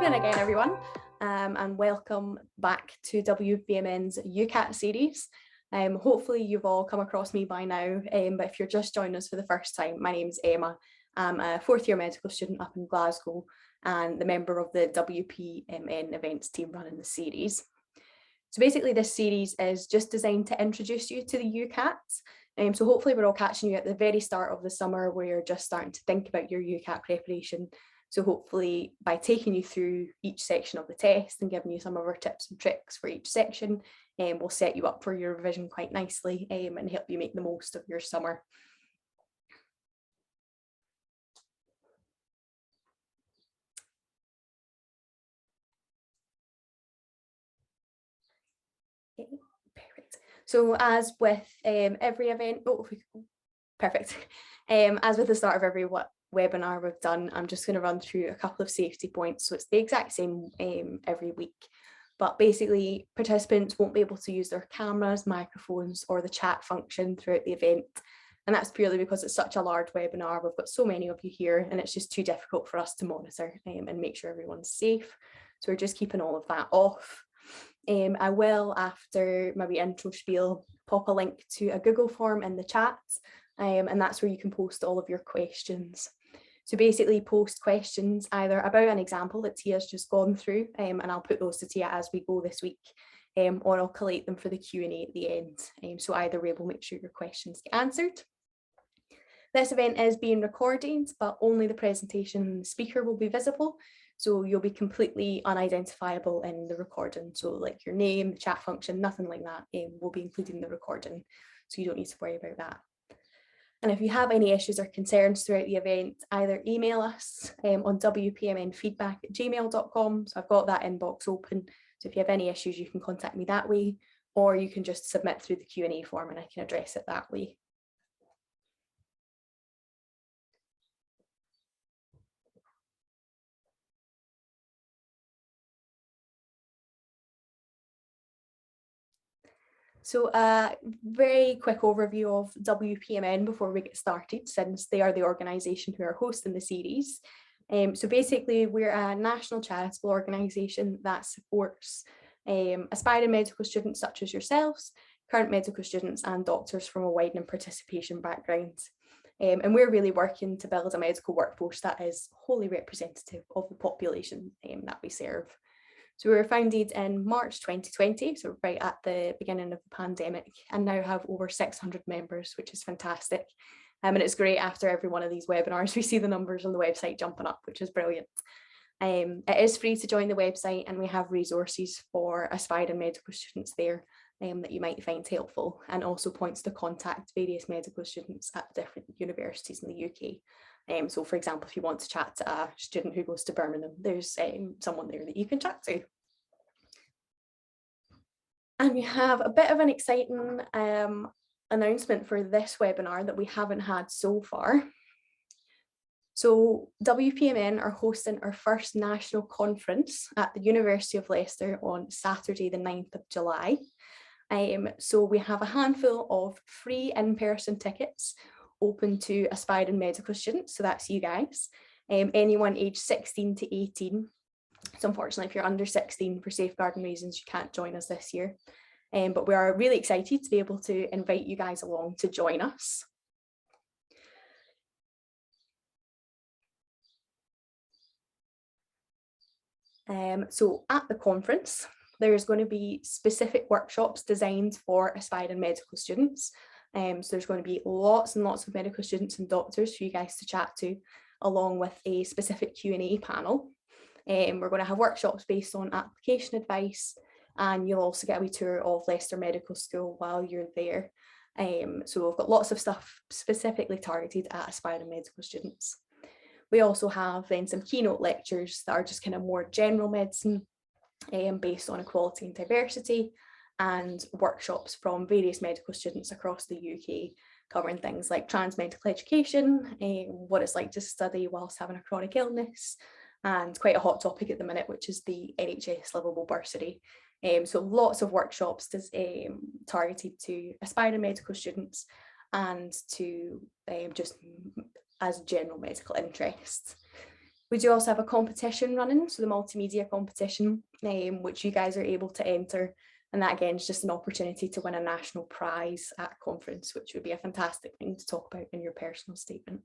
evening again, everyone, and welcome back to WPMN's UCAT series. Hopefully you've all come across me by now, but if you're just joining us for the first time, my name's Emma. I'm a fourth year medical student up in Glasgow and the member of the WPMN events team running the series. So basically this series is just designed to introduce you to the UCAT. So hopefully we're all catching you at the very start of the summer where you're just starting to think about your UCAT preparation. So hopefully by taking you through each section of the test and giving you some of our tips and tricks for each section, we'll set you up for your revision quite nicely and help you make the most of your summer. Okay, perfect. So as with every event, perfect. As with the start of every webinar we've done, I'm just going to run through a couple of safety points. So it's the exact same every week, but basically participants won't be able to use their cameras, microphones, or the chat function throughout the event. And that's purely because it's such a large webinar. We've got so many of you here and it's just too difficult for us to monitor and make sure everyone's safe. So we're just keeping all of that off. I will, after my intro spiel, pop a link to a Google form in the chat, and that's where you can post all of your questions. So basically post questions either about an example that Tiya's just gone through, and I'll put those to Tiya as we go this week, or I'll collate them for the Q&A at the end. So either way, we'll make sure your questions get answered. This event is being recorded, but only the presentation and the speaker will be visible. So you'll be completely unidentifiable in the recording. So like your name, the chat function, nothing like that will be included in the recording. So you don't need to worry about that. And if you have any issues or concerns throughout the event, either email us on wpmnfeedback@gmail.com. So I've got that inbox open. So if you have any issues, you can contact me that way, or you can just submit through the Q&A form and I can address it that way. So a very quick overview of WPMN before we get started, since they are the organisation who are hosting the series. So basically we're a national charitable organisation that supports aspiring medical students such as yourselves, current medical students and doctors from a widening participation background. And we're really working to build a medical workforce that is wholly representative of the population that we serve. So we were founded in March 2020, so right at the beginning of the pandemic, and now have over 600 members, which is fantastic. And it's great after every one of these webinars, we see the numbers on the website jumping up, which is brilliant. It is free to join the website and we have resources for aspiring medical students there that you might find helpful, and also points to contact various medical students at different universities in the UK. So for example, if you want to chat to a student who goes to Birmingham, there's someone there that you can chat to. And we have a bit of an exciting announcement for this webinar that we haven't had so far. So WPMN are hosting our first national conference at the University of Leicester on Saturday, the 9th of July. So we have a handful of free in-person tickets open to aspiring medical students, so that's you guys, anyone aged 16 to 18. So unfortunately, if you're under 16 for safeguarding reasons, you can't join us this year. But we are really excited to be able to invite you guys along to join us. So at the conference, there's going to be specific workshops designed for aspiring medical students. So there's going to be lots and lots of medical students and doctors for you guys to chat to, along with a specific Q&A panel. We're going to have workshops based on application advice, and you'll also get a wee tour of Leicester Medical School while you're there. So we've got lots of stuff specifically targeted at aspiring medical students. We also have then some keynote lectures that are just kind of more general medicine based on equality and diversity, and workshops from various medical students across the UK covering things like trans medical education, what it's like to study whilst having a chronic illness, and quite a hot topic at the minute, which is the NHS livable bursary. So lots of workshops targeted to aspiring medical students and to just as general medical interests. We do also have a competition running, so the multimedia competition, which you guys are able to enter. And that again is just an opportunity to win a national prize at a conference, which would be a fantastic thing to talk about in your personal statement.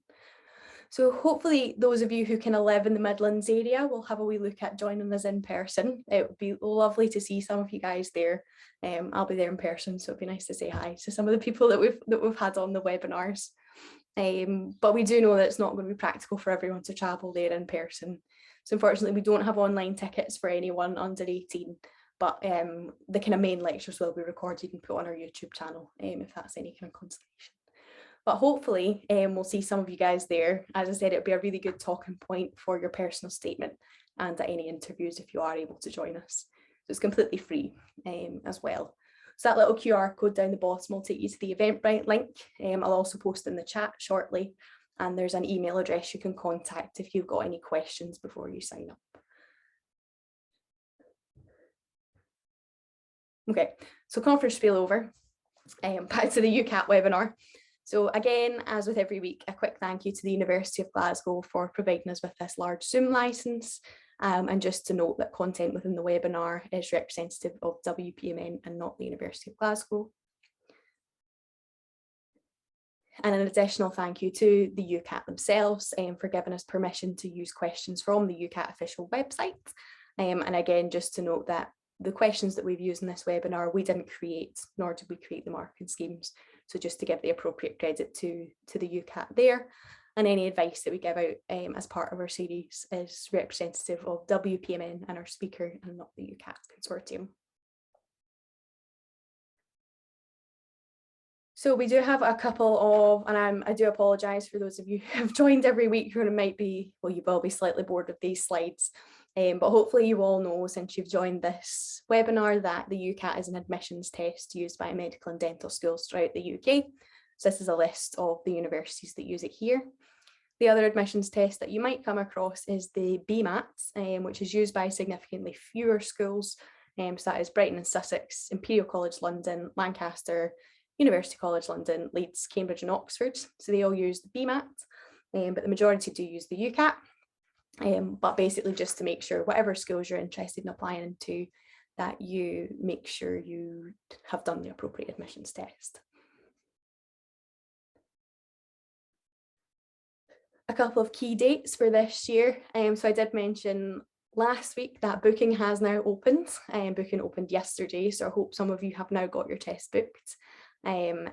So hopefully those of you who kind of live in the Midlands area will have a wee look at joining us in person. It would be lovely to see some of you guys there. I'll be there in person, so it'd be nice to say hi to some of the people that we've had on the webinars. But we do know that it's not going to be practical for everyone to travel there in person. So unfortunately, we don't have online tickets for anyone under 18, but the kind of main lectures will be recorded and put on our YouTube channel, if that's any kind of consolation. But hopefully we'll see some of you guys there. As I said, it'll be a really good talking point for your personal statement and at any interviews if you are able to join us. So it's completely free as well. So that little QR code down the bottom will take you to the Eventbrite link. I'll also post in the chat shortly. And there's an email address you can contact if you've got any questions before you sign up. Okay, so conference spiel over. Back to the UCAT webinar. So again, as with every week, a quick thank you to the University of Glasgow for providing us with this large Zoom license. And just to note that content within the webinar is representative of WPMN and not the University of Glasgow. And an additional thank you to the UCAT themselves for giving us permission to use questions from the UCAT official website. And again, just to note that the questions that we've used in this webinar, we didn't create, nor did we create the marking schemes. So just to give the appropriate credit to the UCAT there. And any advice that we give out as part of our series is representative of WPMN and our speaker and not the UCAT consortium. So we do have a couple of, and I do apologise for those of you who have joined every week who might be, well, you will be slightly bored of these slides. But hopefully you all know since you've joined this webinar that the UCAT is an admissions test used by medical and dental schools throughout the UK. So this is a list of the universities that use it here. The other admissions test that you might come across is the BMAT, which is used by significantly fewer schools. So that is Brighton and Sussex, Imperial College London, Lancaster, University College London, Leeds, Cambridge and Oxford. So they all use the BMAT, but the majority do use the UCAT. But basically just to make sure whatever schools you're interested in applying into, that you make sure you have done the appropriate admissions test. A couple of key dates for this year. So I did mention last week that booking has now opened. Booking opened yesterday, so I hope some of you have now got your test booked.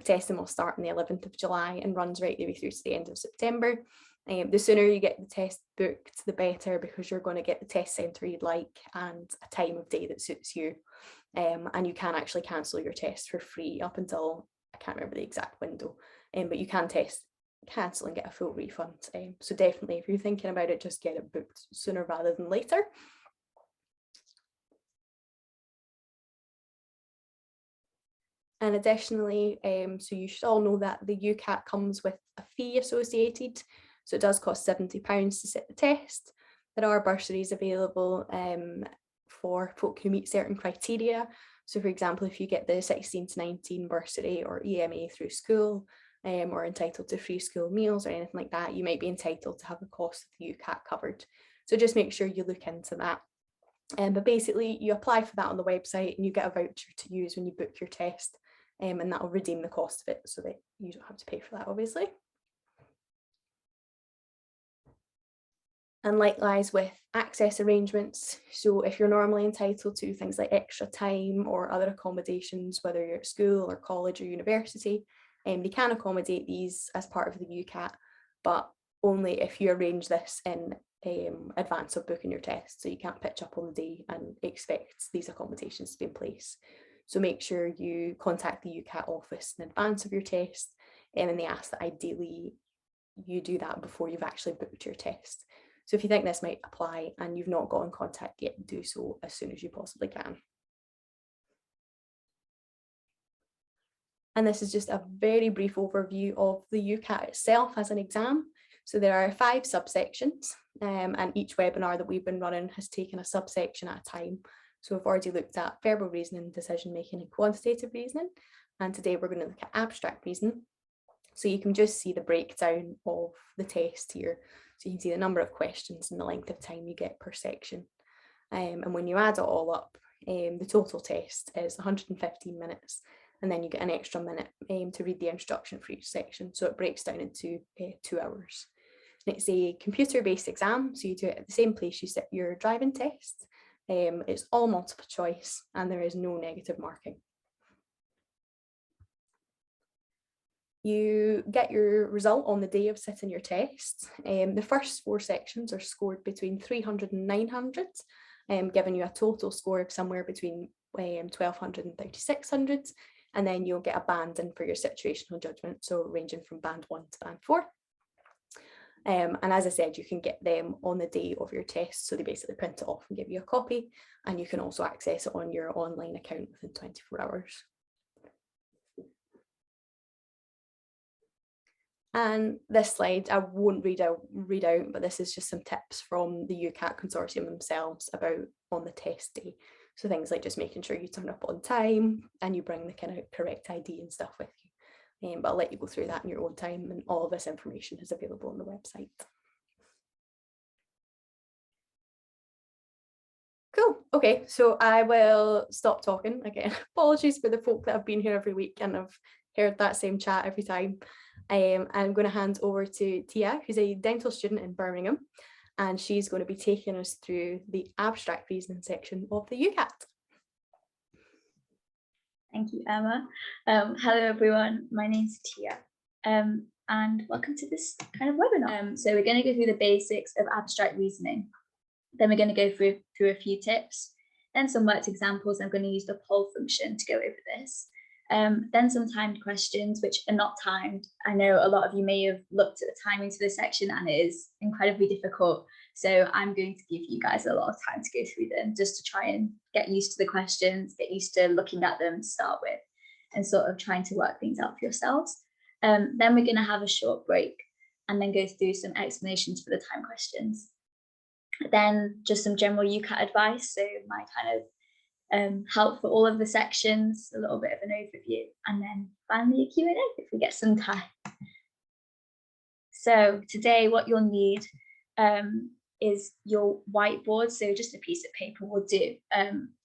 Testing will start on the 11th of July and runs right the way through to the end of September. The sooner you get the test booked, the better, because you're going to get the test centre you'd like and a time of day that suits you. And you can actually cancel your test for free up until, I can't remember the exact window, but you can cancel and get a full refund. So definitely, if you're thinking about it, just get it booked sooner rather than later. And additionally, so you should all know that the UCAT comes with a fee associated. So it does cost £70 to sit the test. There are bursaries available for folk who meet certain criteria. So for example, if you get the 16 to 19 bursary or EMA through school, or entitled to free school meals or anything like that, you might be entitled to have the cost of the UCAT covered. So just make sure you look into that. But basically you apply for that on the website and you get a voucher to use when you book your test, and that will redeem the cost of it so that you don't have to pay for that, obviously. And likewise with access arrangements. So if you're normally entitled to things like extra time or other accommodations, whether you're at school or college or university, they can accommodate these as part of the UCAT, but only if you arrange this in advance of booking your test. So you can't pitch up on the day and expect these accommodations to be in place. So make sure you contact the UCAT office in advance of your test, and they ask that ideally you do that before you've actually booked your test. So if you think this might apply and you've not got in contact yet, do so as soon as you possibly can. And this is just a very brief overview of the UCAT itself as an exam. So there are 5 subsections, and each webinar that we've been running has taken a subsection at a time. So we've already looked at verbal reasoning, decision making and quantitative reasoning. And today we're going to look at abstract reasoning. So you can just see the breakdown of the test here. So you can see the number of questions and the length of time you get per section. And when you add it all up, the total test is 115 minutes, and then you get an extra minute to read the instruction for each section. So it breaks down into 2 hours. And it's a computer-based exam, so you do it at the same place you sit your driving test. It's all multiple choice, and there is no negative marking. You get your result on the day of sitting your test. The first 4 sections are scored between 300 and 900, giving you a total score of somewhere between 1200 and 3600, and then you'll get a banding for your situational judgment, so ranging from band 1 to band 4. And as I said, you can get them on the day of your test, so they basically print it off and give you a copy, and you can also access it on your online account within 24 hours. And this slide, I won't read out, but this is just some tips from the UCAT consortium themselves about on the test day. So things like just making sure you turn up on time and you bring the kind of correct ID and stuff with you. But I'll let you go through that in your own time, and all of this information is available on the website. Cool. Okay, so I will stop talking again. Apologies for the folk that have been here every week and have heard that same chat every time. I'm going to hand over to Tiya, who's a dental student in Birmingham, and she's going to be taking us through the abstract reasoning section of the UCAT. Thank you, Emma. Hello, everyone. My name's Tiya, and welcome to this kind of webinar. So we're going to go through the basics of abstract reasoning. Then we're going to go through a few tips, then some worked examples. I'm going to use the poll function to go over this. Then some timed questions, which are not timed. I know a lot of you may have looked at the timing to this section, and it is incredibly difficult. So I'm going to give you guys a lot of time to go through them, just to try and get used to the questions, get used to looking at them to start with, and sort of trying to work things out for yourselves. Then we're going to have a short break and then go through some explanations for the time questions. Then just some general UCAT advice, so my kind of help for all of the sections, a little bit of an overview, and then finally a Q&A if we get some time. So today what you'll need is your whiteboard, so just a piece of paper will do.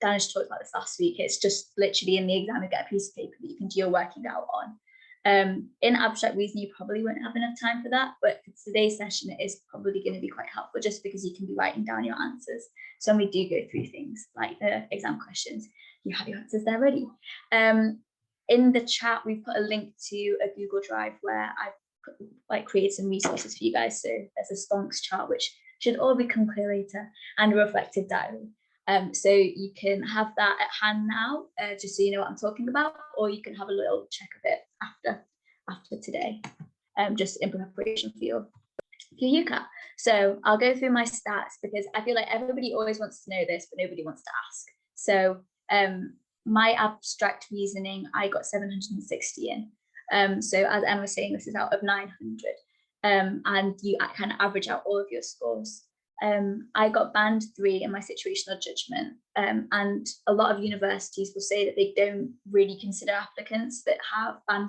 Danish talked about this last week. It's just literally in the exam you get a piece of paper that you can do your working out on. In abstract reasoning, you probably won't have enough time for that, but for today's session, it is probably going to be quite helpful just because you can be writing down your answers. So when we do go through things like the exam questions, you have your answers there ready. In the chat, we've put a link to a Google Drive where I've created some resources for you guys. So there's a stonks chart, which should all become clear later, and a reflective diary. So you can have that at hand now, just so you know what I'm talking about, or you can have a little check of it after today, just in preparation for your UCAT. So I'll go through my stats because I feel like everybody always wants to know this, but nobody wants to ask. So my abstract reasoning, I got 760 in. So as Emma was saying, this is out of 900. And you kind of average out all of your scores. I got band 3 in my situational judgment, and a lot of universities will say that they don't really consider applicants that have band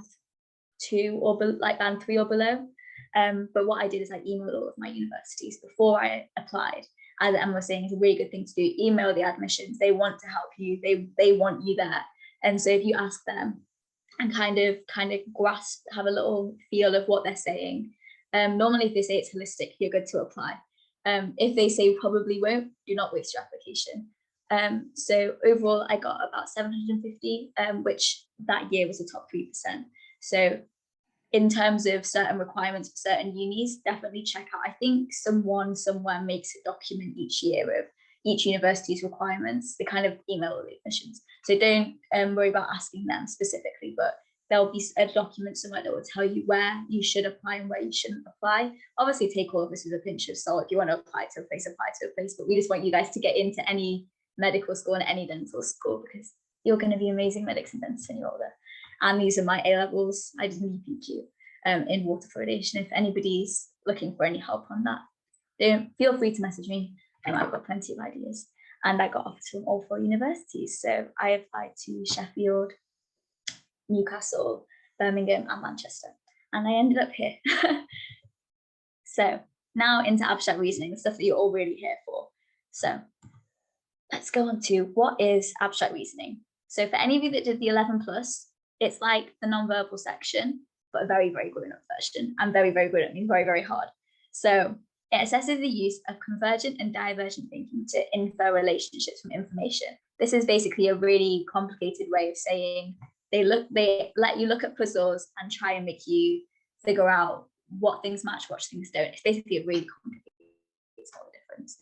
2 or band 3 or below. But what I did is I emailed all of my universities before I applied. As Emma was saying, it's a really good thing to do. Email the admissions. They want to help you. They want you there. And so if you ask them and kind of grasp, have a little feel of what they're saying. Normally, if they say it's holistic, you're good to apply. If they say probably won't, do not waste your application. So overall, I got about 750, which that year was the top 3%. So in terms of certain requirements for certain unis, definitely check out. I think someone somewhere makes a document each year of each university's requirements. They kind of email all the admissions. So don't worry about asking them specifically, but there'll be a document somewhere that will tell you where you should apply and where you shouldn't apply. Obviously, take all of this with a pinch of salt. If you want to apply to a place, apply to a place. But we just want you guys to get into any medical school and any dental school because you're going to be amazing medics and dentists when you're older. And these are my A-levels. I did an EPQ in water fluoridation. If anybody's looking for any help on that, feel free to message me. I've got plenty of ideas. And I got offers from all 4 universities. So I applied to Sheffield, Newcastle, Birmingham and Manchester. and I ended up here. So now into abstract reasoning, the stuff that you're all really here for. So let's go on to what is abstract reasoning. So for any of you that did the 11 plus, it's like the non-verbal section, but a very, very grown-up version. And very, very grown-up means very, very hard. So it assesses the use of convergent and divergent thinking to infer relationships from information. This is basically a really complicated way of saying they let you look at puzzles and try and make you figure out what things match, what things don't. It's basically a really complicated difference.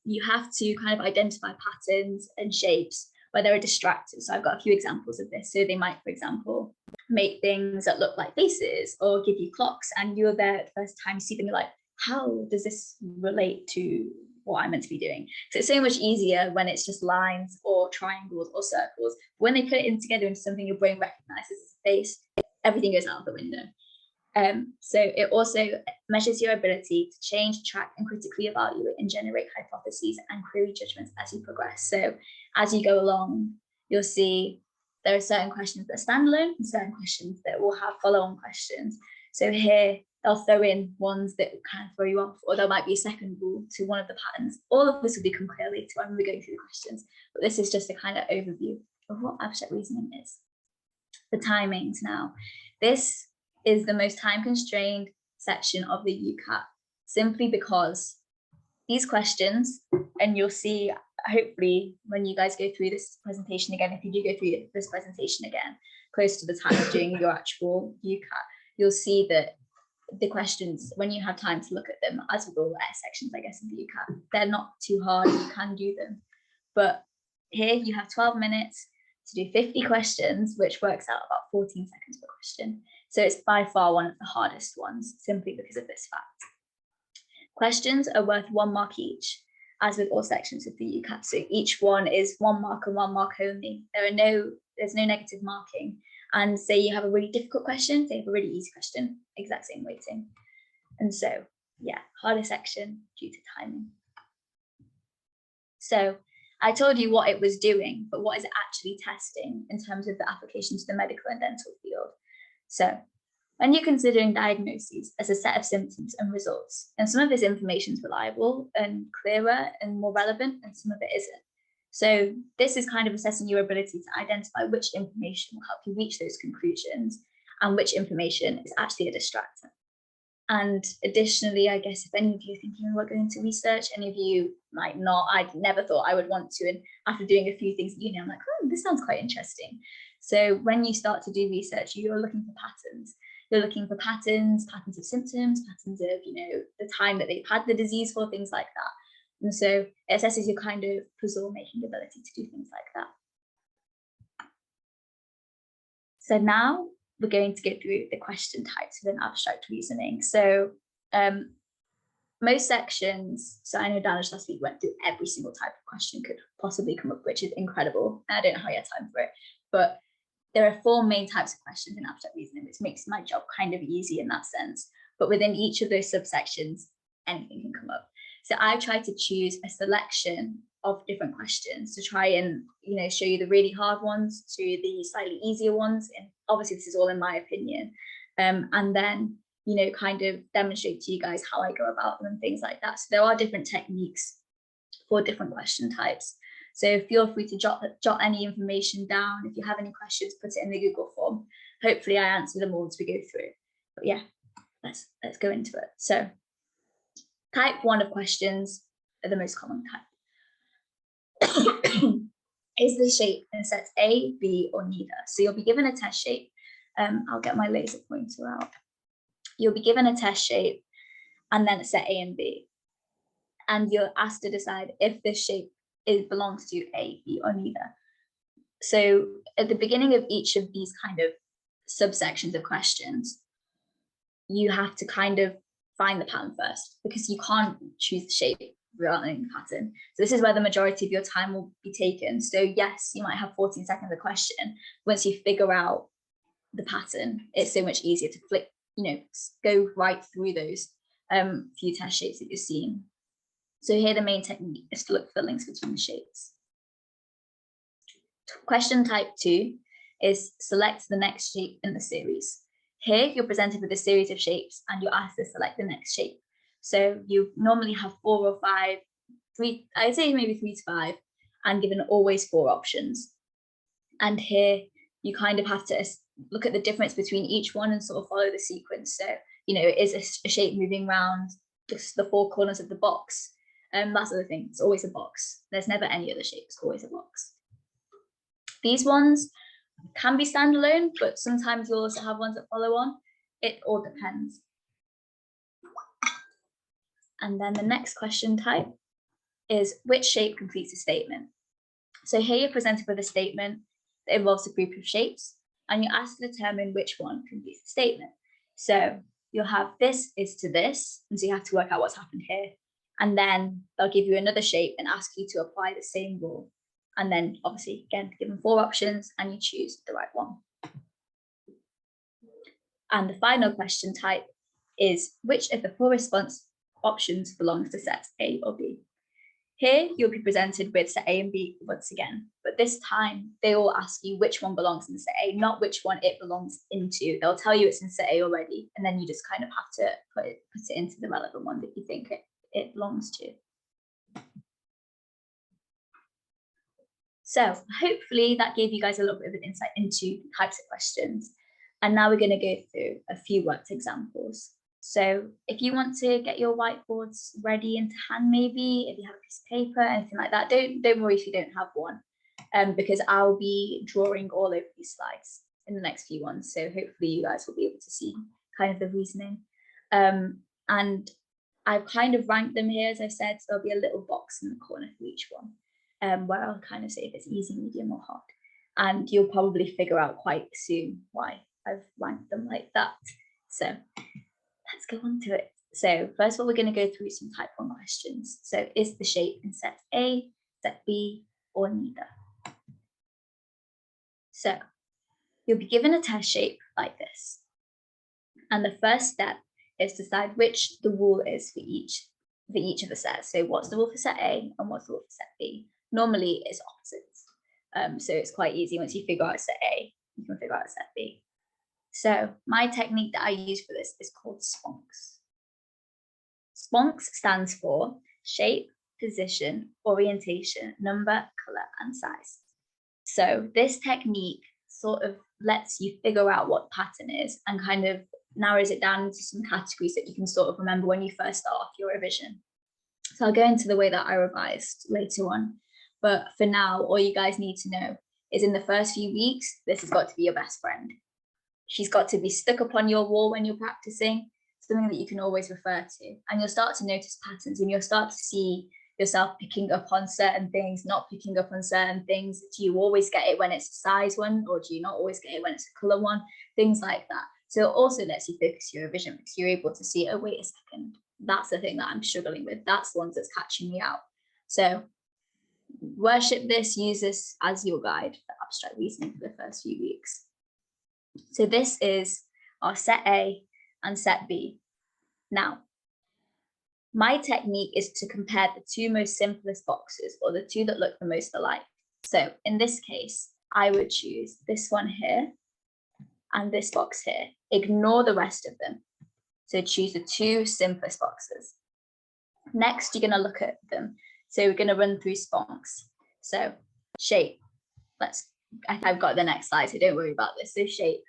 You have to kind of identify patterns and shapes where there are distractors. So I've got a few examples of this. So they might, for example, make things that look like faces or give you clocks, and you're there the first time you see them, you're like, how does this relate to what I'm meant to be doing? So it's so much easier when it's just lines or triangles or circles. When they put it in together into something your brain recognizes as a face, everything goes out of the window. So it also measures your ability to change, track, and critically evaluate and generate hypotheses and query judgments as you progress. So as you go along, you'll see there are certain questions that are standalone and certain questions that will have follow-on questions. So here, they'll throw in ones that kind of throw you off, or there might be a second rule to one of the patterns. All of this will become clear later when we're going through the questions, but this is just a kind of overview of what abstract reasoning is. The timings now. This is the most time-constrained section of the UCAT, simply because these questions, and you'll see, hopefully, when you guys go through this presentation again, if you do go through this presentation again, close to the time of doing your actual UCAT, you'll see that the questions, when you have time to look at them, as with all the S sections, I guess, in the UCAT, they're not too hard, you can do them. But here you have 12 minutes to do 50 questions, which works out about 14 seconds per question. So it's by far one of the hardest ones, simply because of this fact. Questions are worth 1 mark each, as with all sections of the UCAT. So each one is 1 mark and 1 mark only. There's no negative marking. And say you have a really difficult question, say you have a really easy question, exact same weighting. And so, yeah, harder section due to timing. So I told you what it was doing, but what is it actually testing in terms of the application to the medical and dental field? So when you're considering diagnoses as a set of symptoms and results, and some of this information is reliable and clearer and more relevant, and some of it isn't. So this is kind of assessing your ability to identify which information will help you reach those conclusions and which information is actually a distractor. And additionally, I guess if any of you are thinking about going into research, any of you might not, I never thought I would want to. And after doing a few things at uni, I'm like, oh, this sounds quite interesting. So when you start to do research, you're looking for patterns. You're looking for patterns of symptoms, patterns of, the time that they've had the disease for, things like that. And so it assesses your kind of puzzle making ability to do things like that. So now we're going to go through the question types within abstract reasoning. So most sections, so I know Danish last week went through every single type of question could possibly come up, which is incredible. And I don't know how you have time for it, but there are 4 main types of questions in abstract reasoning, which makes my job kind of easy in that sense. But within each of those subsections, anything can come up. So I've tried to choose a selection of different questions to try and, show you the really hard ones to the slightly easier ones. And obviously this is all in my opinion. And then, kind of demonstrate to you guys how I go about them and things like that. So there are different techniques for different question types. So feel free to jot any information down. If you have any questions, put it in the Google form. Hopefully I answer them all as we go through. But yeah, let's go into it. So type 1 of questions are the most common type. Is the shape in sets A, B, or neither? So you'll be given a test shape. I'll get my laser pointer out. You'll be given a test shape and then a set A and B. And you're asked to decide if this shape belongs to A, B, or neither. So at the beginning of each of these kind of subsections of questions, you have to kind of find the pattern first, because you can't choose the shape without knowing the pattern. So this is where the majority of your time will be taken. So yes, you might have 14 seconds of question. Once you figure out the pattern, it's so much easier to flick, go right through those few test shapes that you're seeing. So here the main technique is to look for the links between the shapes. Question type 2 is select the next shape in the series. Here, you're presented with a series of shapes and you're asked to select the next shape. So you normally have 4 or 5, 3, I'd say maybe 3 to 5, and given always 4 options. And here you kind of have to look at the difference between each one and sort of follow the sequence. So, you know, is a shape moving around just the 4 corners of the box? That's the other thing, it's always a box. There's never any other shape, it's always a box. These ones can be standalone, but sometimes you'll also have ones that follow on. It all depends. And then the next question type is which shape completes a statement? So here you're presented with a statement that involves a group of shapes, and you're asked to determine which one completes the statement. So you'll have this is to this, and so you have to work out what's happened here. And then they'll give you another shape and ask you to apply the same rule. And then obviously, again, given 4 options and you choose the right one. And the final question type is which of the 4 response options belongs to set A or B? Here, you'll be presented with set A and B once again, but this time they will ask you which one belongs in set A, not which one it belongs into. They'll tell you it's in set A already, and then you just kind of have to put it into the relevant one that you think it belongs to. So hopefully that gave you guys a little bit of an insight into types of questions. And now we're going to go through a few worked examples. So if you want to get your whiteboards ready and to hand, maybe if you have a piece of paper, anything like that, don't worry if you don't have one, because I'll be drawing all over these slides in the next few ones. So hopefully you guys will be able to see kind of the reasoning. And I've kind of ranked them here, as I said, so there'll be a little box in the corner for each one. Where I'll kind of say if it's easy, medium or hard. And you'll probably figure out quite soon why I've ranked them like that. So let's go on to it. So first of all, we're going to go through some type 1 questions. So is the shape in set A, set B, or neither? So you'll be given a test shape like this. And the first step is to decide which the rule is for each of the sets. So what's the rule for set A and what's the rule for set B? Normally it's opposites. So it's quite easy. Once you figure out set A, you can figure out set B. So my technique that I use for this is called SPONKS. SPONKS stands for shape, position, orientation, number, color, and size. So this technique sort of lets you figure out what the pattern is and kind of narrows it down into some categories that you can sort of remember when you first start off your revision. So I'll go into the way that I revised later on. But for now, all you guys need to know is in the first few weeks, this has got to be your best friend. She's got to be stuck up on your wall when you're practicing, something that you can always refer to. And you'll start to notice patterns and you'll start to see yourself picking up on certain things, not picking up on certain things. Do you always get it when it's a size one, or do you not always get it when it's a color one? Things like that. So it also lets you focus your revision because you're able to see, oh, wait a second, that's the thing that I'm struggling with. That's the ones that's catching me out. So worship this, use this as your guide for abstract reasoning for the first few weeks. So this is our set A and set B. Now, my technique is to compare the 2 most simplest boxes, or the 2 that look the most alike. So in this case, I would choose this one here and this box here. Ignore the rest of them. So choose the 2 simplest boxes. Next, you're going to look at them. So we're going to run through SPONKS. So shape. I've got the next slide, so don't worry about this. So shape.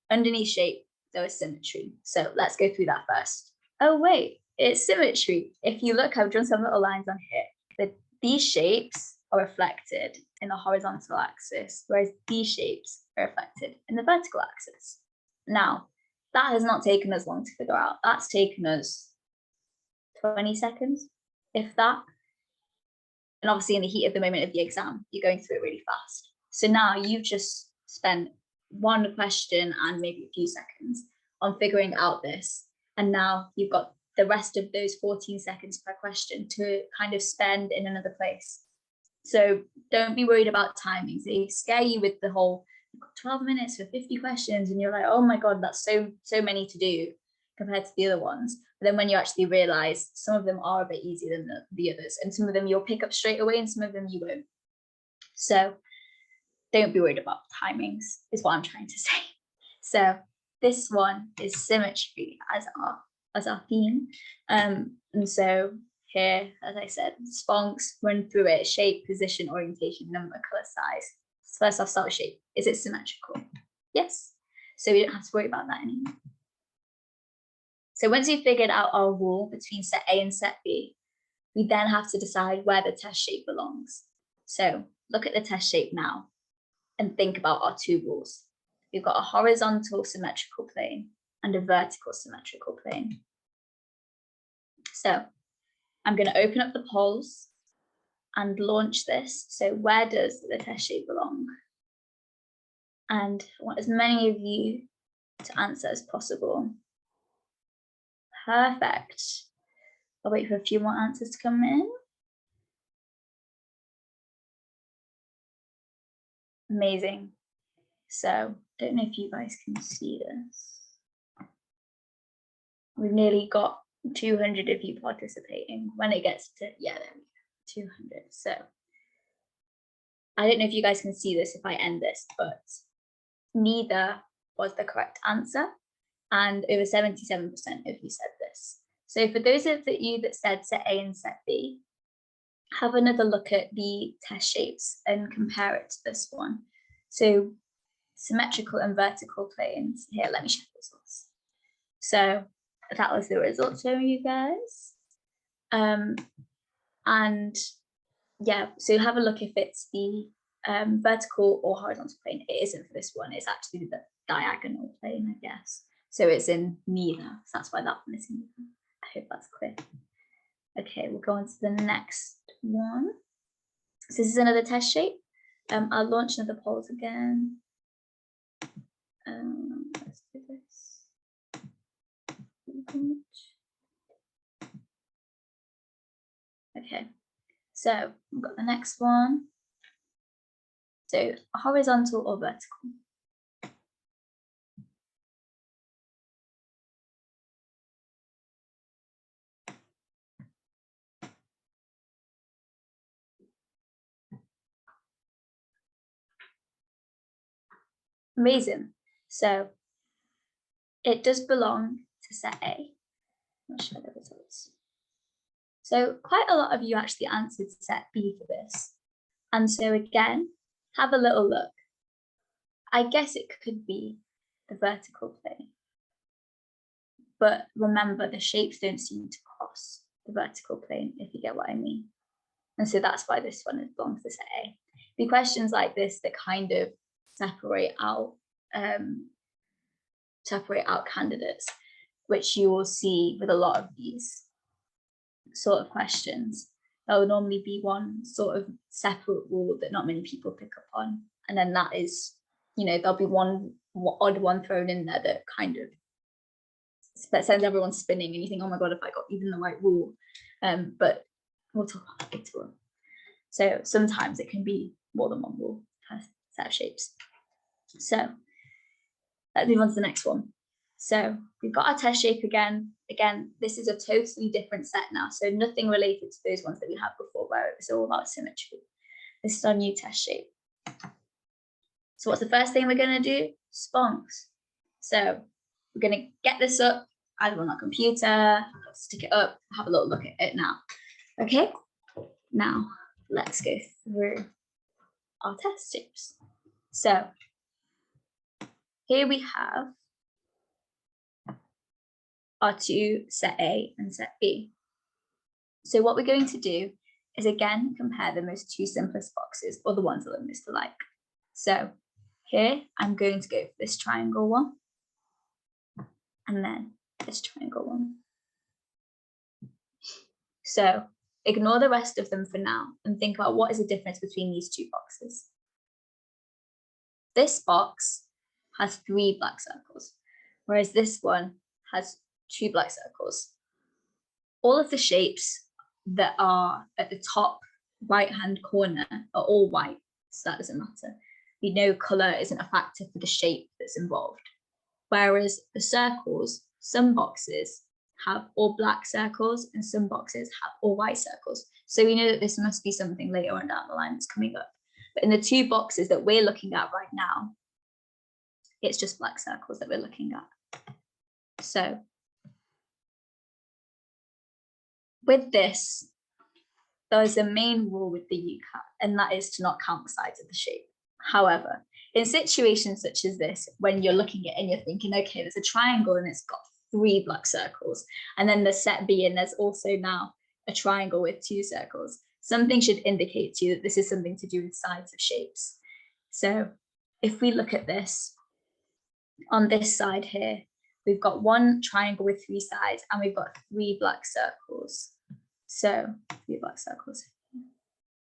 Underneath shape, there is symmetry. So let's go through that first. Oh, wait, it's symmetry. If you look, I've drawn some little lines on here. These shapes are reflected in the horizontal axis, whereas these shapes are reflected in the vertical axis. Now, that has not taken us long to figure out. That's taken us 20 seconds, if that. And obviously in the heat of the moment of the exam, you're going through it really fast. So now you've just spent one question and maybe a few seconds on figuring out this. And now you've got the rest of those 14 seconds per question to kind of spend in another place. So don't be worried about timings. They scare you with the whole 12 minutes for 50 questions. And you're like, oh my God, that's so many to do compared to the other ones. But then when you actually realize some of them are a bit easier than the others, and some of them you'll pick up straight away and some of them you won't. So don't be worried about timings is what I'm trying to say. So this one is symmetry as our theme. And so here, as I said, Sponks, run through it: shape, position, orientation, number, color, size. First I'll start with shape. Is it symmetrical? Yes. So we don't have to worry about that anymore. So once we've figured out our rule between set A and set B, we then have to decide where the test shape belongs. So look at the test shape now and think about our two rules. We've got a horizontal symmetrical plane and a vertical symmetrical plane. So I'm going to open up the polls and launch this. So where does the test shape belong? And I want as many of you to answer as possible. Perfect. I'll wait for a few more answers to come in. Amazing. So I don't know if you guys can see this. We've nearly got 200 of you participating. When it gets to, yeah, there we go, 200. So I don't know if you guys can see this if I end this, but neither was the correct answer. And over 77% of you said this. So for those of you that said set A and set B, have another look at the test shapes and compare it to this one. So symmetrical and vertical planes. Here, let me show the results. So that was the results for you guys. And yeah, so have a look if it's the vertical or horizontal plane. It isn't for this one. It's actually the diagonal plane, I guess. So it's in neither. So that's why that one is in neither. I hope that's clear. Okay, we'll go on to the next one. So this is another test shape. I'll launch another polls again. Let's do this. Okay, so we've got the next one. So horizontal or vertical? Amazing. So it does belong to set A. I'll show the results. So quite a lot of you actually answered set B for this. And so again, have a little look. I guess it could be the vertical plane. But remember, the shapes don't seem to cross the vertical plane, if you get what I mean. And so that's why this one belongs to set A. Be questions like this that kind of separate out candidates, which you will see with a lot of these sort of questions. There will normally be one sort of separate rule that not many people pick up on, and then that is, you know, there'll be one odd one thrown in there that kind of sends everyone spinning, and you think, oh my god, if I got even the right rule. But we'll talk about that later on. So sometimes it can be more than one rule per set of shapes. So let's move on to the next one. So we've got our test shape again. Again, this is a totally different set now. So nothing related to those ones that we had before, where it was all about symmetry. This is our new test shape. So what's the first thing we're going to do? Sponks. So we're going to get this up either on our computer, stick it up, have a little look at it now. Okay, now let's go through our test shapes. So here we have our two set A and set B. So what we're going to do is again compare the most two simplest boxes, or the ones that are most alike. So here I'm going to go for this triangle one, and then this triangle one. So ignore the rest of them for now and think about what is the difference between these two boxes. This box has 3 black circles, whereas this one has 2 black circles. All of the shapes that are at the top right-hand corner are all white, so that doesn't matter. We know colour isn't a factor for the shape that's involved. Whereas the circles, some boxes have all black circles and some boxes have all white circles. So we know that this must be something later on down the line that's coming up. But in the 2 boxes that we're looking at right now, it's just black circles that we're looking at. So with this, there is a main rule with the UCAT, and that is to not count the sides of the shape. However, in situations such as this, when you're looking at it and you're thinking, okay, there's a triangle and it's got 3 black circles, and then there's set B and there's also now a triangle with 2 circles, something should indicate to you that this is something to do with sides of shapes. So if we look at this, on this side here, we've got 1 triangle with 3 sides and we've got 3 black circles. So 3 black circles.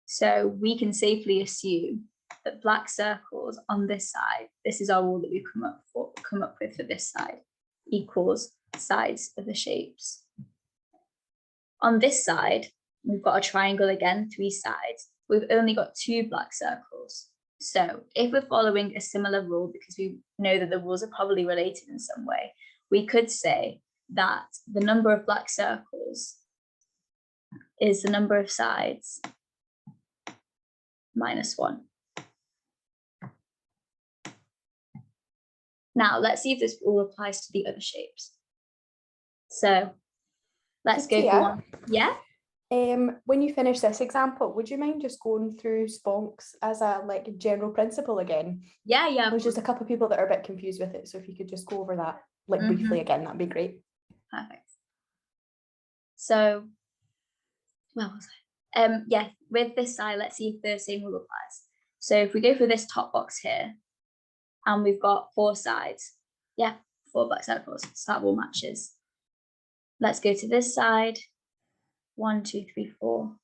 So we can safely assume that black circles on this side, this is our rule that we've come up with for this side, equals sides of the shapes. On this side, we've got a triangle again, 3 sides. We've only got 2 black circles. So if we're following a similar rule, because we know that the rules are probably related in some way, we could say that the number of black circles is the number of sides minus 1. Now, let's see if this rule applies to the other shapes. So let's go for one. Yeah? When you finish this example, would you mind just going through sponks as a general principle again? Yeah. There's just a couple of people that are a bit confused with it, so if you could just go over that briefly again, that'd be great. Perfect. So, where was I? Yeah, with this side, let's see if the same rule applies. So if we go for this top box here, and we've got 4 sides, yeah, 4 black circles, so that all matches. Let's go to this side. 1, 2, 3, 4.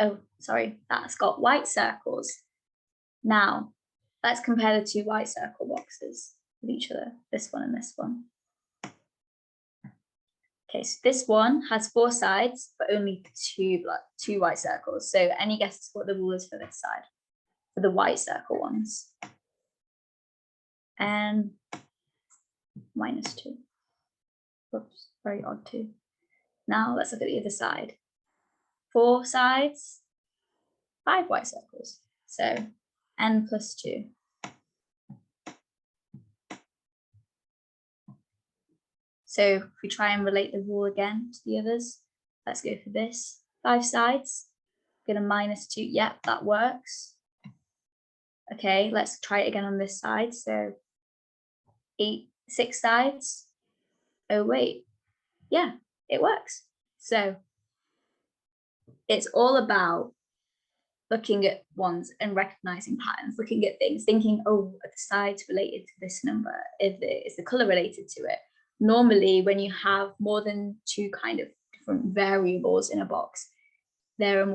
Oh, sorry, that's got white circles. Now, let's compare the 2 white circle boxes with each other, this one and this one. Okay, so this one has 4 sides, but only 2 white circles. So any guesses what the rule is for this side, for the white circle ones? And minus 2. Oops, very odd 2. Now let's look at the other side. 4 sides, 5 white circles. So n plus 2. So if we try and relate the rule again to the others, let's go for this. 5 sides, going to minus 2. Yep, that works. Okay, let's try it again on this side. So 6 sides. Oh, wait. Yeah, it works. So it's all about looking at ones and recognizing patterns, looking at things, thinking, oh, are the sides related to this number? Is the color related to it? Normally, when you have more than 2 kind of different variables in a box, there's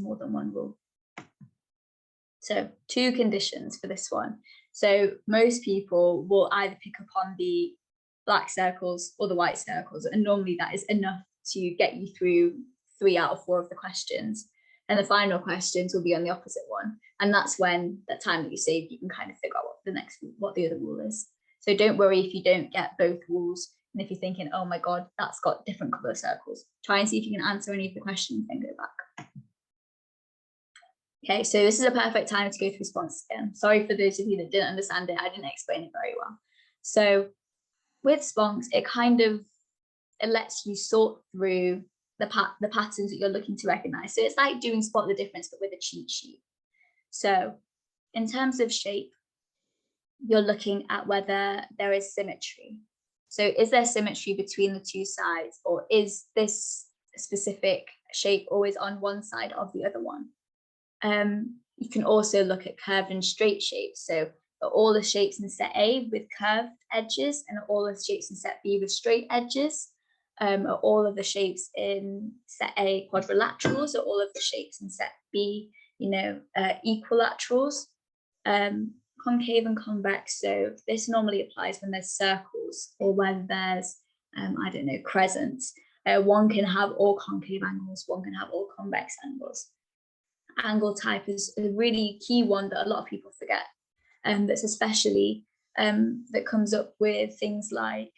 more than one rule. So 2 conditions for this one. So most people will either pick up on the black circles or the white circles, and normally that is enough to get you through 3 out of 4 of the questions. And the final questions will be on the opposite one. And that's when that time that you save, you can kind of figure out what the other rule is. So don't worry if you don't get both rules. And if you're thinking, oh my God, that's got different color circles, try and see if you can answer any of the questions and go back. Okay, so this is a perfect time to go through sponks again. Sorry for those of you that didn't understand it. I didn't explain it very well. So with sponks, it lets you sort through the patterns that you're looking to recognize. So it's like doing spot the difference, but with a cheat sheet. So in terms of shape, you're looking at whether there is symmetry. So is there symmetry between the 2 sides, or is this specific shape always on one side of the other one? You can also look at curved and straight shapes. So are all the shapes in set A with curved edges, and all the shapes in set B with straight edges? Are all of the shapes in set A quadrilaterals, or all of the shapes in set B, equilaterals? Concave and convex. So this normally applies when there's circles, or when there's, crescents. One can have all concave angles, one can have all convex angles. Angle type is a really key one that a lot of people forget. That's especially that comes up with things like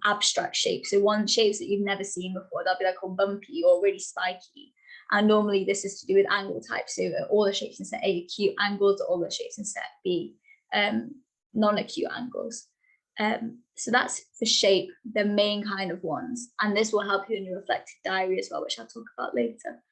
abstract shapes. So shapes that you've never seen before, they'll be like all bumpy or really spiky. And normally this is to do with angle type. So all the shapes in set A acute angles, all the shapes in set B non-acute angles. So that's for shape, the main kind of ones. And this will help you in your reflective diary as well, which I'll talk about later.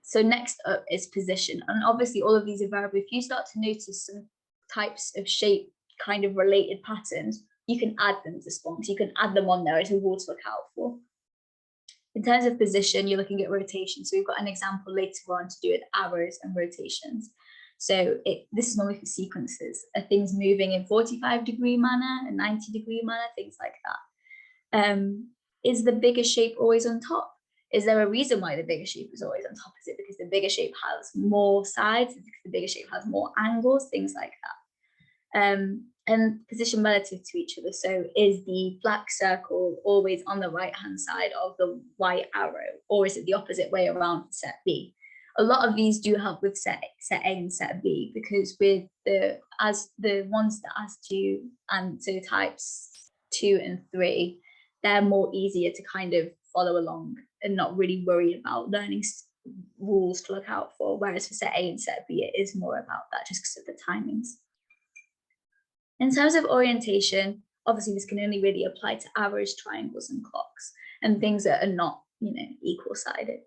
So next up is position. And obviously all of these are variable. If you start to notice some types of shape kind of related patterns, you can add them to SPONX. You can add them on there as a rule to look out for. In terms of position, you're looking at rotation. So we've got an example later on to do with arrows and rotations. So this is normally for sequences. Are things moving in 45-degree manner, a 90-degree manner, things like that. Is the bigger shape always on top? Is there a reason why the bigger shape is always on top? Is it because the bigger shape has more sides? Is it because the bigger shape has more angles? Things like that. And position relative to each other. So is the black circle always on the right-hand side of the white arrow, or is it the opposite way around for set B? A lot of these do help with set A and set B, because with the ones that as 2 and so types 2 and 3, they're more easier to kind of follow along and not really worry about learning rules to look out for. Whereas for set A and set B, it is more about that just because of the timings. In terms of orientation, obviously this can only really apply to arrows, triangles, and clocks, and things that are not, equal-sided.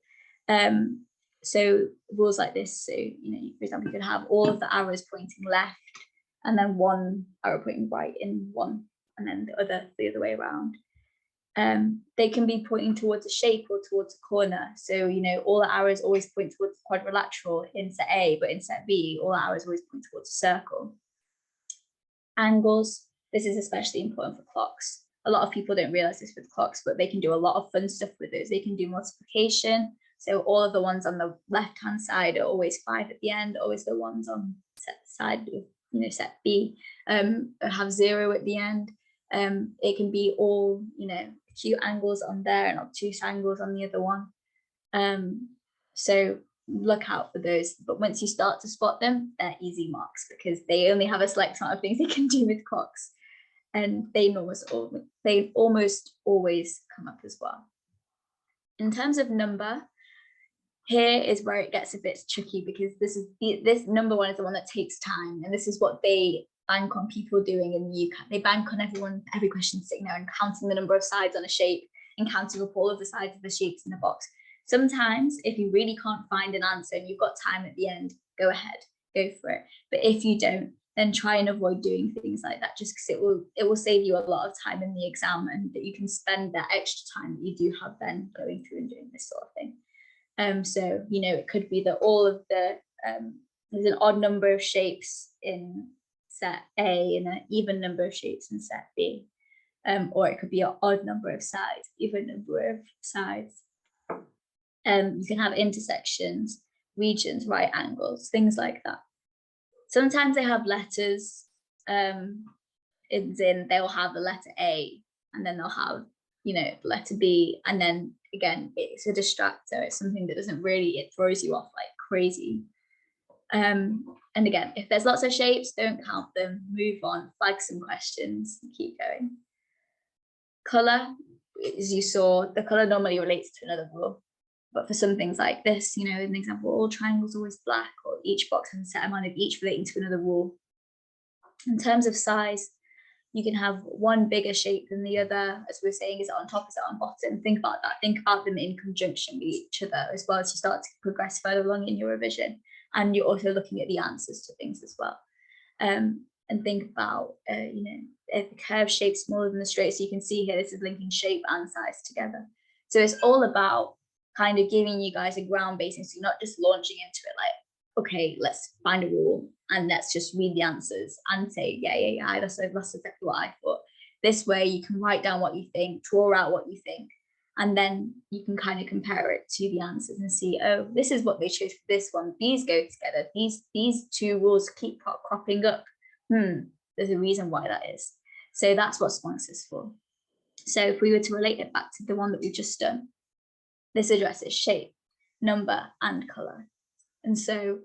So rules like this, so, for example, you could have all of the arrows pointing left and then one arrow pointing right in one, and then the other way around. They can be pointing towards a shape or towards a corner. So, all the arrows always point towards the quadrilateral in set A, but in set B, all the arrows always point towards a circle. Angles, this is especially important for clocks. A lot of people don't realize this with clocks, but they can do a lot of fun stuff with those. They can do multiplication. So all of the ones on the left-hand side are always 5 at the end. Always the ones on set side of, set B have 0 at the end. It can be all, acute angles on there and obtuse angles on the other one. So look out for those. But once you start to spot them, they're easy marks because they only have a select amount of things they can do with clocks. And they almost always come up as well. In terms of number, here is where it gets a bit tricky, because this number one is the one that takes time, and this is what they bank on people doing in the UCAT. They bank on every question sitting there and counting the number of sides on a shape and counting up all of the sides of the shapes in the box. Sometimes, if you really can't find an answer and you've got time at the end, go ahead, go for it. But if you don't, then try and avoid doing things like that, just because it will save you a lot of time in the exam, and that you can spend that extra time that you do have then going through and doing this sort of thing. So, it could be that all of there's an odd number of shapes in set A and an even number of shapes in set B. Or it could be an odd number of sides, even number of sides. You can have intersections, regions, right angles, things like that. Sometimes they have letters, they'll have the letter A, and then they'll have, letter B, and then again, it's a distractor. It's something that it throws you off like crazy. And again, if there's lots of shapes, don't count them, move on, flag some questions, and keep going. Color, as you saw, the color normally relates to another rule. But for some things like this, an example, all triangles always black, or each box has a set amount of each relating to another rule. In terms of size, you can have one bigger shape than the other. As we were saying, is it on top, is it on bottom? Think about that. Think about them in conjunction with each other as well as you start to progress further along in your revision. And you're also looking at the answers to things as well. And think about, if the curved shape smaller than the straight. So you can see here, this is linking shape and size together. So it's all about kind of giving you guys a ground basis. So you're not just launching into it like, okay, let's find a rule and let's just read the answers and say, yeah, that's exactly what I thought. This way you can write down what you think, draw out what you think, and then you can kind of compare it to the answers and see, oh, this is what they chose for this one. These go together. These two rules keep cropping up. There's a reason why that is. So that's what SPONX is for. So if we were to relate it back to the one that we've just done, this addresses shape, number, and color. And so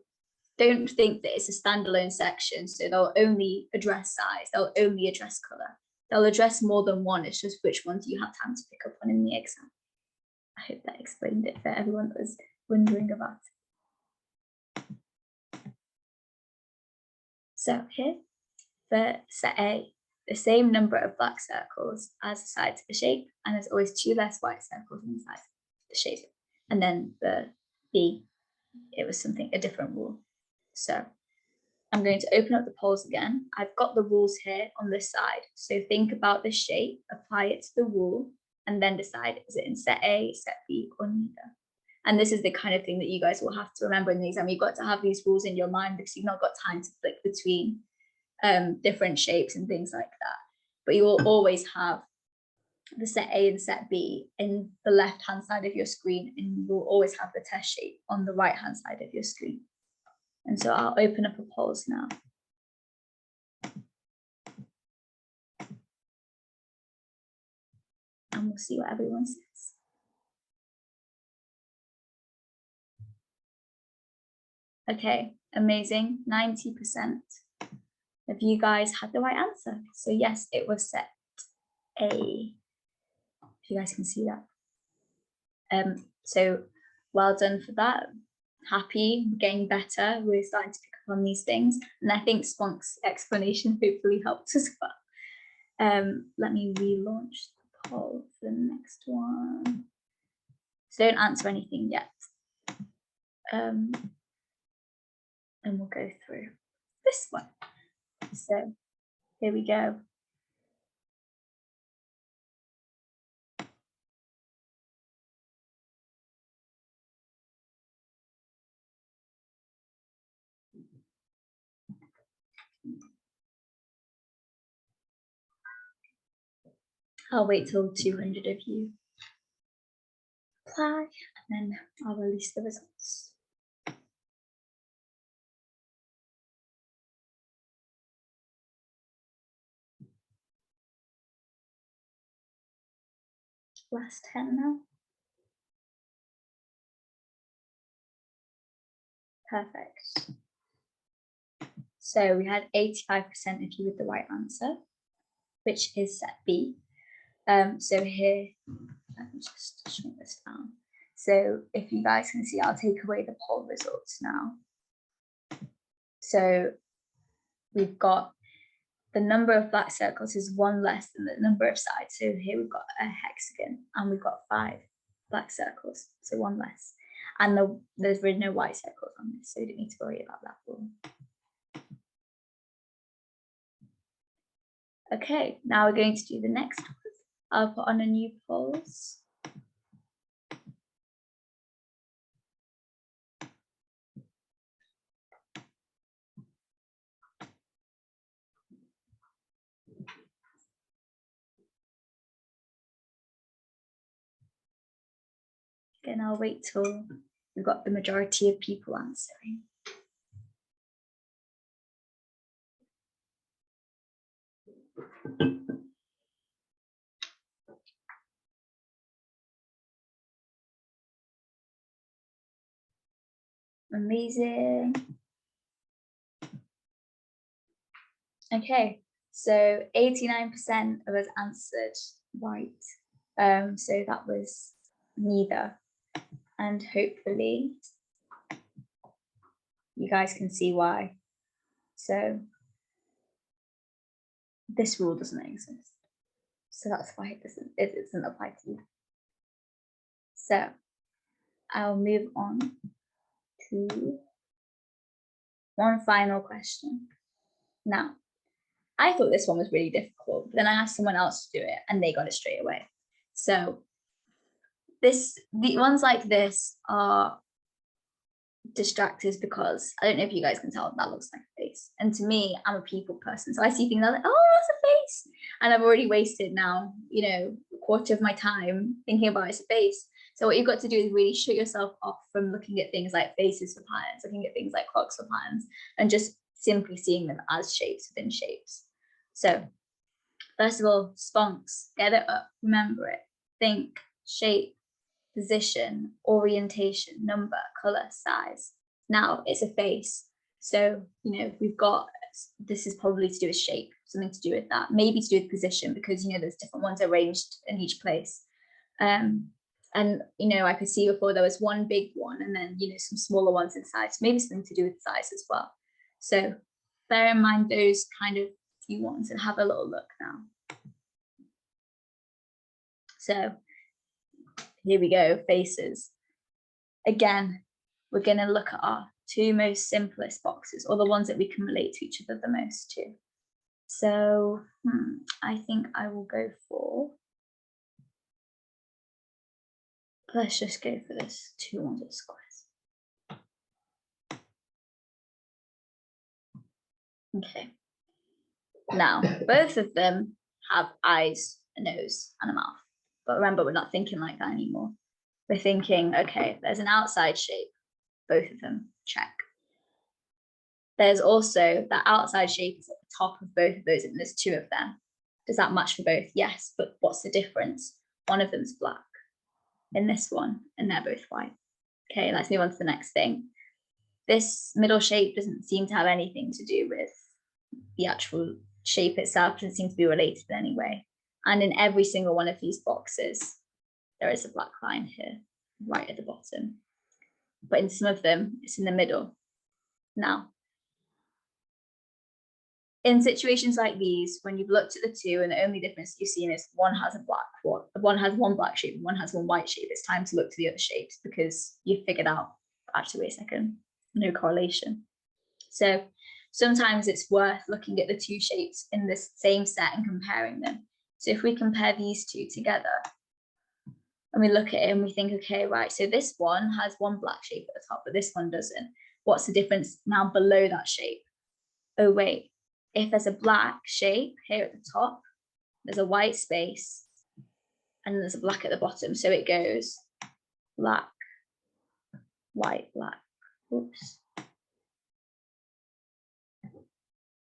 don't think that it's a standalone section. So they'll only address size, they'll only address color. They'll address more than one. It's just which ones you have time to pick up on in the exam. I hope that explained it for everyone that was wondering about it. So here, for set A, the same number of black circles as the sides of the shape, and there's always 2 less white circles in the sides of the shape. And then the B, it was a different rule. So I'm going to open up the polls again. I've got the rules here on this side. So think about the shape, apply it to the rule, and then decide, is it in set A, set B, or neither? And this is the kind of thing that you guys will have to remember in the exam. You've got to have these rules in your mind because you've not got time to flick between different shapes and things like that. But you will always have the set A and set B in the left hand side of your screen, and you will always have the test shape on the right hand side of your screen. And so I'll open up a polls now. And we'll see what everyone says. Okay, amazing. 90% of you guys had the right answer. So yes, it was set A. If you guys can see that. So well done for that. Happy, getting better. We're starting to pick up on these things. And I think Spunk's explanation hopefully helped as well. Let me relaunch the poll for the next one. So don't answer anything yet. And we'll go through this one. So here we go. I'll wait till 200 of you apply, and then I'll release the results. Last 10 now. Perfect. So we had 85% of you with the right answer, which is set B. So here, let me just shrink this down. So if you guys can see, I'll take away the poll results now. So we've got the number of black circles is 1 less than the number of sides. So here we've got a hexagon and we've got 5 black circles, so 1 less. And there's really no white circles on this, so you don't need to worry about that rule. Okay, now we're going to do the next one. I'll put on a new polls. Again, I'll wait till we've got the majority of people answering. Amazing. Okay, so 89% of us answered right. So that was neither. And hopefully you guys can see why. So this rule doesn't exist. So that's why it doesn't apply to you. So I'll move on to one final question. Now, I thought this one was really difficult, but then I asked someone else to do it and they got it straight away. So the ones like this are distractors because I don't know if you guys can tell, that looks like a face. And to me, I'm a people person. So I see things, I'm like, oh, that's a face. And I've already wasted now, a quarter of my time thinking about it's a face. So what you've got to do is really shut yourself off from looking at things like faces for patterns, looking at things like clocks for patterns, and just simply seeing them as shapes within shapes. So first of all, spunks, get it up, remember it, think, shape, position, orientation, number, color, size. Now it's a face. So, we've got, this is probably to do with shape, something to do with that, maybe to do with position because, there's different ones arranged in each place. And, I could see before there was one big one and then, some smaller ones inside. So maybe something to do with size as well. So bear in mind those kind of few ones and have a little look now. So here we go, faces. Again, we're going to look at our two most simplest boxes, or the ones that we can relate to each other the most to. So I think I will go for, let's just go for this 200 squares. Okay. Now, both of them have eyes, a nose, and a mouth. But remember, we're not thinking like that anymore. We're thinking, okay, there's an outside shape. Both of them, check. There's also that outside shape is at the top of both of those, and there's two of them. Does that match for both? Yes, but what's the difference? One of them's black in this one, and they're both white. Okay, let's move on to the next thing. This middle shape doesn't seem to have anything to do with the actual shape itself, doesn't seem to be related in any way. And in every single one of these boxes, there is a black line here, right at the bottom. But in some of them, it's in the middle. Now, in situations like these, when you've looked at the two and the only difference you've seen is one has one black shape and one has one white shape, it's time to look to the other shapes because you've figured out, actually, wait a second, no correlation. So sometimes it's worth looking at the two shapes in this same set and comparing them. So if we compare these two together and we look at it and we think, okay, right, so this one has one black shape at the top, but this one doesn't. What's the difference now below that shape? Oh, wait, if there's a black shape here at the top, there's a white space and there's a black at the bottom. So it goes black, white, black. Oops.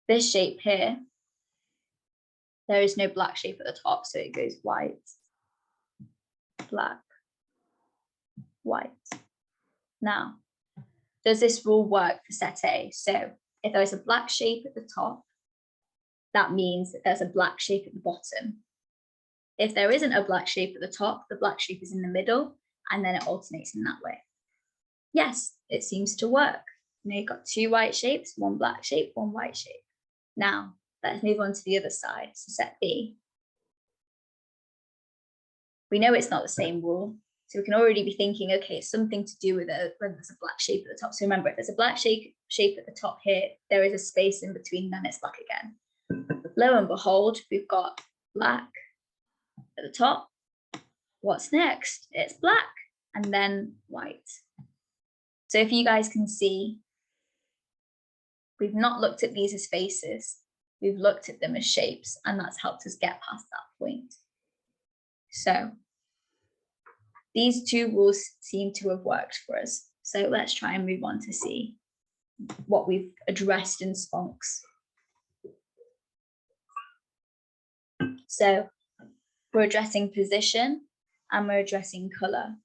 This shape here, there is no black shape at the top, so it goes white, black, white. Now, does this rule work for set A? So if there is a black shape at the top, that means that there's a black shape at the bottom. If there isn't a black shape at the top, the black shape is in the middle, and then it alternates in that way. Yes, it seems to work. Now you've got two white shapes, one black shape, one white shape. Now, let's move on to the other side, so set B. We know it's not the same rule, so we can already be thinking, okay, it's something to do with whether there's a black shape at the top. So remember, if there's a black shape at the top here, there is a space in between, then it's black again. Lo and behold, we've got black at the top. What's next? It's black, and then white. So if you guys can see, we've not looked at these as faces, we've looked at them as shapes, and that's helped us get past that point. So these two rules seem to have worked for us. So let's try and move on to see what we've addressed in spunks. So we're addressing position and we're addressing color.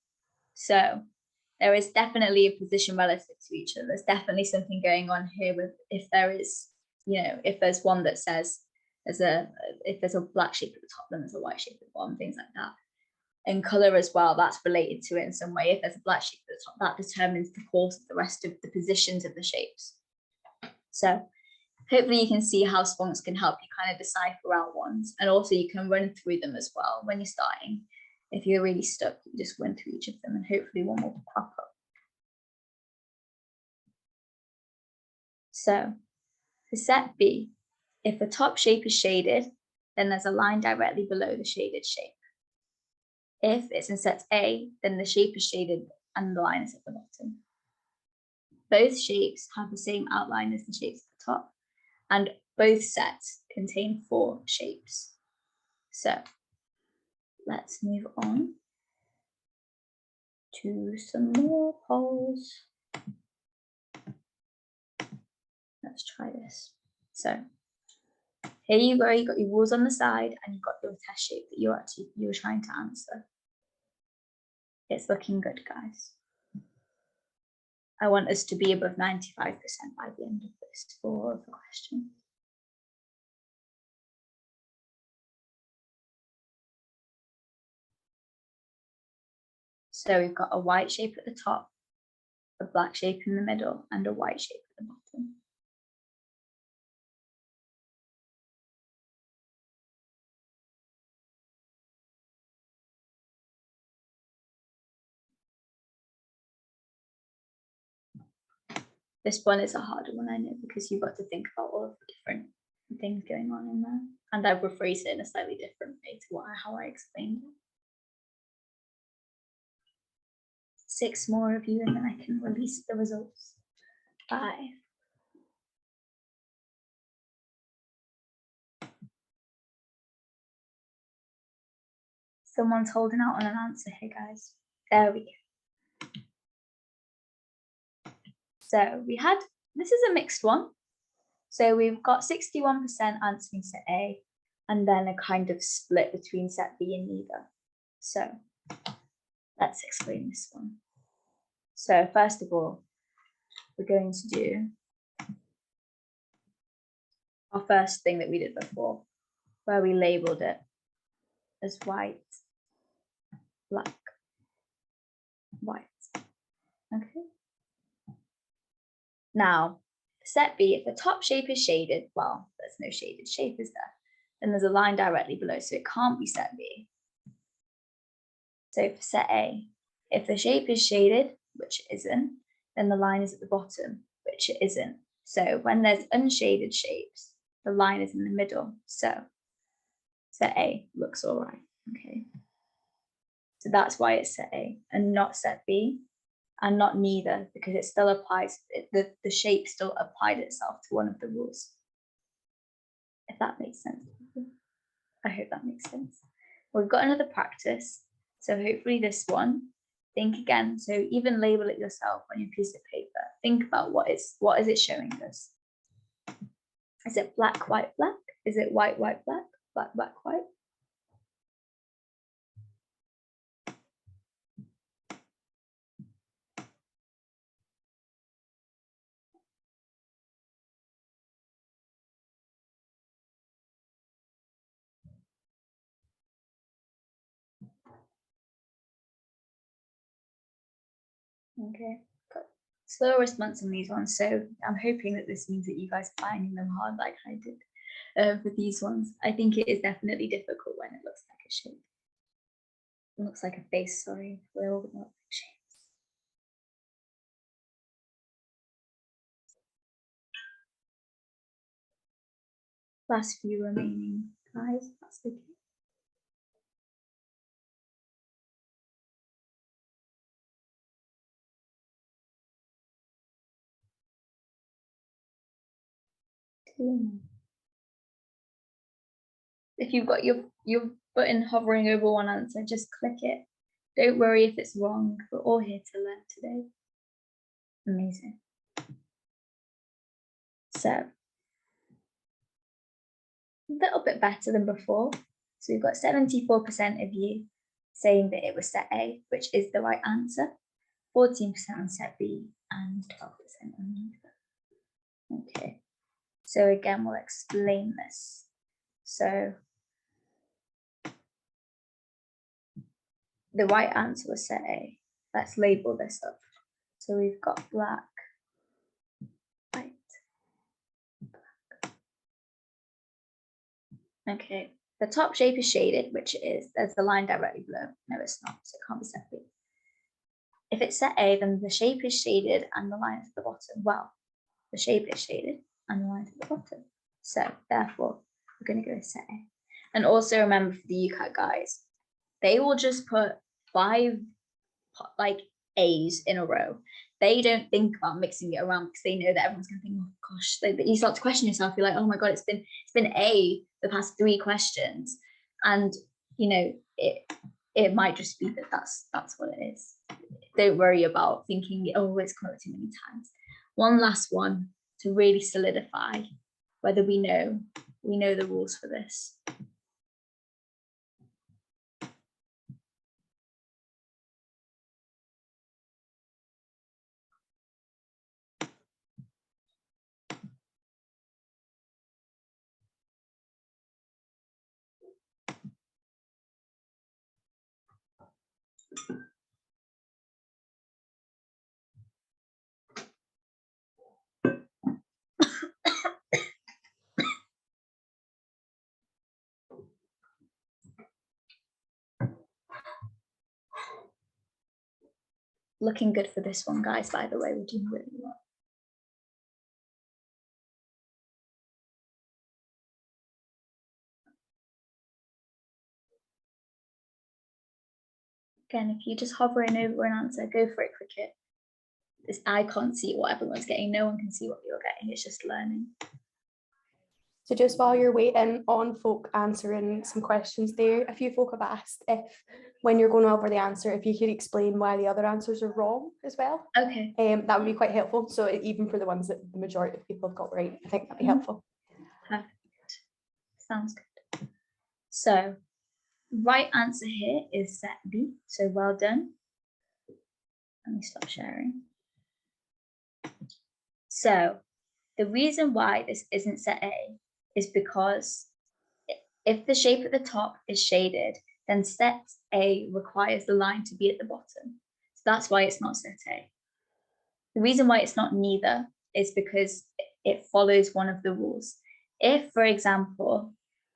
So there is definitely a position relative to each other. There's definitely something going on here with if there is, if there's one that says if there's a black shape at the top, then there's a white shape at the bottom, things like that. And color as well, that's related to it in some way. If there's a black shape at the top, that determines the course of the rest of the positions of the shapes. So hopefully you can see how spunks can help you kind of decipher out ones, and also you can run through them as well when you're starting. If you're really stuck, you just run through each of them and hopefully one will crop up. So for set B, if the top shape is shaded, then there's a line directly below the shaded shape. If it's in set A, then the shape is shaded and the line is at the bottom. Both shapes have the same outline as the shapes at the top, and both sets contain 4 shapes. So let's move on to some more polls. Let's try this. So here you go, you've got your rules on the side and you've got your test shape that you were trying to answer. It's looking good, guys. I want us to be above 95% by the end of this for all of the questions. So we've got a white shape at the top, a black shape in the middle, and a white shape at the bottom. This one is a harder one, I know, because you've got to think about all of the different things going on in there. And I've rephrased it in a slightly different way to how I explained it. 6 more of you, and then I can release the results. 5. Someone's holding out on an answer here, guys. There we go. So we had, this is a mixed one. So we've got 61% answering set A, and then a kind of split between set B and neither. So let's explain this one. So first of all, we're going to do our first thing that we did before, where we labeled it as white, black, white. Okay. Now, set B, if the top shape is shaded, well, there's no shaded shape, is there? Then there's a line directly below, so it can't be set B. So for set A, if the shape is shaded, which it isn't, then the line is at the bottom, which it isn't. So when there's unshaded shapes, the line is in the middle. So set A looks all right. Okay. So that's why it's set A and not set B, and not neither, because it still applies, the shape still applied itself to one of the rules. If that makes sense. I hope that makes sense. We've got another practice. So hopefully this one, think again. So even label it yourself on your piece of paper. Think about what is it showing us? Is it black, white, black? Is it white, white, black? Black, black, white? Okay, got slow response on these ones. So I'm hoping that this means that you guys are finding them hard like I did for these ones. I think it is definitely difficult when it looks like a shape. It looks like a face, sorry. We're all not like shapes. Last few remaining, guys, that's okay. If you've got your button hovering over one answer, just click it. Don't worry if it's wrong. We're all here to learn today. Amazing. So, a little bit better than before. So we've got 74% of you saying that it was set A, which is the right answer. 14% on set B and 12% on neither. Okay. So again, we'll explain this. So the right answer was set A. Let's label this up. So we've got black, white, black. Okay, the top shape is shaded, which it is. There's the line directly below. No, it's not, so it can't be set B. If it's set A, then the shape is shaded and the line is at the bottom. Well, the shape is shaded and the line is at the bottom. So therefore, we're going to go with set A. And also remember for the UCAT guys, they will just put 5 like A's in a row. They don't think about mixing it around because they know that everyone's going to think, oh gosh, you start to question yourself. You're like, oh my God, it's been A the past 3 questions. And you know, it might just be that that's what it is. Don't worry about thinking, oh, it's come up too many times. One last one to really solidify whether we know the rules for this. Looking good for this one, guys, by the way. We're doing really well. Again, if you're just hovering over an answer, go for it, Cricket. I can't see what everyone's getting. No one can see what you're getting. It's just learning. So just while you're waiting on folk answering some questions there, a few folk have asked if, when you're going over the answer, if you could explain why the other answers are wrong as well. Okay. That would be quite helpful. So even for the ones that the majority of people have got right, I think that'd be helpful. Perfect. Sounds good. So, right answer here is set B. So well done. Let me stop sharing. So the reason why this isn't set A is because if the shape at the top is shaded, then set A requires the line to be at the bottom. So that's why it's not set A. The reason why it's not neither is because it follows one of the rules. If, for example,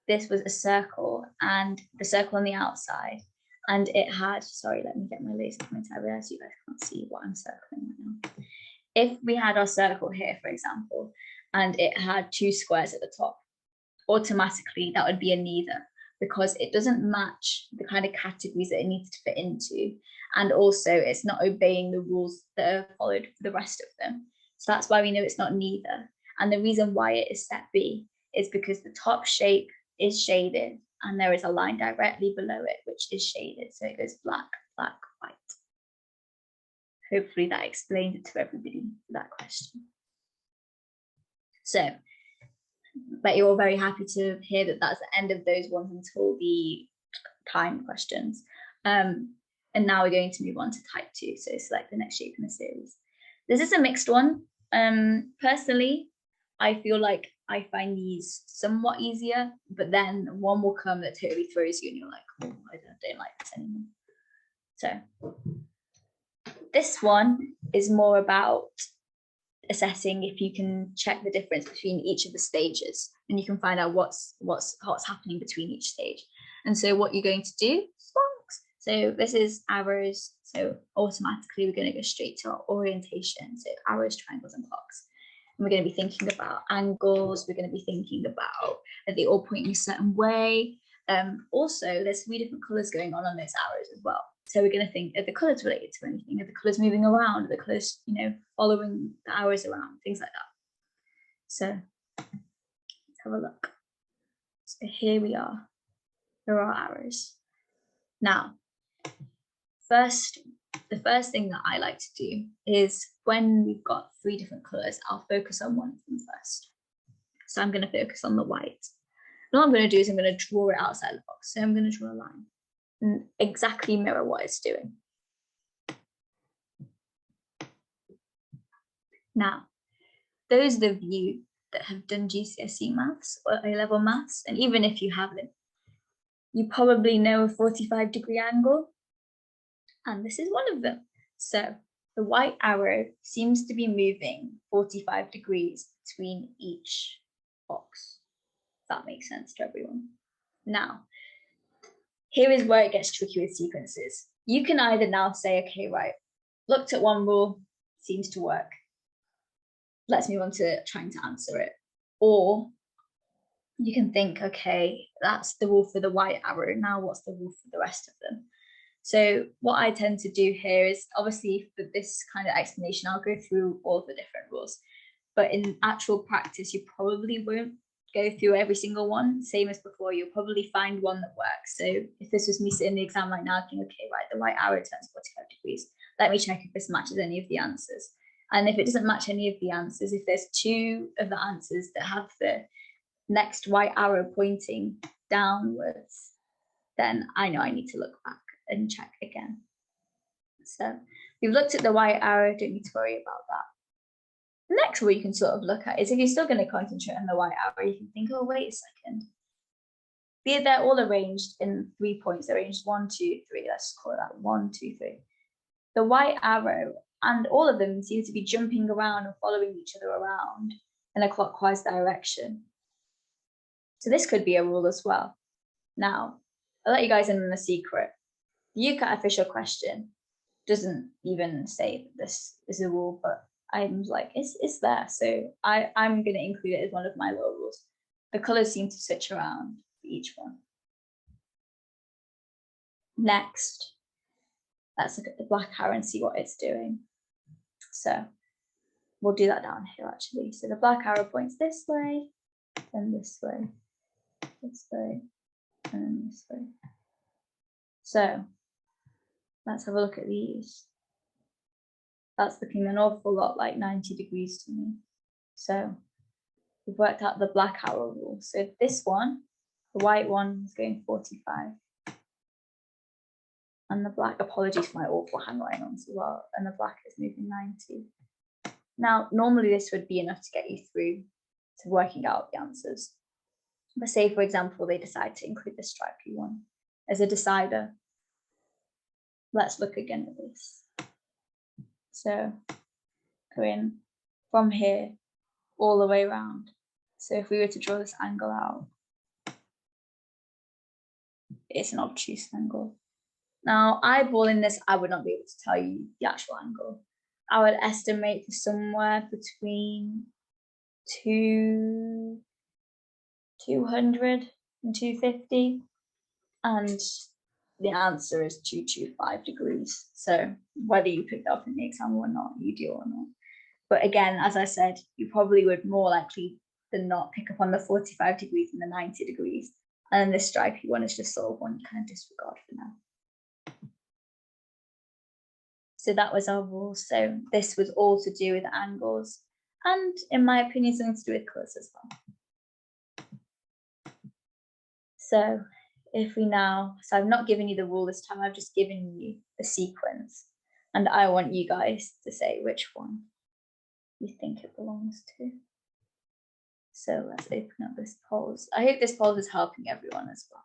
this was a circle and the circle on the outside, and it had, sorry, let me get my laser pointer. I realize you guys can't see what I'm circling right now. If we had our circle here, for example, and it had two squares at the top, automatically that would be a neither, because it doesn't match the kind of categories that it needs to fit into. And also it's not obeying the rules that are followed for the rest of them. So that's why we know it's not neither. And the reason why it is set B is because the top shape is shaded and there is a line directly below it, which is shaded. So it goes black, black, white. Hopefully that explains it to everybody for that question. So, but you're all very happy to hear that that's the end of those ones until the time questions. And now we're going to move on to type 2. So select the next shape in the series. This is a mixed one. Personally, I feel like I find these somewhat easier, but then one will come that totally throws you and you're like, oh, I don't like this anymore. So this one is more about assessing if you can check the difference between each of the stages, and you can find out what's happening between each stage. And so what you're going to do, so this is arrows, so automatically we're going to go straight to our orientation, so arrows, triangles and clocks. And we're going to be thinking about angles, we're going to be thinking about are they all pointing a certain way. Also there's 3 different colors going on those arrows as well. So we're going to think, are the colours related to anything? Are the colours moving around? Are the colours, following the arrows around? Things like that. So let's have a look. So here we are. There are arrows. Now, the first thing that I like to do is when we've got 3 different colours, I'll focus on one of them first. So I'm going to focus on the white. And all I'm going to do is I'm going to draw it outside the box. So I'm going to draw a line and exactly mirror what it's doing. Now, those of you that have done GCSE maths or A-level maths, and even if you haven't, you probably know a 45-degree angle, and this is one of them. So the white arrow seems to be moving 45 degrees between each box. If that makes sense to everyone. Now, here is where it gets tricky with sequences. You can either now say, okay, right, looked at one rule, seems to work. Let's move on to trying to answer it. Or you can think, okay, that's the rule for the white arrow. Now what's the rule for the rest of them? So what I tend to do here is, obviously for this kind of explanation, I'll go through all the different rules. But in actual practice, you probably won't go through every single one. Same as before, you'll probably find one that works. So if this was me sitting in the exam right now, thinking, okay, right, the white arrow turns 45 degrees. Let me check if this matches any of the answers. And if it doesn't match any of the answers, if there's 2 of the answers that have the next white arrow pointing downwards, then I know I need to look back and check again. So we've looked at the white arrow, don't need to worry about that. The next one you can sort of look at is if you're still going to concentrate on the white arrow, you can think, oh, wait a second. They're all arranged in 3 points. They're arranged 1, 2, 3. Let's call it that, 1, 2, 3. The white arrow and all of them seem to be jumping around and following each other around in a clockwise direction. So this could be a rule as well. Now, I'll let you guys in on a secret. The UCAT official question doesn't even say that this is a rule, but I'm like, it's there. So I'm going to include it as one of my little rules. The colours seem to switch around for each one. Next, let's look at the black arrow and see what it's doing. So we'll do that down here actually. So the black arrow points this way, then this way, and then this way. So let's have a look at these. That's looking an awful lot like 90 degrees to me. So we've worked out the black arrow rule. So this one, the white one is going 45. And the black, apologies for my awful handwriting on as well, and the black is moving 90. Now, normally this would be enough to get you through to working out the answers. But say, for example, they decide to include the stripy one as a decider. Let's look again at this. So going from here all the way around. So if we were to draw this angle out, it's an obtuse angle. Now, eyeballing this, I would not be able to tell you the actual angle. I would estimate for somewhere between 200 and 250, and the answer is 225 degrees. So whether you picked up in the exam or not, you do or not. But again, as I said, you probably would more likely than not pick up on the 45 degrees and the 90 degrees. And then this stripy one is just sort of one you kind of disregard for now. So that was our rule. So this was all to do with angles, and in my opinion, something to do with colours as well. So if we now, so I've not given you the rule this time, I've just given you the sequence, and I want you guys to say which one you think it belongs to. So let's open up this polls. I hope this polls is helping everyone as well.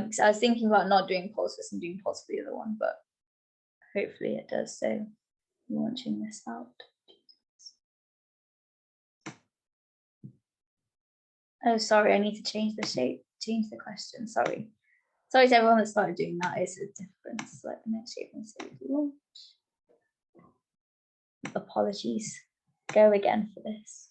Because I was thinking about not doing polls for this and doing polls for the other one, but hopefully it does. So launching this out. Oh, sorry, I need to change the shape, change the question. Sorry to everyone that started doing that. It's a difference. Let the next shape and say launch. Apologies. Go again for this.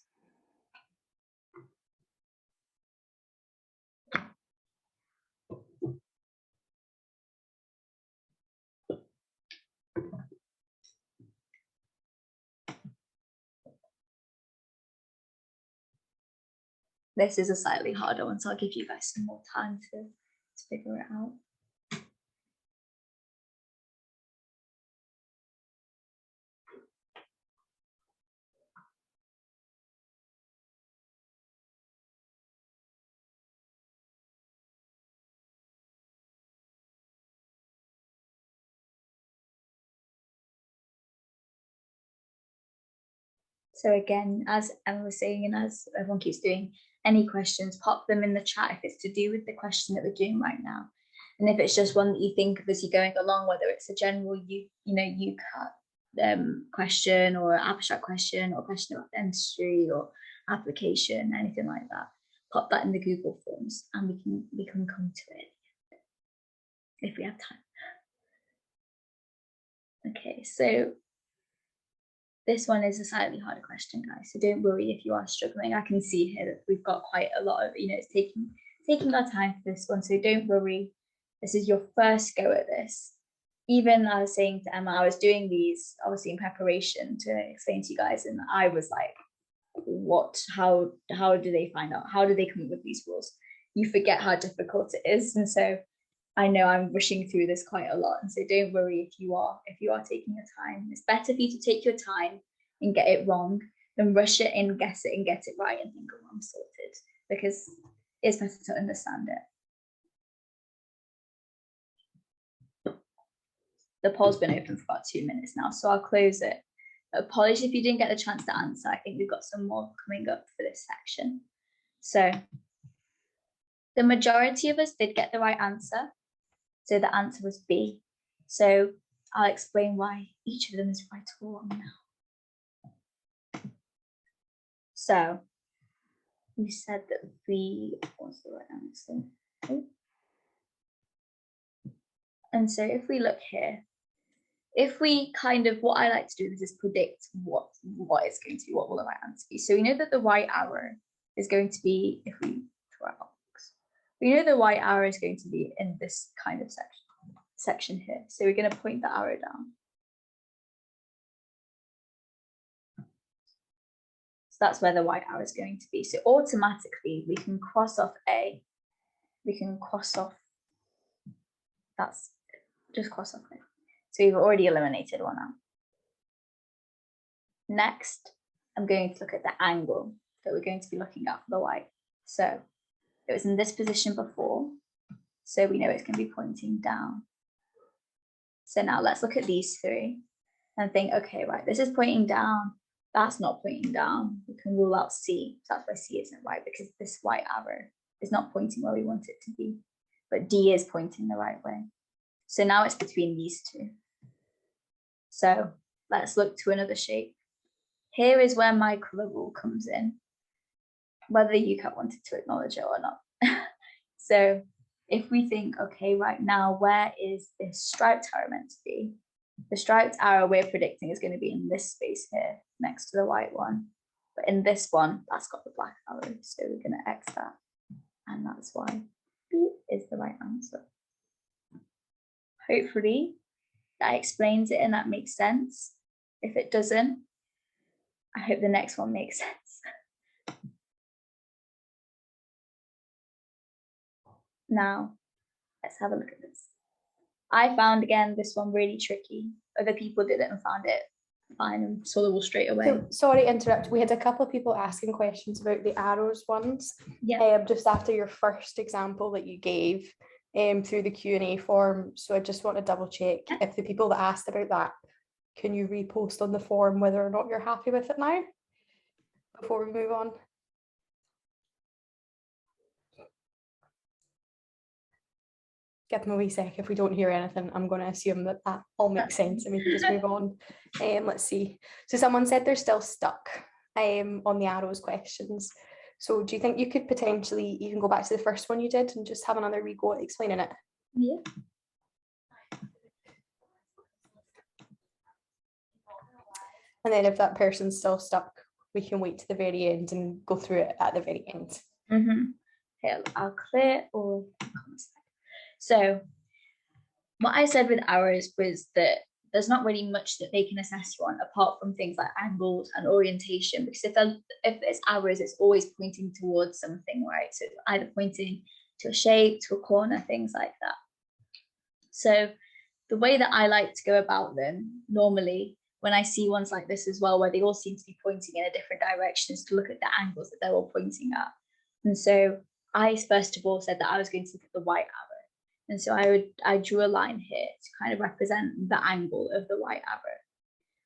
This is a slightly harder one, so I'll give you guys some more time to figure it out. So again, as Emma was saying, and as everyone keeps doing, any questions, pop them in the chat if it's to do with the question that we're doing right now. And if it's just one that you think of as you're going along, whether it's a general UCAT question or abstract question or question about dentistry or application, anything like that, pop that in the Google Forms and we can come to it if we have time. Okay, so this one is a slightly harder question, guys, so don't worry if you are struggling. I can see here that we've got quite a lot of, it's taking our time for this one, so don't worry. This is your first go at this. Even I was saying to Emma, I was doing these obviously in preparation to explain to you guys, and I was like, what, how do they find out? How do they come up with these rules? You forget how difficult it is, and so I know I'm rushing through this quite a lot, and so don't worry if you are taking your time. It's better for you to take your time and get it wrong than rush it and guess it and get it right and think, oh, I'm sorted, because it's better to understand it. The poll's been open for about 2 minutes now, so I'll close it. Apologies if you didn't get the chance to answer. I think we've got some more coming up for this section. So the majority of us did get the right answer. So the answer was B. So I'll explain why each of them is right or wrong now. So we said that what's the right answer? And so if we look here, if we what I like to do is predict what it's going to be, what will the right answer be. So we know that the right arrow is going to be, if we draw our box, we know the right arrow is going to be in this kind of section. section here. So we're going to point the arrow down. So that's where the white arrow is going to be. So automatically we can cross off A. We can cross off, that's just cross off it. So we've already eliminated one out. Next, I'm going to look at the angle that we're going to be looking at for the white. So it was in this position before, so we know it's going to be pointing down. So now let's look at these three and think, okay, right, this is pointing down. That's not pointing down. We can rule out C. So that's why C isn't right, because this white arrow is not pointing where we want it to be, but D is pointing the right way. So now it's between these two. So let's look to another shape. Here is where my color rule comes in, whether UCAT wanted to acknowledge it or not. So if we think, okay, right now, where is this striped arrow meant to be? The striped arrow we're predicting is going to be in this space here, next to the white one. But in this one, that's got the black arrow. So we're going to X that. And that's why B is the right answer. Hopefully that explains it and that makes sense. If it doesn't, I hope the next one makes sense. Now, let's have a look at this. I found, again, this one really tricky. Other people didn't and found it fine and saw the rule straight away. So, sorry to interrupt. We had a couple of people asking questions about the arrows ones. Yeah. Just after your first example that you gave through the Q&A form. So I just want to double check if the people that asked about that, can you repost on the form whether or not you're happy with it now before we move on? Give them a wee sec. If we don't hear anything, I'm going to assume that that all makes sense and we can just move on. Let's see. So someone said they're still stuck on the arrows questions. So do you think you could potentially even go back to the first one you did and just have another wee go at explaining it? Yeah. And then if that person's still stuck, we can wait to the very end and go through it at the very end. Okay, I'll clear all. So what I said with arrows was that there's not really much that they can assess you on apart from things like angles and orientation, because if it's arrows, it's always pointing towards something, right? So either pointing to a shape, to a corner, things like that. So the way that I like to go about them normally, when I see ones like this as well, where they all seem to be pointing in a different direction, is to look at the angles that they're all pointing at. And so I first of all said that I was going to look at the white arrow. And so I drew a line here to kind of represent the angle of the white arrow.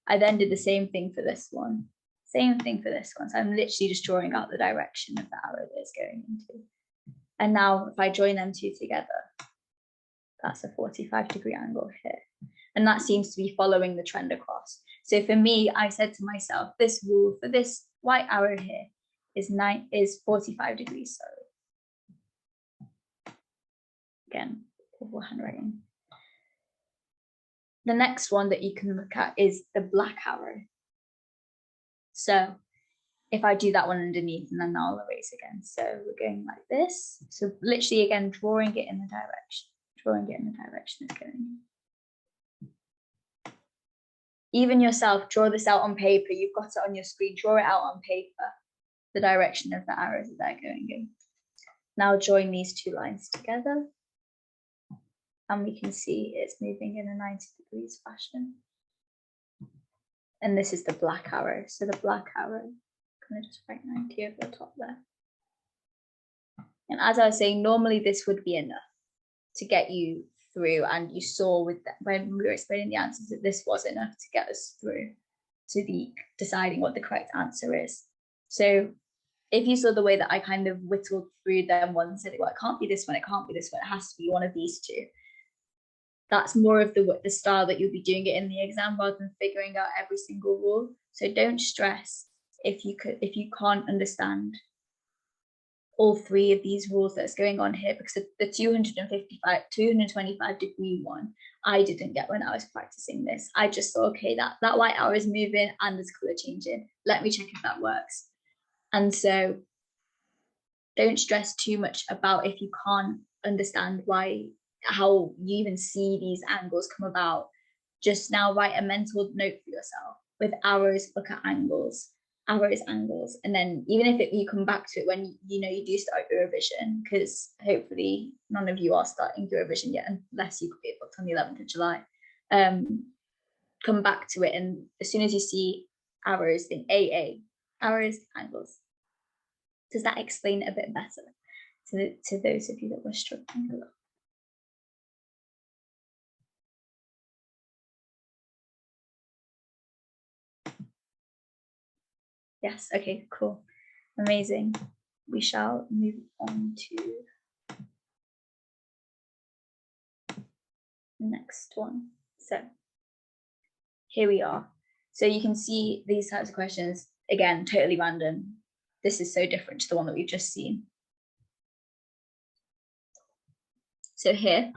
I then did the same thing for this one. Same thing for this one. So I'm literally just drawing out the direction of the arrow that it's going into. And now if I join them two together, that's a 45-degree angle here. And that seems to be following the trend across. So for me, I said to myself, this rule for this white arrow here is 45 degrees, sorry. Again, awful handwriting. The next one that you can look at is the black arrow. So if I do that one underneath and then I'll erase again. So we're going like this. So literally again, drawing it in the direction it's going. Even yourself, draw this out on paper. You've got it on your screen, draw it out on paper, the direction of the arrows that they're going in. Now join these two lines together. And we can see it's moving in a 90 degrees fashion. And this is the black arrow. So the black arrow, I'm going to just write 90 over the top there. And as I was saying, normally this would be enough to get you through. And you saw with that, when we were explaining the answers, that this was enough to get us through to the deciding what the correct answer is. So if you saw the way that I kind of whittled through them one and said, well, it can't be this one, it can't be this one, it has to be one of these two. That's more of the style that you'll be doing it in the exam rather than figuring out every single rule. So don't stress if you can't understand all three of these rules that's going on here, because the 225 degree one, I didn't get when I was practicing this. I just thought, okay, that white arrow is moving and there's color changing. Let me check if that works. And so don't stress too much about if you can't understand why how you even see these angles come about, just now write a mental note for yourself. With arrows, look at angles, arrows, angles. And then even if you come back to it when you do start your revision, because hopefully none of you are starting your revision yet, unless you get booked on the 11th of July. Come back to it, and as soon as you see arrows, think AA, arrows, angles. Does that explain it a bit better to those of you that were struggling a lot? Yes, okay, cool. Amazing. We shall move on to the next one. So here we are. So you can see these types of questions, again, totally random. This is so different to the one that we've just seen. So here,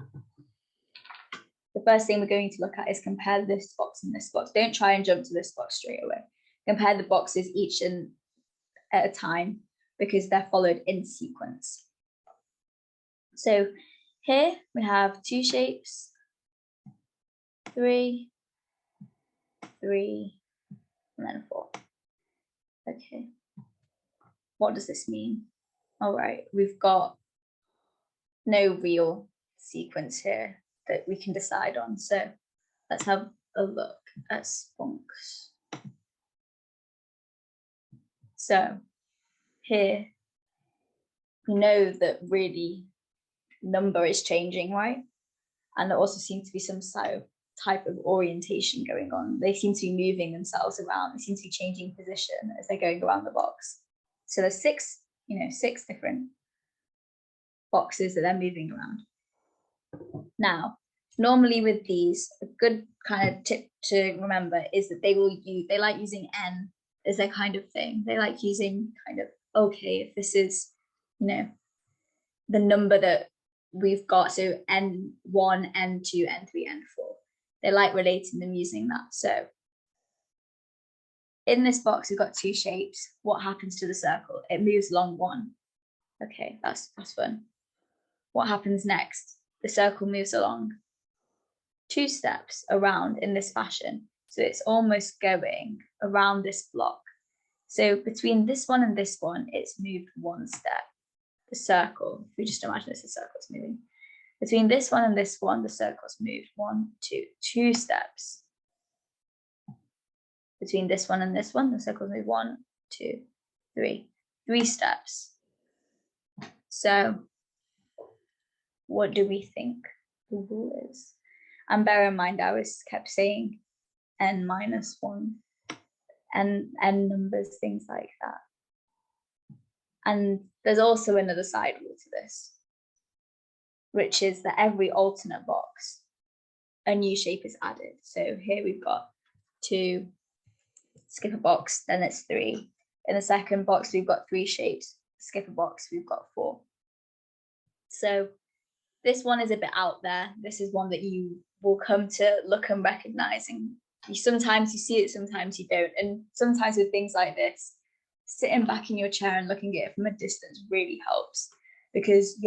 the first thing we're going to look at is compare this box and this box. Don't try and jump to this box straight away. Compare the boxes each at a time, because they're followed in sequence. So here we have 2 shapes, 3, 3, and then 4. Okay. What does this mean? All right, we've got no real sequence here that we can decide on. So let's have a look at spunks. So here we know that really number is changing, right? And there also seems to be some type of orientation going on. They seem to be moving themselves around. They seem to be changing position as they're going around the box. So there's 6 different boxes that they're moving around. Now, normally with these, a good kind of tip to remember is that they like using n as their kind of thing. They like using kind of, okay, if this is, the number that we've got, so n1, n2, n3, n4. They like relating them using that. So in this box, we've got 2 shapes. What happens to the circle? It moves along 1. Okay, that's fun. What happens next? The circle moves along 2 steps around in this fashion. So it's almost going around this block. So between this one and this one, it's moved 1 step. The circle, if we just imagine this, the circle's moving. Between this one and this one, the circle's moved 1, 2 steps. Between this one and this one, the circle's moved 1, 2, 3 steps. So what do we think the rule is? And bear in mind, I was kept saying n-1 and n numbers, things like that. And there's also another side rule to this, which is that every alternate box, a new shape is added. So here we've got 2, skip a box, then it's 3. In the second box, we've got 3 shapes, skip a box, we've got 4. So this one is a bit out there. This is one that you will come to look and recognize, and sometimes you see it, sometimes you don't. And sometimes with things like this, sitting back in your chair and looking at it from a distance really helps, because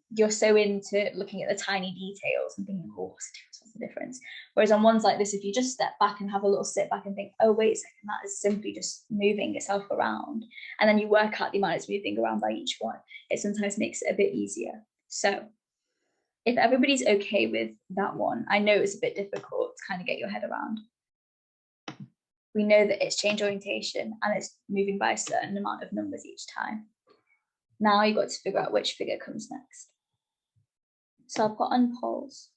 you're so into looking at the tiny details and thinking, oh, what's the difference? Whereas on ones like this, if you just step back and have a little sit back and think, oh, wait a second, that is simply just moving itself around, and then you work out the amount it's moving around by each one, it sometimes makes it a bit easier. So if everybody's okay with that one, I know it's a bit difficult to kind of get your head around. We know that it's change orientation and it's moving by a certain amount of numbers each time. Now you've got to figure out which figure comes next. So I'll put on pause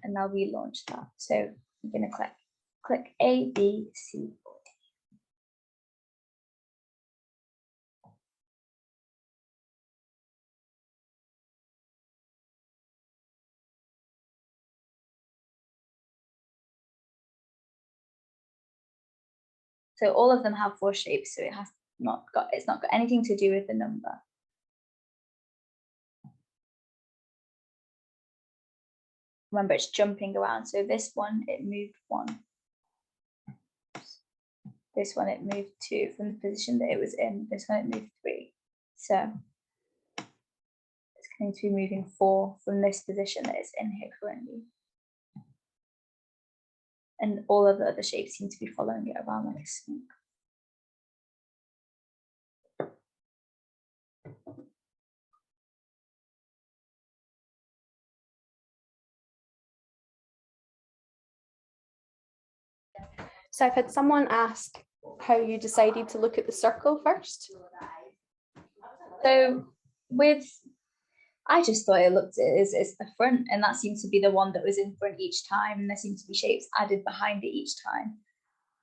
and I'll relaunch that. So I'm going to click A, B, C, or D. So all of them have 4 shapes, so it's not got anything to do with the number. Remember, it's jumping around. So this one, it moved 1. This one, it moved 2 from the position that it was in. This one, it moved 3. So let's going to be moving 4 from this position that it's in here currently. And all of the other shapes seem to be following it around like a snake. So I've had someone ask how you decided to look at the circle first. So I just thought it looked as the front, and that seemed to be the one that was in front each time, and there seemed to be shapes added behind it each time.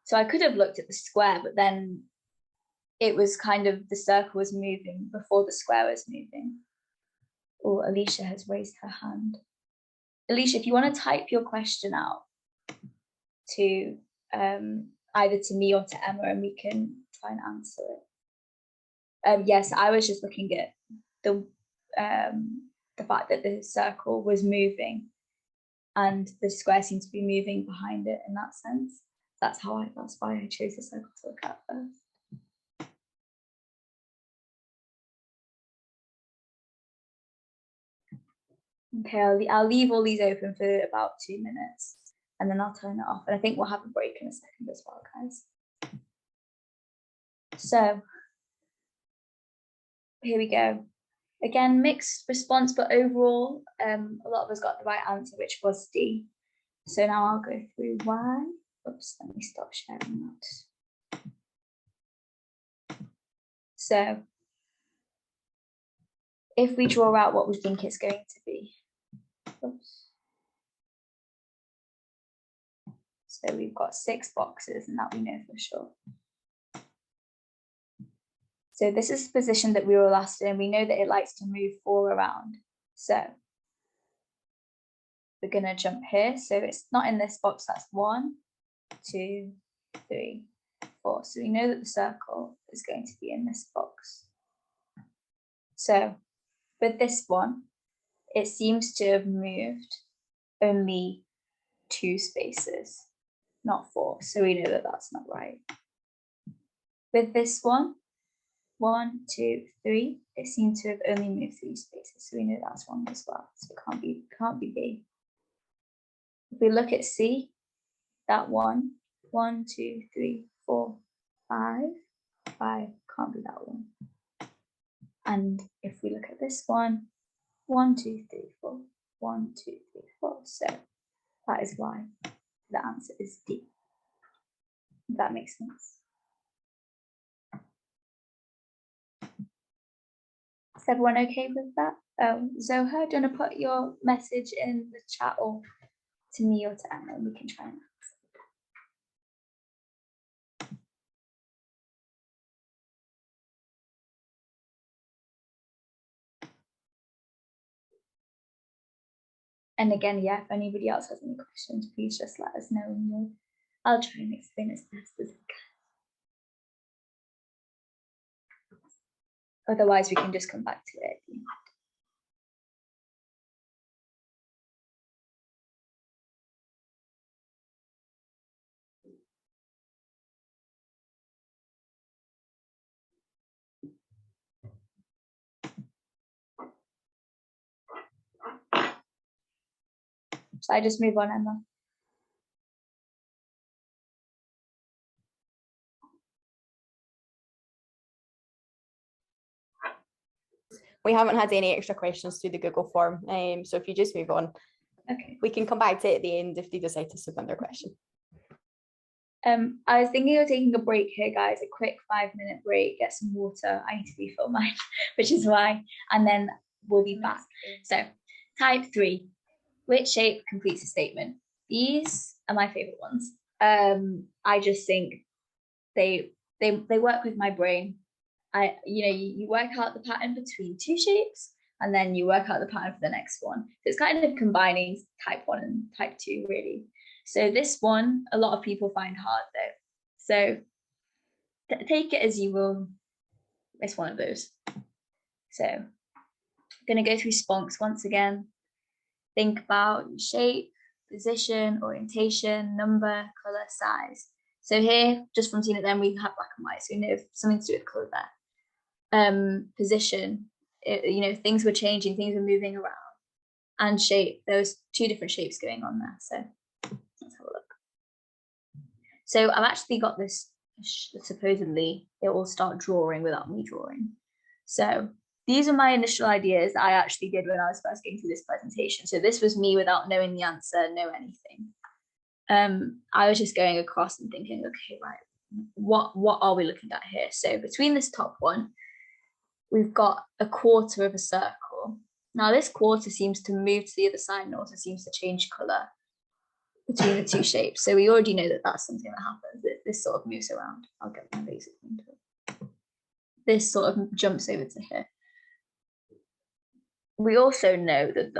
So I could have looked at the square, but then it was kind of the circle was moving before the square was moving. Oh, Alicia has raised her hand. Alicia, if you want to type your question out to either to me or to Emma, and we can try and answer it. Yes, I was just looking at the fact that the circle was moving and the square seemed to be moving behind it in that sense. That's why I chose the circle to look at first. Okay, I'll leave all these open for about 2 minutes and then I'll turn it off. And I think we'll have a break in a second as well, guys. So here we go. Again, mixed response, but overall, a lot of us got the right answer, which was D. So now I'll go through why. Oops, let me stop sharing that. So if we draw out what we think it's going to be. Oops. So we've got 6 boxes, and that we know for sure. So this is the position that we were last in. We know that it likes to move 4 around. So we're going to jump here. So it's not in this box. That's 1, 2, 3, 4. So we know that the circle is going to be in this box. So with this one, it seems to have moved only 2 spaces, not 4. So we know that that's not right. With this one, 1, 2, 3, it seems to have only moved 3 spaces. So we know that's wrong as well. So it can't be B. If we look at C, that 1, 1, 2, 3, 4, 5, 5 can't be that one. And if we look at this one, 1, 2, 3, 4, 1, 2, 3, 4. So that is why the answer is D. If that makes sense. Is everyone okay with that? Zoha, do you want to put your message in the chat or to me or to Emma, and we can try and answer. And again, yeah, if anybody else has any questions, please just let us know, and I'll try and explain as best as I can. Otherwise, we can just come back to it. So I just move on, Emma. We haven't had any extra questions through the Google form, so if you just move on, okay, we can come back to it at the end if they decide to submit their question. I was thinking of taking a break here, guys, a quick 5-minute break, get some water. I need to refill mine, which is why, and then we'll be back. So type 3, which shape completes a statement? These are my favorite ones. I just think they work with my brain. You work out the pattern between 2 shapes, and then you work out the pattern for the next one. So it's kind of combining type 1 and type 2, really. So this one, a lot of people find hard though. So take it as you will. It's one of those. So I'm going to go through spunks once again. Think about shape, position, orientation, number, color, size. So here, just from seeing it then, we have black and white. So we know something to do with color there. Position, you know, things were changing, things were moving around, and shape. There was 2 different shapes going on there. So let's have a look. So I've actually got this, supposedly it will start drawing without me drawing. So these are my initial ideas that I actually did when I was first going through this presentation. So this was me without knowing the answer, no anything. I was just going across and thinking, okay, right, what are we looking at here? So between this top one, we've got a quarter of a circle. Now this quarter seems to move to the other side and also seems to change colour between the 2 shapes. So we already know that that's something that happens. This sort of moves around. I'll get my basic into it. This sort of jumps over to here. We also know that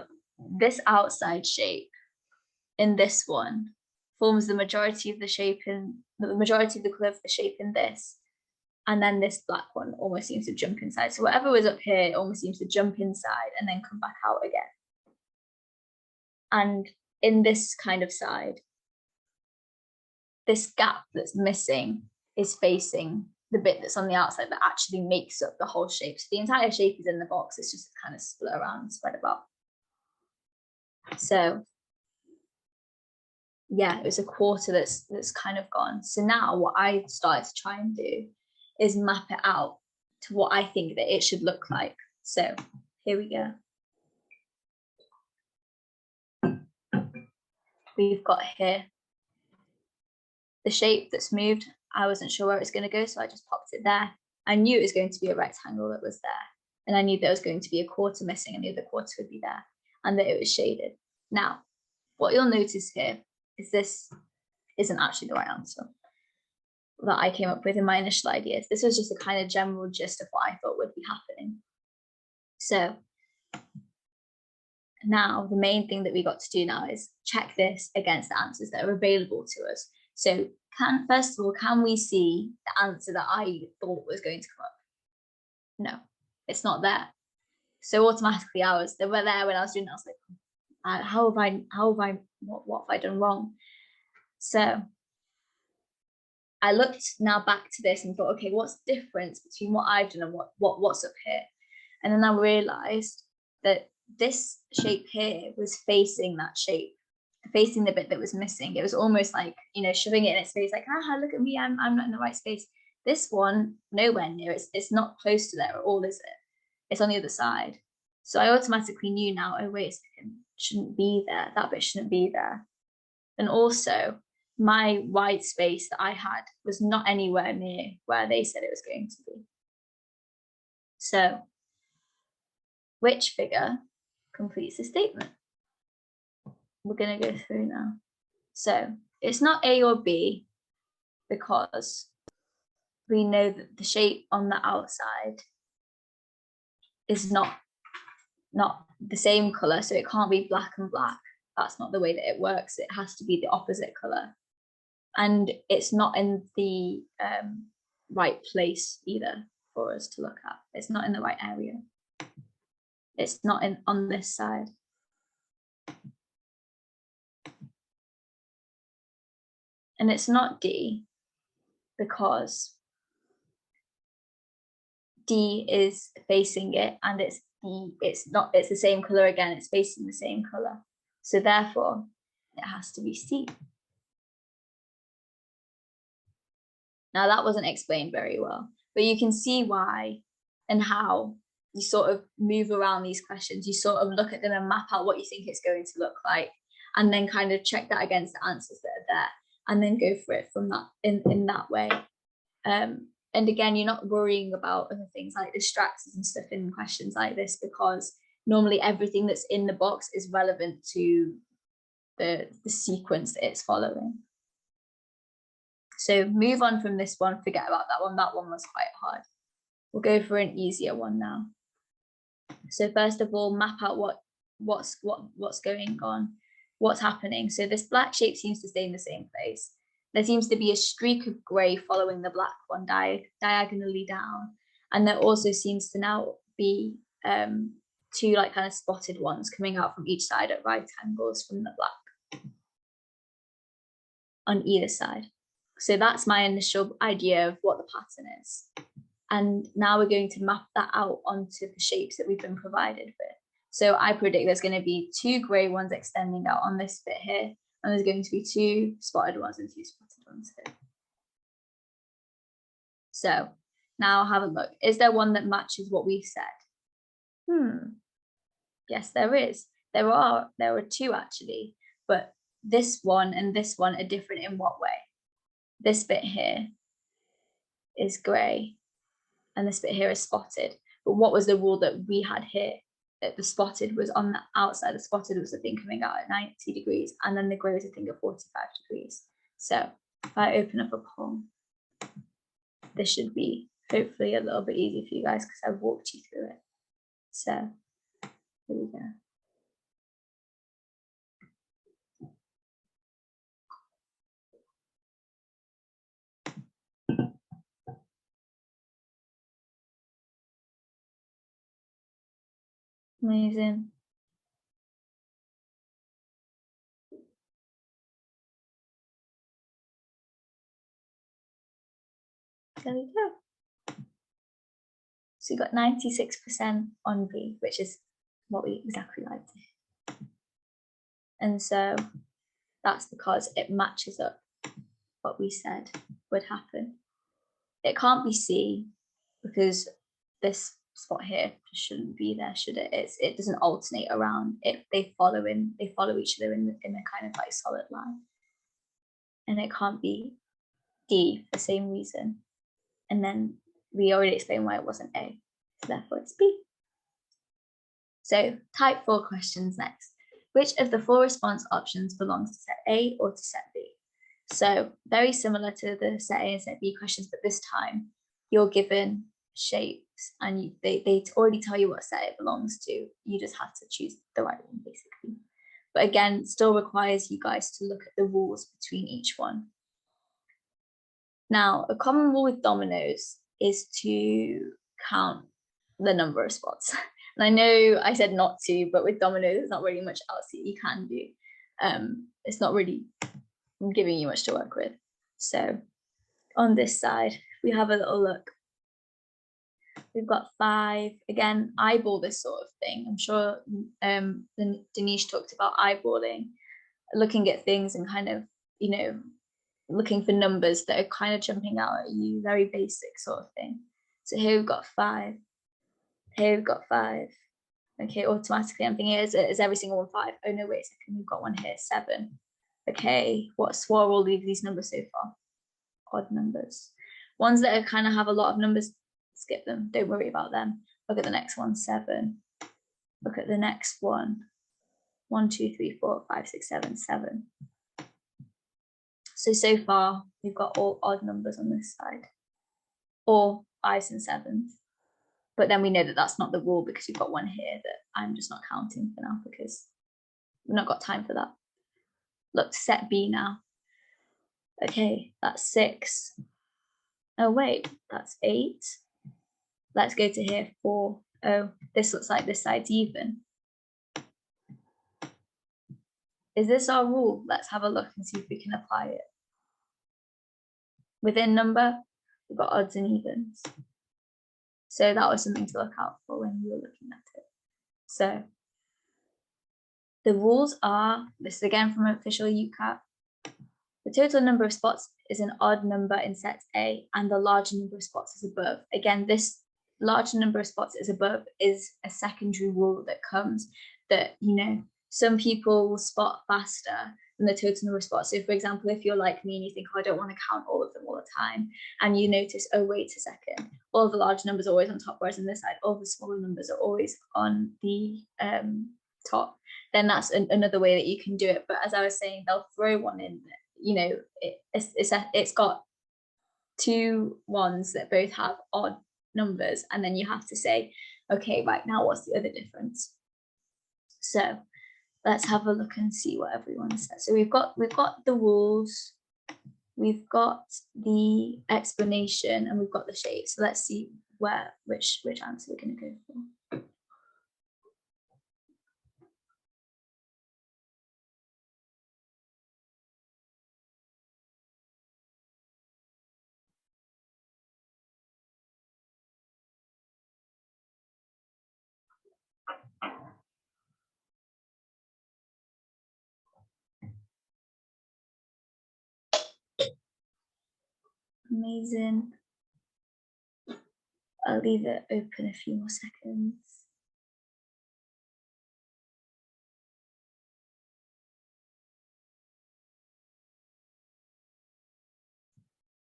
this outside shape in this one forms the majority of the shape in the majority of the colour of the shape in this, and then this black one almost seems to jump inside. So whatever was up here almost seems to jump inside and then come back out again. And in this kind of side, this gap that's missing is facing the bit that's on the outside that actually makes up the whole shape. So the entire shape is in the box, it's just kind of split around and spread about. So yeah, it was a quarter that's kind of gone. So now what I started to try and do is map it out to what I think that it should look like. So here we go. We've got here the shape that's moved. I wasn't sure where it was going to go, so I just popped it there. I knew it was going to be a rectangle that was there, and I knew there was going to be a quarter missing and the other quarter would be there, and that it was shaded. Now, what you'll notice here is this isn't actually the right answer that I came up with in my initial ideas. This was just a kind of general gist of what I thought would be happening. So now the main thing that we got to do now is check this against the answers that are available to us. So first of all, can we see the answer that I thought was going to come up? No, it's not there. So automatically they were there when I was doing it. I was like, what have I done wrong? So I looked now back to this and thought, okay, what's the difference between what I've done and what's up here? And then I realized that this shape here was facing that shape, facing the bit that was missing. It was almost like, you know, shoving it in its face, like, look at me, I'm not in the right space. This one, nowhere near, it's not close to there at all, is it? It's on the other side. So I automatically knew now, oh, wait a second, it shouldn't be there. That bit shouldn't be there. And also, my white space that I had was not anywhere near where they said it was going to be. So, which figure completes the statement? We're going to go through now. So, it's not A or B because we know that the shape on the outside is not the same colour, so it can't be black and black. That's not the way that it works. It has to be the opposite colour. And it's not in the right place either for us to look at. It's not in the right area. It's not on this side. And it's not D because D is facing it, and it's the same colour again, it's facing the same colour. So therefore it has to be C. Now that wasn't explained very well, but you can see why and how you sort of move around these questions. You sort of look at them and map out what you think it's going to look like, and then kind of check that against the answers that are there, and then go for it from that in that way. And again, you're not worrying about other things like distractors and stuff in questions like this, because normally everything that's in the box is relevant to the sequence that it's following. So move on from this one, forget about that one. That one was quite hard. We'll go for an easier one now. So first of all, map out what's going on, what's happening. So this black shape seems to stay in the same place. There seems to be a streak of grey following the black one diagonally down. And there also seems to now be two like kind of spotted ones coming out from each side at right angles from the black on either side. So that's my initial idea of what the pattern is. And now we're going to map that out onto the shapes that we've been provided with. So I predict there's going to be 2 grey ones extending out on this bit here, and there's going to be 2 spotted ones and 2 spotted ones here. So now have a look. Is there one that matches what we've said? Yes, there is. There are 2 actually, but this one and this one are different in what way? This bit here is grey and this bit here is spotted. But what was the rule that we had here? That the spotted was on the outside. The spotted was the thing coming out at 90 degrees, and then the grey was a thing at 45 degrees. So if I open up a poll, this should be hopefully a little bit easier for you guys because I've walked you through it. So here we go. Amazing. There we go. So you got 96% on B, which is what we exactly like to hear. And so that's because it matches up what we said would happen. It can't be C because this spot here shouldn't be there, should it? It doesn't alternate around. They follow each other in a kind of like solid line. And it can't be D for the same reason. And then we already explained why it wasn't A, so therefore it's B. So type 4 questions next. Which of the 4 response options belongs to set A or to set B? So very similar to the set A and set B questions, but this time you're given shapes and they already tell you what set it belongs to. You just have to choose the right one, basically. But again, still requires you guys to look at the rules between each one. Now, a common rule with dominoes is to count the number of spots. And I know I said not to, but with dominoes, there's not really much else that you can do. It's not really giving you much to work with. So on this side, we have a little look. We've got 5. Again, eyeball this sort of thing. I'm sure Denise talked about eyeballing, looking at things and kind of, looking for numbers that are kind of jumping out at you, very basic sort of thing. So here we've got 5. Here we've got 5. Okay, automatically I'm thinking, is every single one 5? Oh no, wait a second, we've got one here, 7. Okay, what are all these numbers so far? Odd numbers. Ones that kind of have a lot of numbers, skip them, don't worry about them. Look at the next one, 7. Look at the next one, 1, 2, 3, 4, 5, 6, 7, 7. So far, we've got all odd numbers on this side, or 5s and 7s. But then we know that that's not the rule because we've got one here that I'm just not counting for now because we've not got time for that. Look, set B now. Okay, that's 6. Oh wait, that's 8. Let's go to here, 4. Oh, this looks like this side's even. Is this our rule? Let's have a look and see if we can apply it. Within number, we've got odds and evens. So that was something to look out for when we were looking at it. So the rules are, this is again from official UCAT, the total number of spots is an odd number in set A and the larger number of spots is above. Again, this larger number of spots is above is a secondary rule that comes that, some people will spot faster than the total number of spots. So for example, if you're like me and you think, oh, I don't want to count all of them all the time, and you notice, oh, wait a second, all the large numbers are always on top, whereas on this side, all the smaller numbers are always on the top, then that's another way that you can do it. But as I was saying, they'll throw one in that, it's got 2 ones that both have odd numbers, and then you have to say, okay, right now, what's the other difference? So let's have a look and see what everyone says. So we've got the rules, we've got the explanation, and we've got the shape. So let's see which answer we're going to go for. Amazing. I'll leave it open a few more seconds.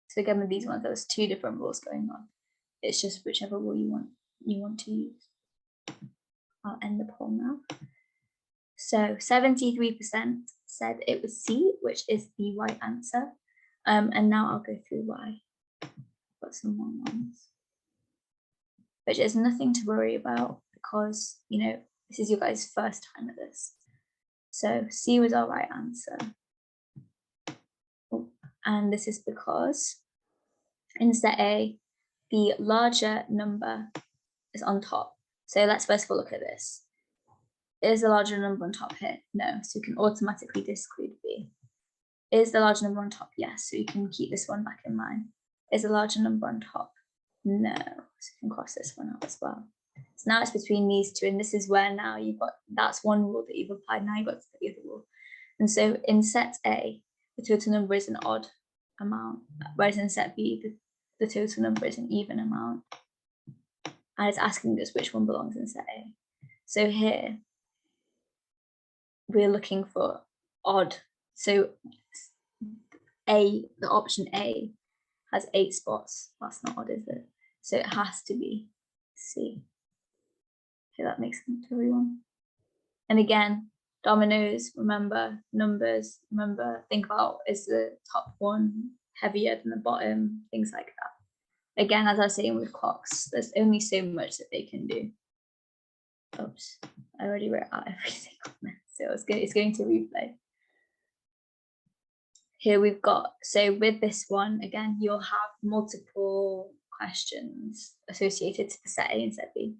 So again, with these ones, there was 2 different rules going on. It's just whichever rule you want to use. I'll end the poll now. So 73% said it was C, which is the right answer. And now I'll go through why. Got some more ones. Which is nothing to worry about because, you know, this is your guys' first time at this. So C was our right answer. And this is because in set A, the larger number is on top. So let's first of all look at this. Is the larger number on top here? No, so you can automatically disclude B. Is the larger number on top? Yes, so you can keep this one back in mind. Is the larger number on top? No, so you can cross this one out as well. So now it's between these 2, and this is where now you've got, that's one rule that you've applied, now you've got the other rule. And so in set A, the total number is an odd amount, whereas in set B, the total number is an even amount. And it's asking us which one belongs in set A. So here, we're looking for odd. So A, the option A has 8 spots. That's not odd, is it? So it has to be C. Okay, that makes sense to everyone. And again, dominoes, remember, numbers, remember, think about, is the top one heavier than the bottom, things like that. Again, as I was saying with clocks, there's only so much that they can do. Oops, I already wrote out everything on this, so it's going to replay. Here we've got, so with this one, again, you'll have multiple questions associated to the set A and set B.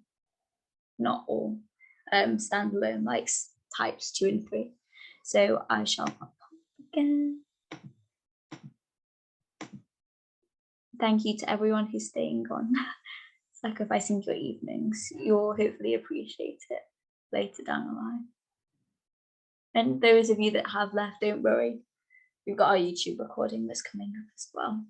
Not all standalone, like types 2 and 3. So I shall pop again. Thank you to everyone who's staying on, sacrificing your evenings. You'll hopefully appreciate it later down the line. And those of you that have left, don't worry. We've got our YouTube recording that's coming up as well.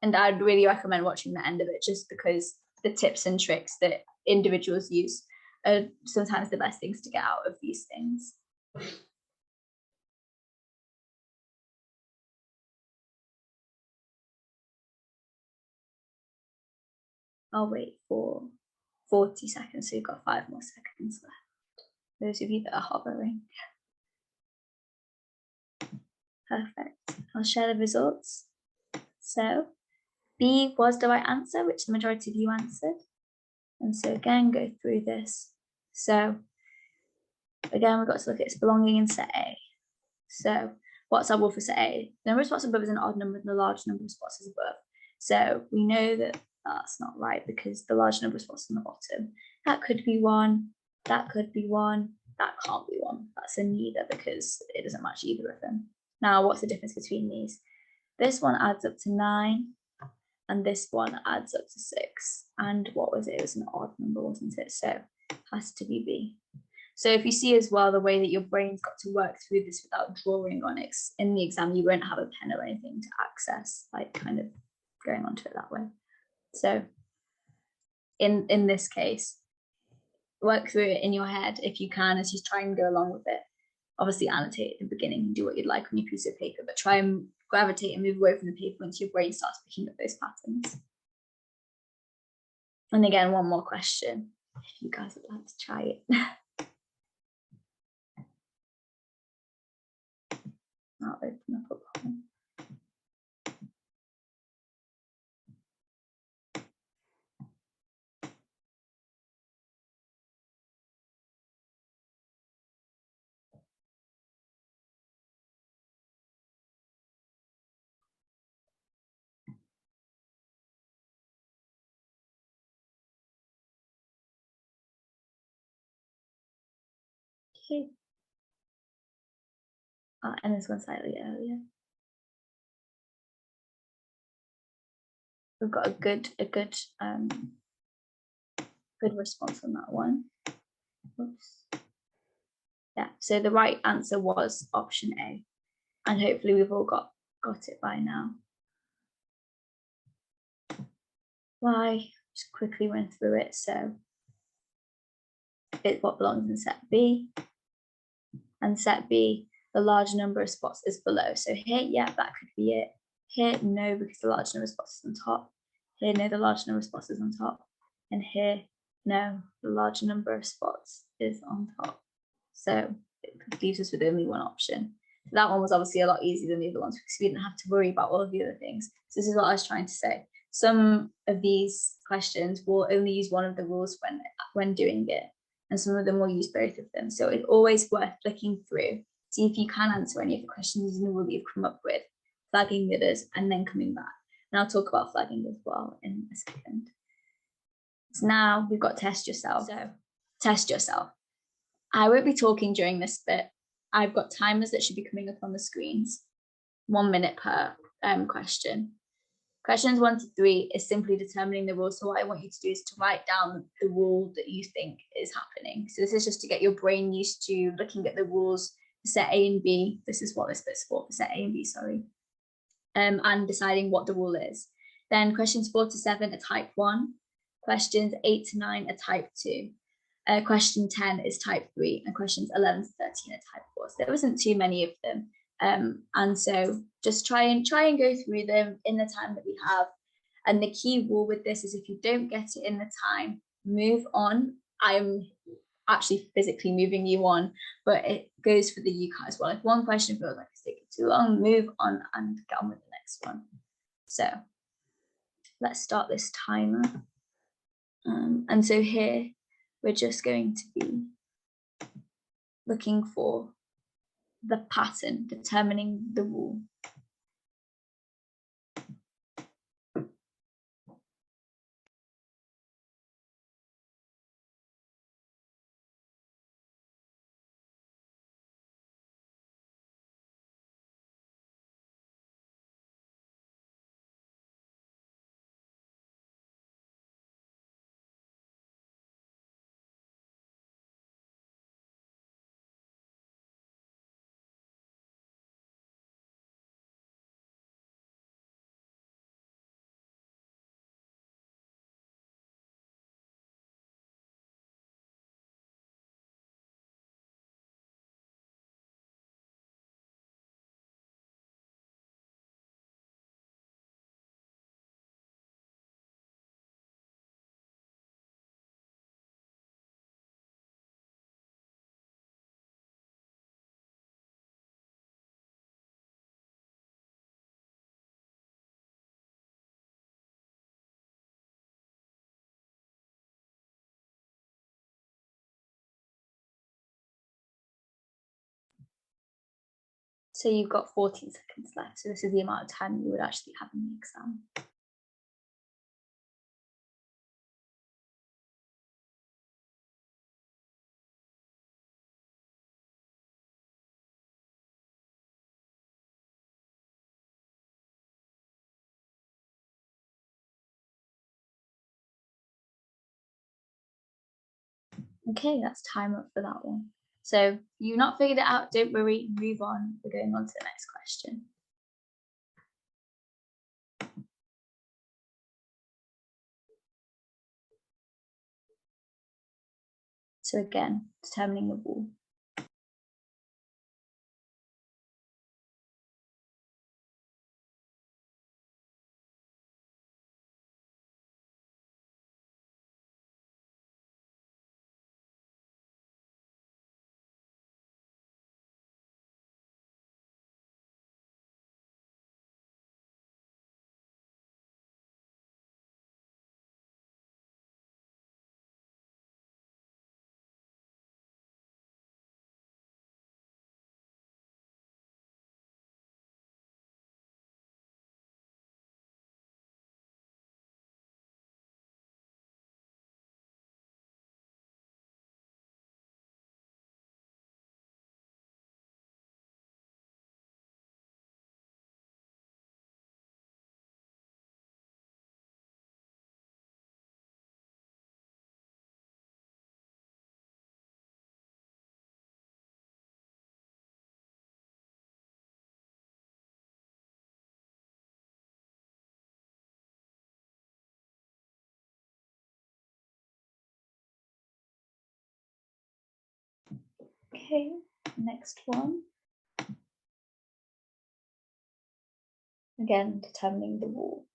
And I'd really recommend watching the end of it just because the tips and tricks that individuals use are sometimes the best things to get out of these things. I'll wait for 40 seconds, so you've got 5 more seconds left. Those of you that are hovering. Perfect. I'll share the results. So B was the right answer, which the majority of you answered. And so again, go through this. So again, we've got to look at its belonging in set A. So what's our rule for set A? The number of spots above is an odd number and the large number of spots is above. So we know that that's not right because the large number of spots on the bottom. That could be 1, that could be 1, that can't be 1. That's a neither because it doesn't match either of them. Now, what's the difference between these? This one adds up to 9 and this one adds up to 6. And what was it? It was an odd number, wasn't it? So it has to be B. So if you see as well the way that your brain's got to work through this without drawing on it, in the exam you won't have a pen or anything to access, like kind of going onto it that way. So in this case, work through it in your head if you can as you try and go along with it. Obviously annotate at the beginning and do what you'd like on your piece of paper, but try and gravitate and move away from the paper once your brain starts picking up those patterns. And again, one more question, if you guys would like to try it. I'll open up a poll. Okay. I'll end this one slightly earlier. We've got a good response on that one. Oops. Yeah, so the right answer was option A, and hopefully we've all got it by now. Y, just quickly run through it. So it's what belongs in set B. And set B, the large number of spots is below. So here, yeah, that could be it. Here, no, because the large number of spots is on top. Here, no, the large number of spots is on top. And here, no, the large number of spots is on top. So it leaves us with only one option. So that one was obviously a lot easier than the other ones because we didn't have to worry about all of the other things. So this is what I was trying to say. Some of these questions will only use one of the rules when doing it, and some of them will use both of them. So it's always worth flicking through, see if you can answer any of the questions using the rule that you've come up with, flagging the others, and then coming back. And I'll talk about flagging as well in a second. So now we've got test yourself. So test yourself. I won't be talking during this bit. I've got timers that should be coming up on the screens, 1 minute per question. Questions 1 to 3 is simply determining the rule. So what I want you to do is to write down the rule that you think is happening. So this is just to get your brain used to looking at the rules for set A and B. This is what this bit's for set A and B, sorry. And deciding what the rule is. Then questions 4 to 7 are type 1. Questions 8 to 9 are type 2. Question 10 is type 3, and questions 11 to 13 are type 4. So there isn't too many of them. And so just try and go through them in the time that we have. And the key rule with this is if you don't get it in the time, move on. I'm actually physically moving you on, but it goes for the UCAT as well. If one question feels like it's taking too long, move on and get on with the next one. So let's start this timer. And so here we're just going to be looking for the pattern, determining the rule. So you've got 14 seconds left. So this is the amount of time you would actually have in the exam. Okay, that's time up for that one. So if you've not figured it out, don't worry, move on. We're going on to the next question. So again, determining the rule. Okay, next one. Again, determining the wall.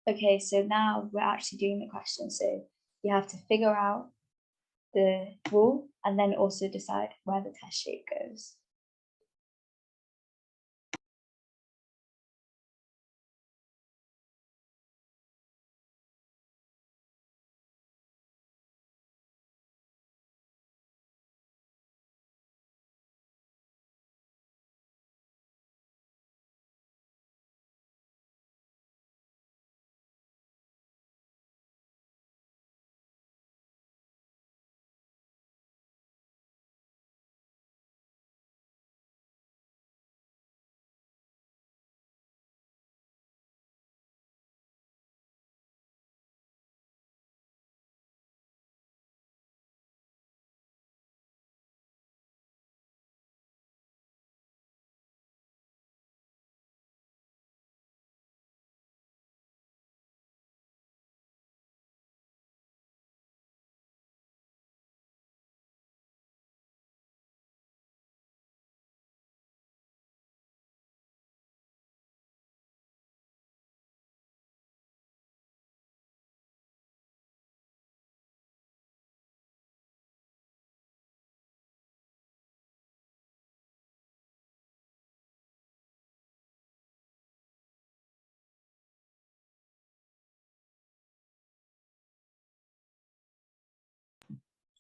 Okay, so now we're actually doing the question. So you have to figure out the rule and then also decide where the test shape goes.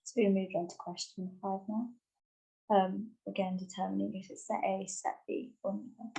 So we moved on to question 5 now. Again, determining if it's set A, set B, or neither.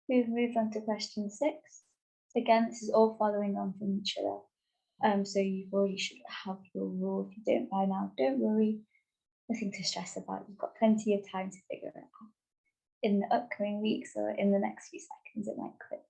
We've moved on to question 6. Again, this is all following on from each other. So you already should have your rule. If you don't by now, don't worry. Nothing to stress about. You've got plenty of time to figure it out. In the upcoming weeks or in the next few seconds, it might click.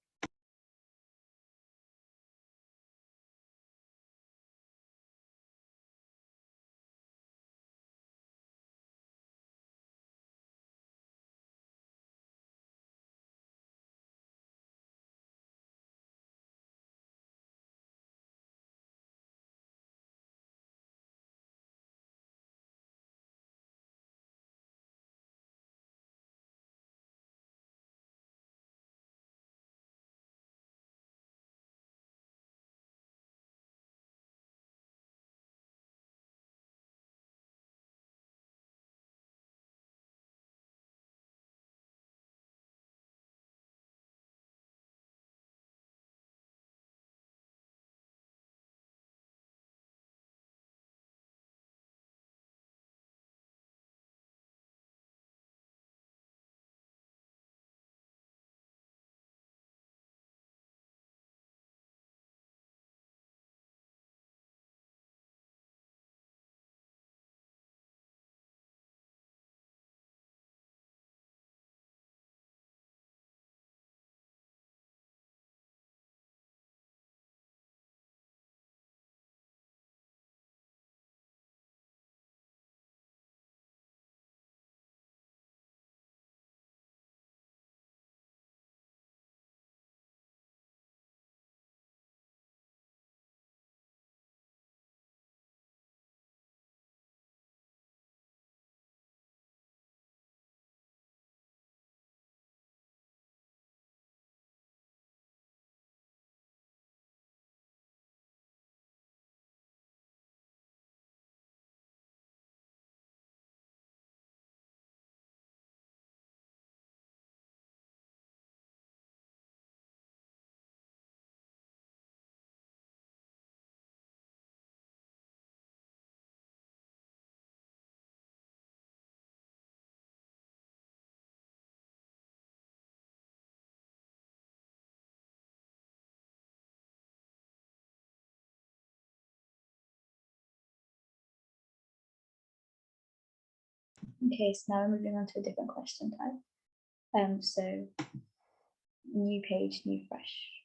Okay, so now we're moving on to a different question type. So new page, new fresh.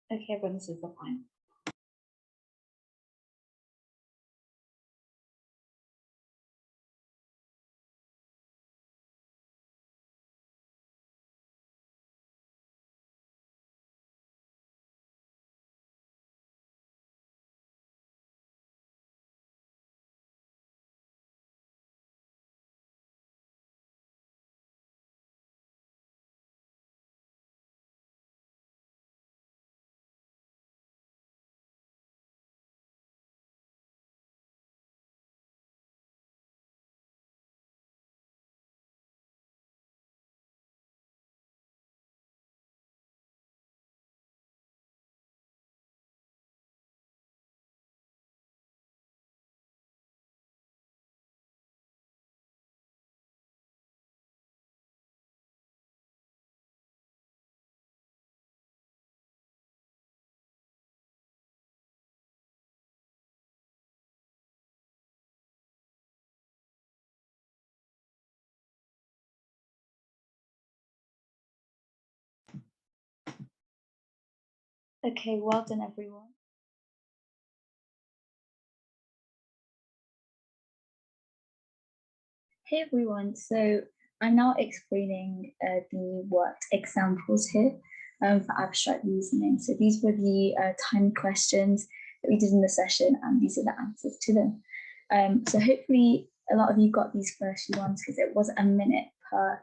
Okay, everyone, this is the final. Okay, well done, everyone. Hey everyone, so I'm now explaining the worked examples here for abstract reasoning. So these were the timed questions that we did in the session, and these are the answers to them. So hopefully a lot of you got these first few ones because it was a minute per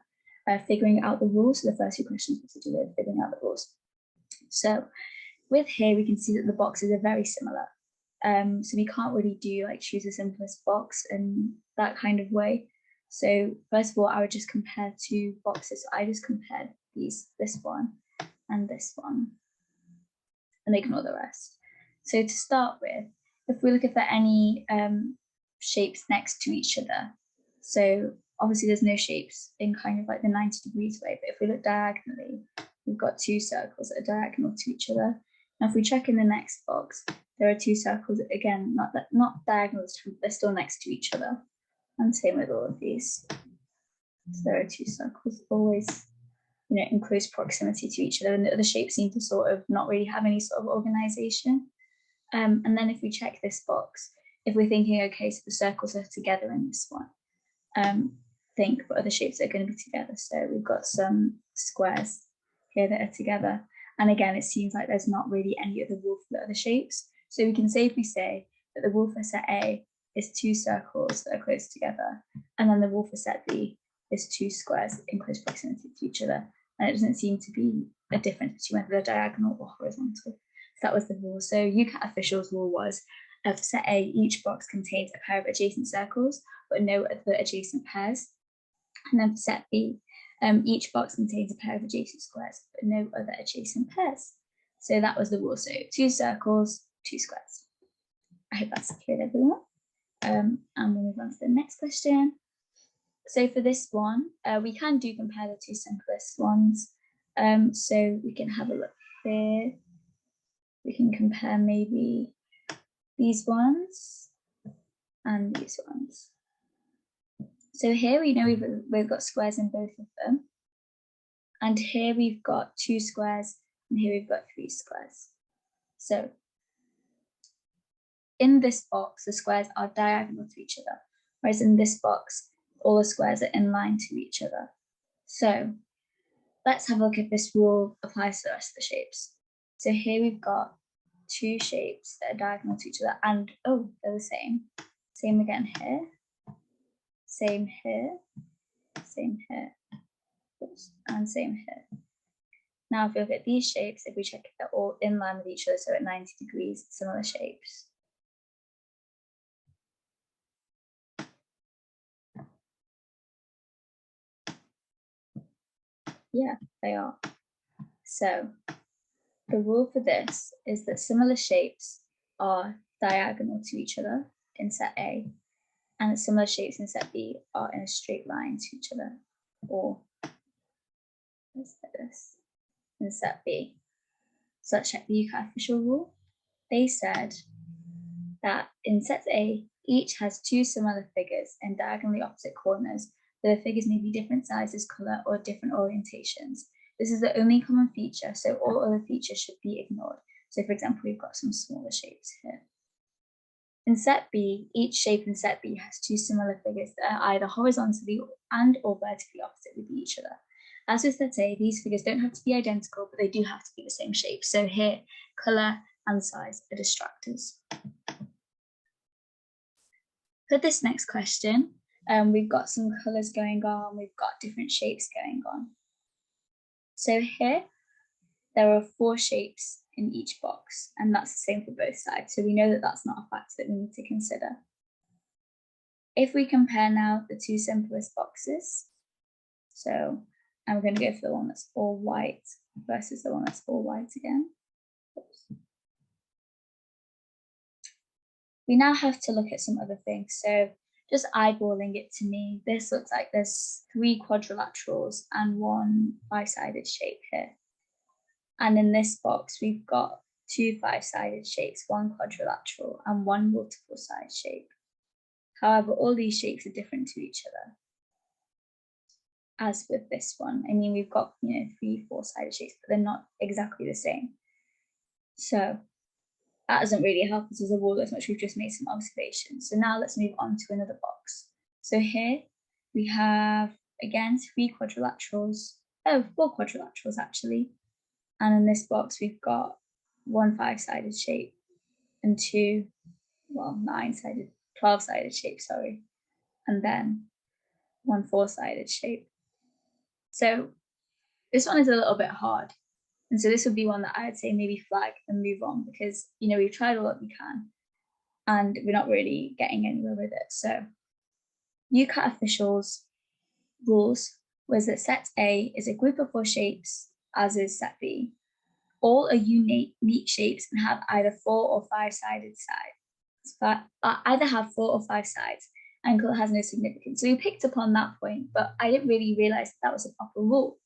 figuring out the rules. So the first few questions were to do with figuring out the rules. So with here, we can see that the boxes are very similar. So we can't really do like choose the simplest box in that kind of way. So first of all, I would just compare two boxes. So I just compared this one and this one, and ignore the rest. So to start with, if we look if there are any shapes next to each other, so obviously there's no shapes in kind of like the 90 degrees way, but if we look diagonally, we've got two circles that are diagonal to each other. Now if we check in the next box, there are two circles, again, not diagonal, they're still next to each other. And same with all of these. So there are two circles always, in close proximity to each other, and the other shapes seem to sort of not really have any sort of organization. And then if we check this box, if we're thinking, okay, so the circles are together in this one, think what other shapes are going to be together. So we've got some squares here that are together. And again, it seems like there's not really any other rule for the other shapes. So we can safely say that the rule for set A is two circles that are close together. And then the rule for set B is two squares in close proximity to each other. And it doesn't seem to be a difference between whether they're diagonal or horizontal. So that was the rule. So UCAT officials' rule was for set A, each box contains a pair of adjacent circles, but no other adjacent pairs. And then for set B, each box contains a pair of adjacent squares, but no other adjacent pairs. So that was the rule. So two circles, two squares. I hope that's clear, everyone. And we'll move on to the next question. So for this one, we can compare the two simplest ones. So we can have a look here. We can compare maybe these ones and these ones. So here we know we've got squares in both of them. And here we've got two squares, and here we've got three squares. So in this box, the squares are diagonal to each other, whereas in this box, all the squares are in line to each other. So let's have a look if this rule applies to the rest of the shapes. So here we've got two shapes that are diagonal to each other, and oh, they're the same. Same again here, same here, same here, and same here. Now, if we look at these shapes, if we check if they're all in line with each other, so at 90 degrees, similar shapes. Yeah, they are. So the rule for this is that similar shapes are diagonal to each other in set A, and similar shapes in set B are in a straight line to each other, or let's say this, in set B. So let's check the UCAT official rule. They said that in set A, each has two similar figures in diagonally opposite corners, but the figures may be different sizes, colour, or different orientations. This is the only common feature, so all other features should be ignored. So for example, we've got some smaller shapes here. In set B, each shape in set B has two similar figures that are either horizontally and or vertically opposite with each other. As with set A, these figures don't have to be identical, but they do have to be the same shape. So here, colour and size are distractors. For this next question, we've got some colours going on, we've got different shapes going on. So here, there are 4 shapes in each box, and that's the same for both sides. So we know that that's not a factor that we need to consider. If we compare now the 2 simplest boxes, so I'm going to go for the one that's all white versus the one that's all white again. Oops. We now have to look at some other things. So just eyeballing it, to me, this looks like there's 3 quadrilaterals and 1 5-sided shape here. And in this box, we've got 2 5-sided shapes, 1 quadrilateral and 1 multiple side shape. However, all these shapes are different to each other. As with this one, I mean, we've got 3 4-sided shapes, but they're not exactly the same. So that doesn't really help us as a rule as much. We've just made some observations. So now let's move on to another box. So here we have again 4 quadrilaterals actually. And in this box we've got 1 5-sided shape and 2 12-sided shape, sorry, and then 1 4-sided shape. So this one is a little bit hard. And so this would be one that I would say maybe flag and move on, because, we've tried all that we can and we're not really getting anywhere with it. So UCAT officials' rules was that set A is a group of 4 shapes, as is set B. All are unique shapes and have either 4 or 5-sided sides. But either have 4 or 5 sides, and colour has no significance. So we picked up on that point, but I didn't really realise that was a proper rule.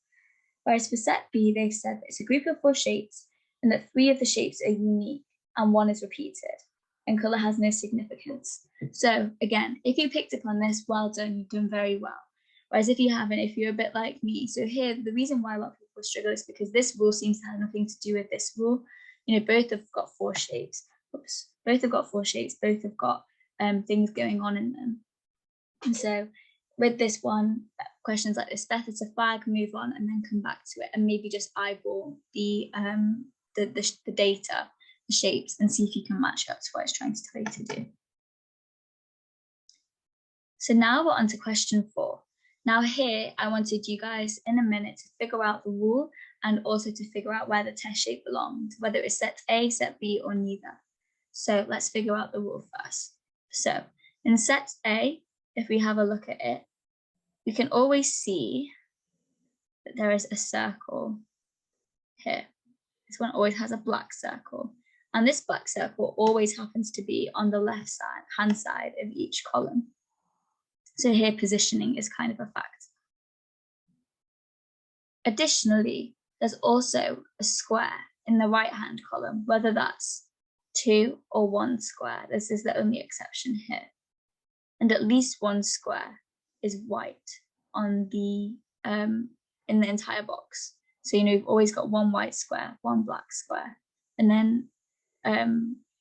Whereas for set B, they've said that it's a group of 4 shapes and that 3 of the shapes are unique and 1 is repeated, and colour has no significance. So again, if you picked up on this, well done, you've done very well. Whereas if you haven't, if you're a bit like me, so here, the reason why a lot of people struggle is because this rule seems to have nothing to do with this rule. Both have got 4 shapes. Both have got 4 shapes, both have got things going on in them. And so with this one, questions like this, better to flag, move on, and then come back to it, and maybe just eyeball the data, the shapes, and see if you can match up to what it's trying to tell you to do. So now we're on to question 4. Now here, I wanted you guys in a minute to figure out the rule and also to figure out where the test shape belonged, whether it's set A, set B, or neither. So let's figure out the rule first. So in set A, if we have a look at it, we can always see that there is a circle here. This one always has a black circle, and this black circle always happens to be on the left hand side of each column. So here positioning is kind of a fact. Additionally, there's also a square in the right hand column, whether that's 2 or 1 square. This is the only exception here. And at least 1 square is white on the in the entire box. So you've always got 1 white square, 1 black square, and then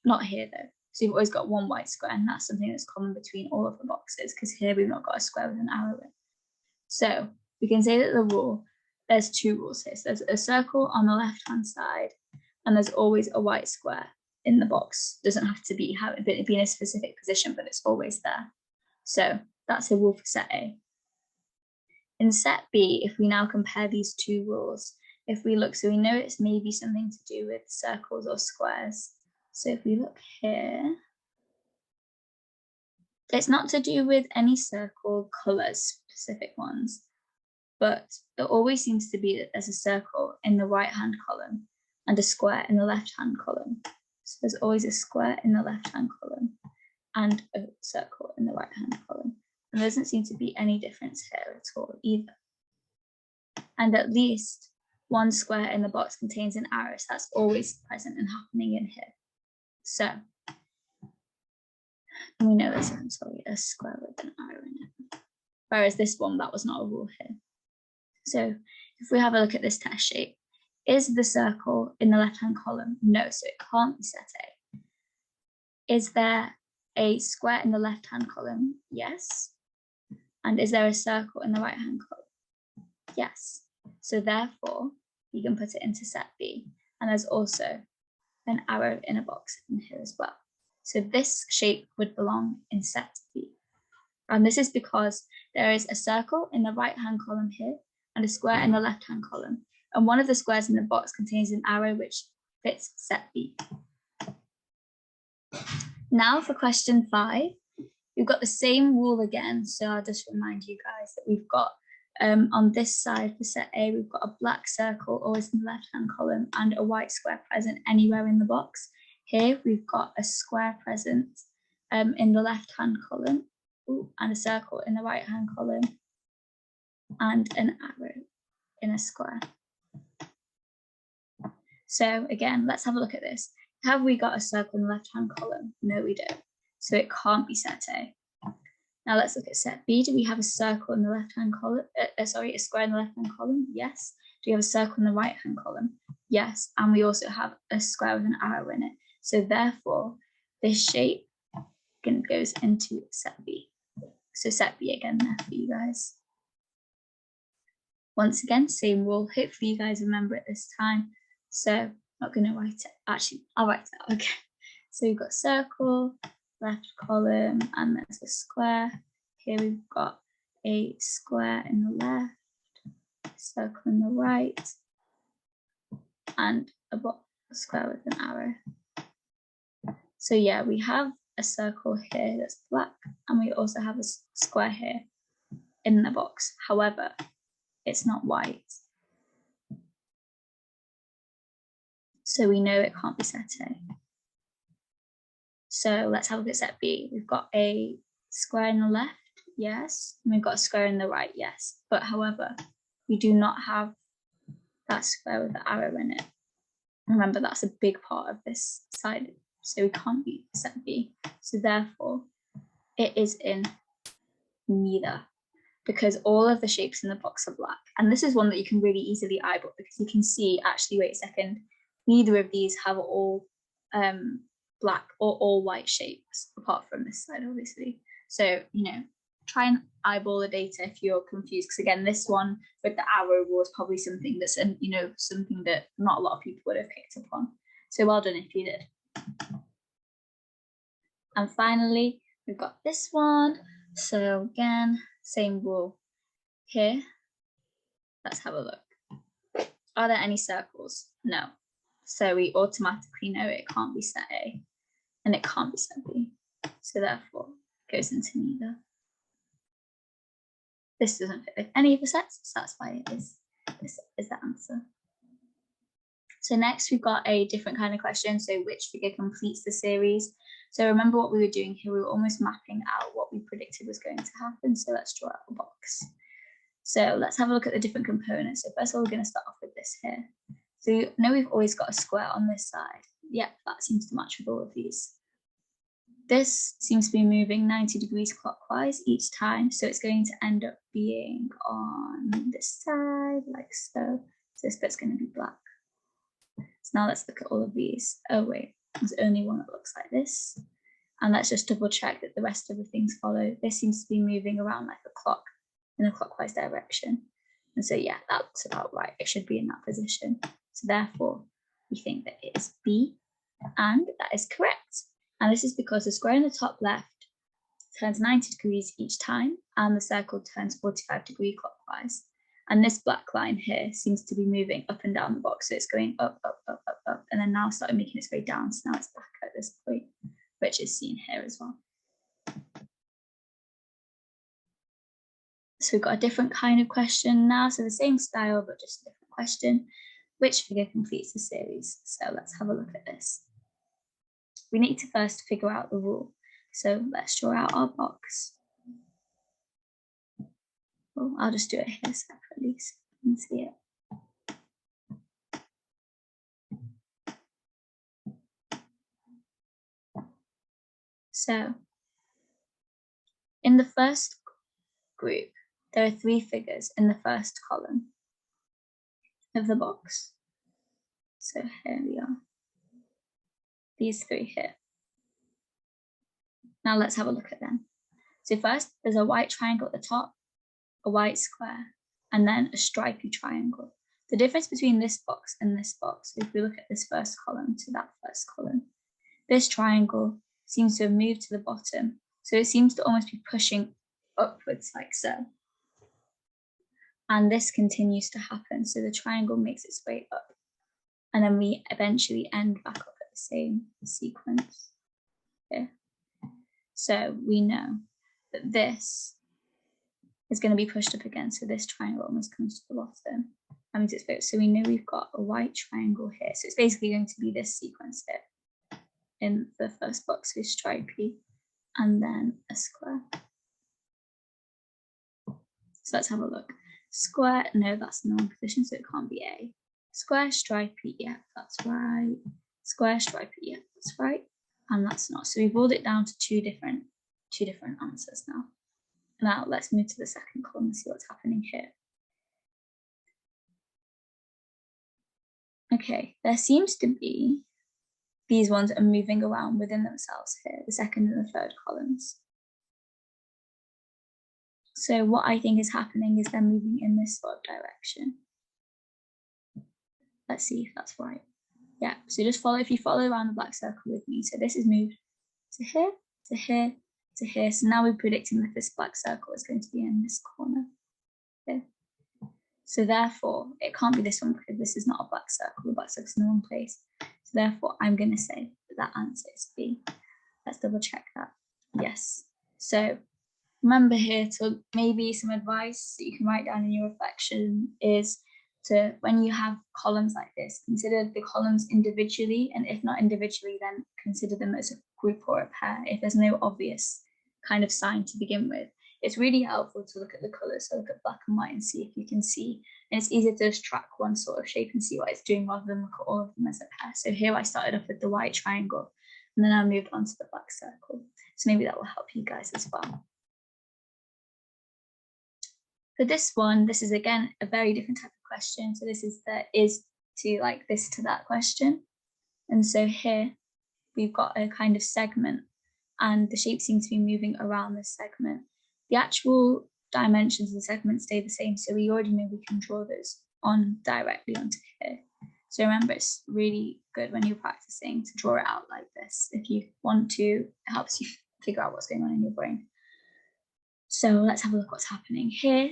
not here though. So you've always got 1 white square, and that's something that's common between all of the boxes, because here we've not got a square with an arrow in. So we can say that the rule, there's 2 rules here. So there's a circle on the left hand side, and there's always a white square in the box. Doesn't have to be in a specific position, but it's always there. So that's a rule for set A. In set B, if we now compare these 2 rules, if we look, so we know it's maybe something to do with circles or squares. So if we look here, it's not to do with any circle colours, specific ones, but it always seems to be that there's a circle in the right hand column and a square in the left hand column. So there's always a square in the left hand column and a circle in the right hand column. And there doesn't seem to be any difference here at all either. And at least 1 square in the box contains an arrow, so that's always present and happening in here. So we know there's a square with an arrow in it. Whereas this one, that was not a rule here. So if we have a look at this test shape, Is the circle in the left-hand column? No, so it can't be set A. Is there a square in the left-hand column? Yes. And is there a circle in the right-hand column? Yes. So therefore, you can put it into set B. And there's also an arrow in a box in here as well. So this shape would belong in set B. And this is because there is a circle in the right-hand column here and a square in the left-hand column. And one of the squares in the box contains an arrow which fits set B. Now for question 5, we've got the same rule again. So I'll just remind you guys that we've got on this side for set A, we've got a black circle always in the left-hand column and a white square present anywhere in the box. Here we've got a square present in the left-hand column and a circle in the right-hand column and an arrow in a square. So again, let's have a look at this. Have we got a circle in the left-hand column? No, we don't. So it can't be set A. Now let's look at set B. Do we have a circle in the left-hand column? A square in the left-hand column? Yes. Do we have a circle in the right-hand column? Yes. And we also have a square with an arrow in it. So therefore, this shape goes into set B. So set B again there for you guys. Once again, same rule. Hopefully you guys remember it this time. So I'm not going to write it. Actually, I'll write it out. Okay. So we've got circle, left column, and there's a square. Here we've got a square in the left, circle in the right, and a square with an arrow. So yeah, we have a circle here that's black, and we also have a square here in the box. However, it's not white. So we know it can't be set A. So let's have a look at set B. We've got a square in the left, yes. And we've got a square in the right, yes. But however, we do not have that square with the arrow in it. Remember, that's a big part of this side. So we can't be set B. So therefore, it is in neither, because all of the shapes in the box are black. And this is one that you can really easily eyeball, because you can see, actually, wait a second, neither of these have all black or all white shapes, apart from this side, obviously. So, try and eyeball the data if you're confused, because again, this one with the arrow was probably something that's, something that not a lot of people would have picked up on. So well done if you did. And finally, we've got this one. So again, same rule here. Let's have a look. Are there any circles? No. So we automatically know it can't be set A and it can't be set B. So therefore, it goes into neither. This doesn't fit with any of the sets, so that's why it is. This is the answer. So next we've got a different kind of question. So which figure completes the series? So remember what we were doing here, we were almost mapping out what we predicted was going to happen. So let's draw out a box. So let's have a look at the different components. So first of all, we're going to start off with this here. So you know we've always got a square on this side. Yep, that seems to match with all of these. This seems to be moving 90 degrees clockwise each time. So it's going to end up being on this side, like so. So this bit's going to be black. So now let's look at all of these. Oh wait, there's only one that looks like this. And let's just double check that the rest of the things follow. This seems to be moving around like a clock in a clockwise direction. And so yeah, that looks about right. It should be in that position. So therefore, we think that it is B, and that is correct. And this is because the square in the top left turns 90 degrees each time, and the circle turns 45 degrees clockwise. And this black line here seems to be moving up and down the box. So it's going up, up, up, up, up, and then now started making its way down. So now it's back at this point, which is seen here as well. So we've got a different kind of question now. So the same style, but just a different question. Which figure completes the series? So let's have a look at this. We need to first figure out the rule. So let's draw out our box. Well, I'll just do it here separately so you can see it. So in the first group, there are 3 figures in the first column of the box. So here we are, these three here. Now let's have a look at them. So first, there's a white triangle at the top, a white square, and then a stripy triangle. The difference between this box and this box, if we look at this first column to that first column, this triangle seems to have moved to the bottom. So it seems to almost be pushing upwards like so. And this continues to happen. So the triangle makes its way up. And then we eventually end back up at the same sequence here. So we know that this is going to be pushed up again. So this triangle almost comes to the bottom. That means it's both. So we know we've got a white triangle here. So it's basically going to be this sequence here in the first box, so stripy, and then a square. So let's have a look. Square, no, that's the wrong position, so it can't be A. Square, stripy, yeah, that's right. Square, stripy, yeah, that's right. And that's not. So we've boiled it down to two different answers now. Now let's move to the second column and see what's happening here. Okay, there seems to be these ones are moving around within themselves here, the second and the third columns. So what I think is happening is they're moving in this sort of direction. Let's see if that's right. Yeah, so just follow, if you follow around the black circle with me. So this is moved to here, to here, to here. So now we're predicting that this black circle is going to be in this corner here. So therefore, it can't be this one because this is not a black circle. The black circle is in the wrong place. So therefore, I'm going to say that answer is B. Let's double check that. Yes. So remember here to maybe some advice that you can write down in your reflection is to, when you have columns like this, consider the columns individually, and if not individually, then consider them as a group or a pair if there's no obvious kind of sign to begin with. It's really helpful to look at the colours, so look at black and white and see if you can see. And it's easier to just track one sort of shape and see what it's doing rather than look at all of them as a pair. So here I started off with the white triangle and then I moved on to the black circle. So maybe that will help you guys as well. For this one, this is again a very different type of question. So this is the is to like this to that question. And so here we've got a kind of segment and the shape seems to be moving around this segment. The actual dimensions of the segment stay the same, so we already know we can draw those on directly onto here. So remember, it's really good when you're practicing to draw it out like this. If you want to, it helps you figure out what's going on in your brain. So let's have a look what's happening here.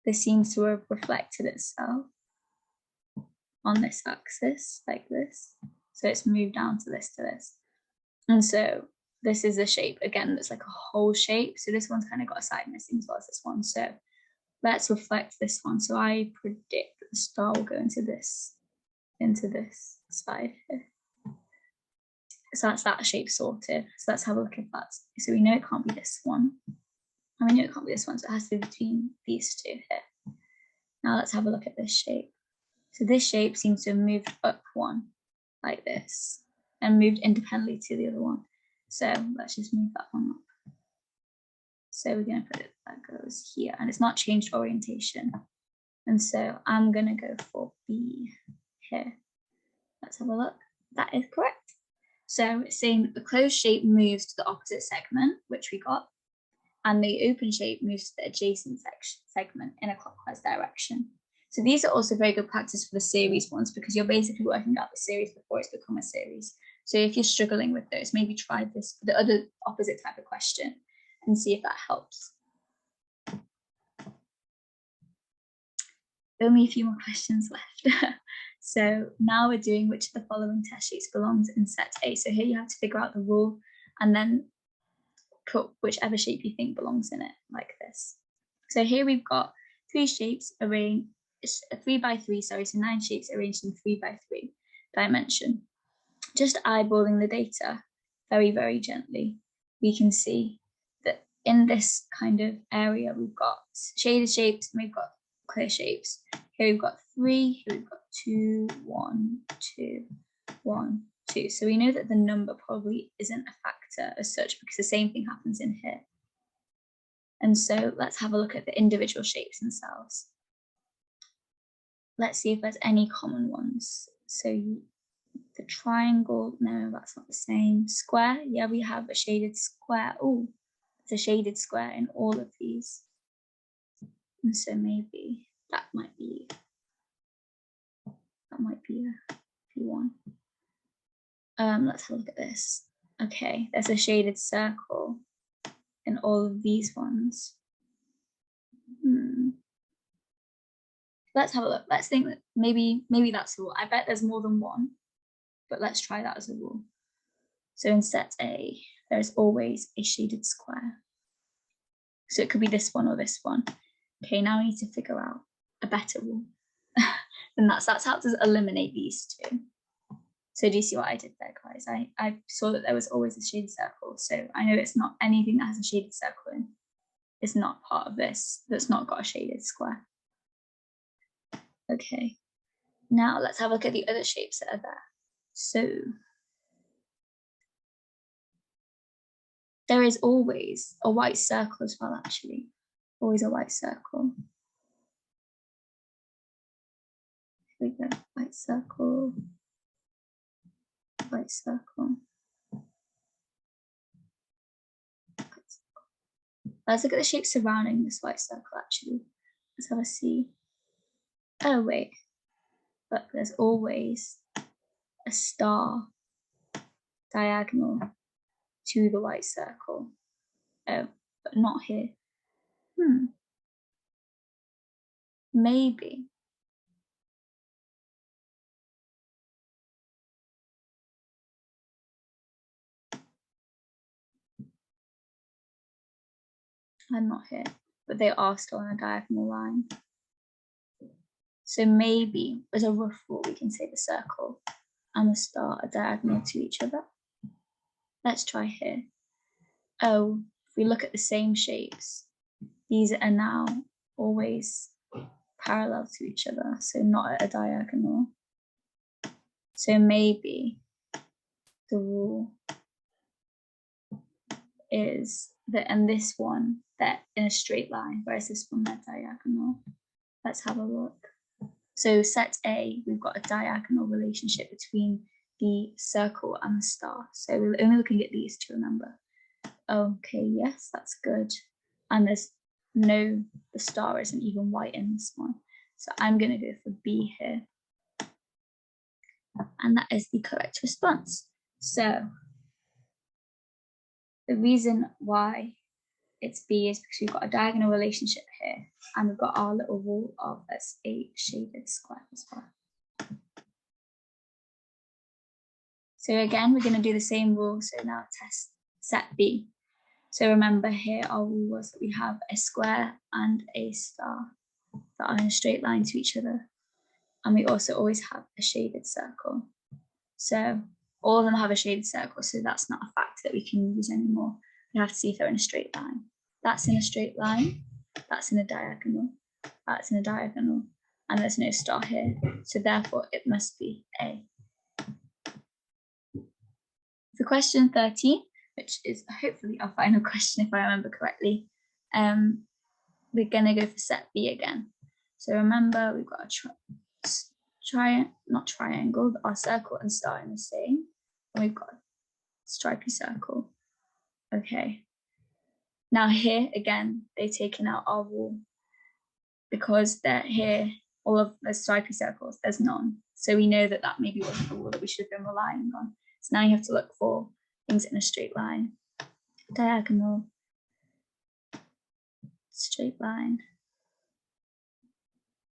This seems to have reflected itself on this axis like this. So it's moved down to this. And so this is a shape, again, that's like a whole shape. So this one's kind of got a side missing as well as this one. So let's reflect this one. So I predict that the star will go into this side here. So that's that shape sorted. So let's have a look at that. So we know it can't be this one. And we know it can't be this one, so it has to be between these two here. Now let's have a look at this shape. So this shape seems to have moved up one like this and moved independently to the other one. So let's just move that one up. So we're going to put it, that goes here, and it's not changed orientation. And so I'm going to go for B here. Let's have a look. That is correct. So it's saying that the closed shape moves to the opposite segment, which we got, and the open shape moves to the adjacent segment in a clockwise direction. So these are also very good practice for the series ones because you're basically working out the series before it's become a series. So if you're struggling with those, maybe try this for the other opposite type of question and see if that helps. Only a few more questions left. So now we're doing which of the following test sheets belongs in set A. So here you have to figure out the rule and then put whichever shape you think belongs in it, like this. So here we've got 3 shapes arranged, 3 by 3, sorry, so 9 shapes arranged in 3 by 3 dimension. Just eyeballing the data very, very gently, we can see that in this kind of area, we've got shaded shapes and we've got clear shapes. Here we've got 3, here we've got 2, 1, 2, 1, 2. So we know that the number probably isn't a factor as such because the same thing happens in here. And so let's have a look at the individual shapes themselves. let's see if there's any common ones. So the triangle, no, that's not the same. Square, yeah, we have a shaded square. Oh, there's a shaded square in all of these. And so maybe that might be a P1. Let's have a look at this. Okay, there's a shaded circle in all of these ones. Let's have a look. Let's think that maybe that's a rule. I bet there's more than one, but let's try that as a rule. So in set A, there's always a shaded square. So it could be this one or this one. Okay, now we need to figure out a better rule. And that's how to eliminate these two. So do you see what I did there, guys? I saw that there was always a shaded circle. So I know it's not anything that has a shaded circle in. It's not part of this that's not got a shaded square. Okay, now let's have a look at the other shapes that are there. So there is always a white circle as well, actually. Always a white circle. Here we go, white circle, white circle. Let's look at the shape surrounding this white circle, actually. Let's have a see. Oh, wait. But there's always a star diagonal to the white circle. Oh, but not here. Maybe. I'm not here, but they are still on a diagonal line. So maybe, as a rough rule, we can say the circle and the star are diagonal to each other. Let's try here. Oh, if we look at the same shapes, these are now always parallel to each other, so not at a diagonal. So maybe the rule is that in this one, they're in a straight line, whereas this one, they're diagonal. Let's have a look. So set A, we've got a diagonal relationship between the circle and the star. So we're only looking at these to remember. Okay, yes, that's good. And the star isn't even white in this one. So I'm going to go for B here. And that is the correct response. So the reason why it's B is because we've got a diagonal relationship here, and we've got our little rule of that's a shaded square as well. So again, we're going to do the same rule. So now test set B. So remember here, our rule was that we have a square and a star that are in a straight line to each other. And we also always have a shaded circle. So all of them have a shaded circle, so that's not a fact that we can use anymore. We have to see if they're in a straight line. That's in a straight line, that's in a diagonal, that's in a diagonal, and there's no star here. So therefore it must be A. For question 13, which is hopefully our final question if I remember correctly, we're gonna go for set B again. So remember, we've got a not triangle, our circle and star in the same, and we've got a stripy circle. Okay. Now here again, they've taken out our rule because they're here, all of the stripy circles, there's none. So we know that that maybe wasn't the rule that we should have been relying on. So now you have to look for things in a straight line, diagonal, straight line.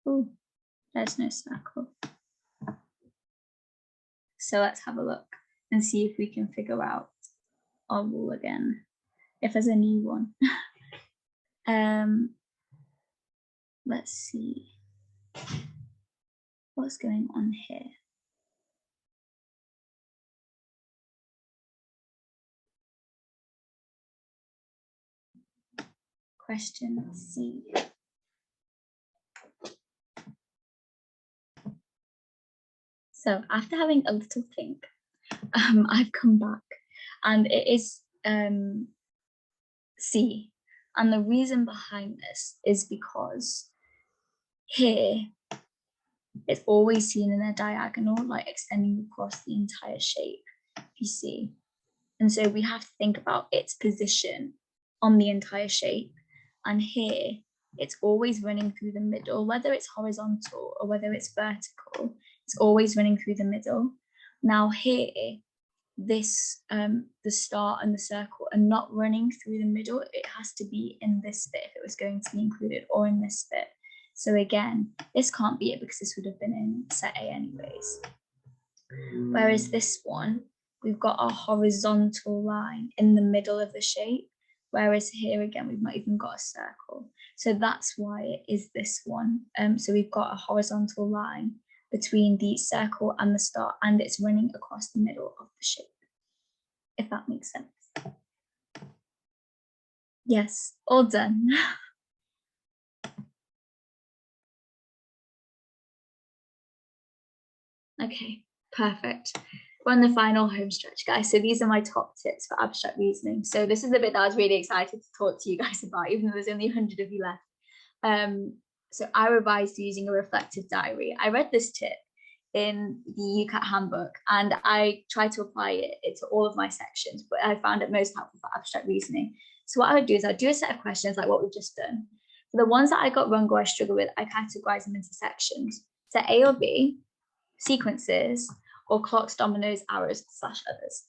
Oh, there's no circle. So let's have a look and see if we can figure out our rule again, if there's a new one. Let's see what's going on here. Question C. So after having a little think, I've come back and it is C. And the reason behind this is because here it's always seen in a diagonal, like extending across the entire shape, if you see. And so we have to think about its position on the entire shape. And here, it's always running through the middle, whether it's horizontal or whether it's vertical, it's always running through the middle. Now here, this the star and the circle are not running through the middle. It has to be in this bit if it was going to be included, or in this bit. So again, this can't be it because this would have been in set A anyways. Whereas this one, we've got our horizontal line in the middle of the shape, whereas here again, we've not even got a circle. So that's why it is this one. So we've got a horizontal line between the circle and the star, and it's running across the middle of the shape, if that makes sense. Yes, all done. Okay, perfect. We're on the final home stretch, guys. So these are my top tips for abstract reasoning. So this is the bit that I was really excited to talk to you guys about, even though there's only 100 of you left. So I revised using a reflective diary. I read this tip in the UCAT handbook and I tried to apply it to all of my sections, but I found it most helpful for abstract reasoning. So what I would do is I'd do a set of questions like what we've just done. For the ones that I got wrong or I struggle with, I categorize them into sections. So A or B, sequences, or clocks, dominoes, arrows, / others.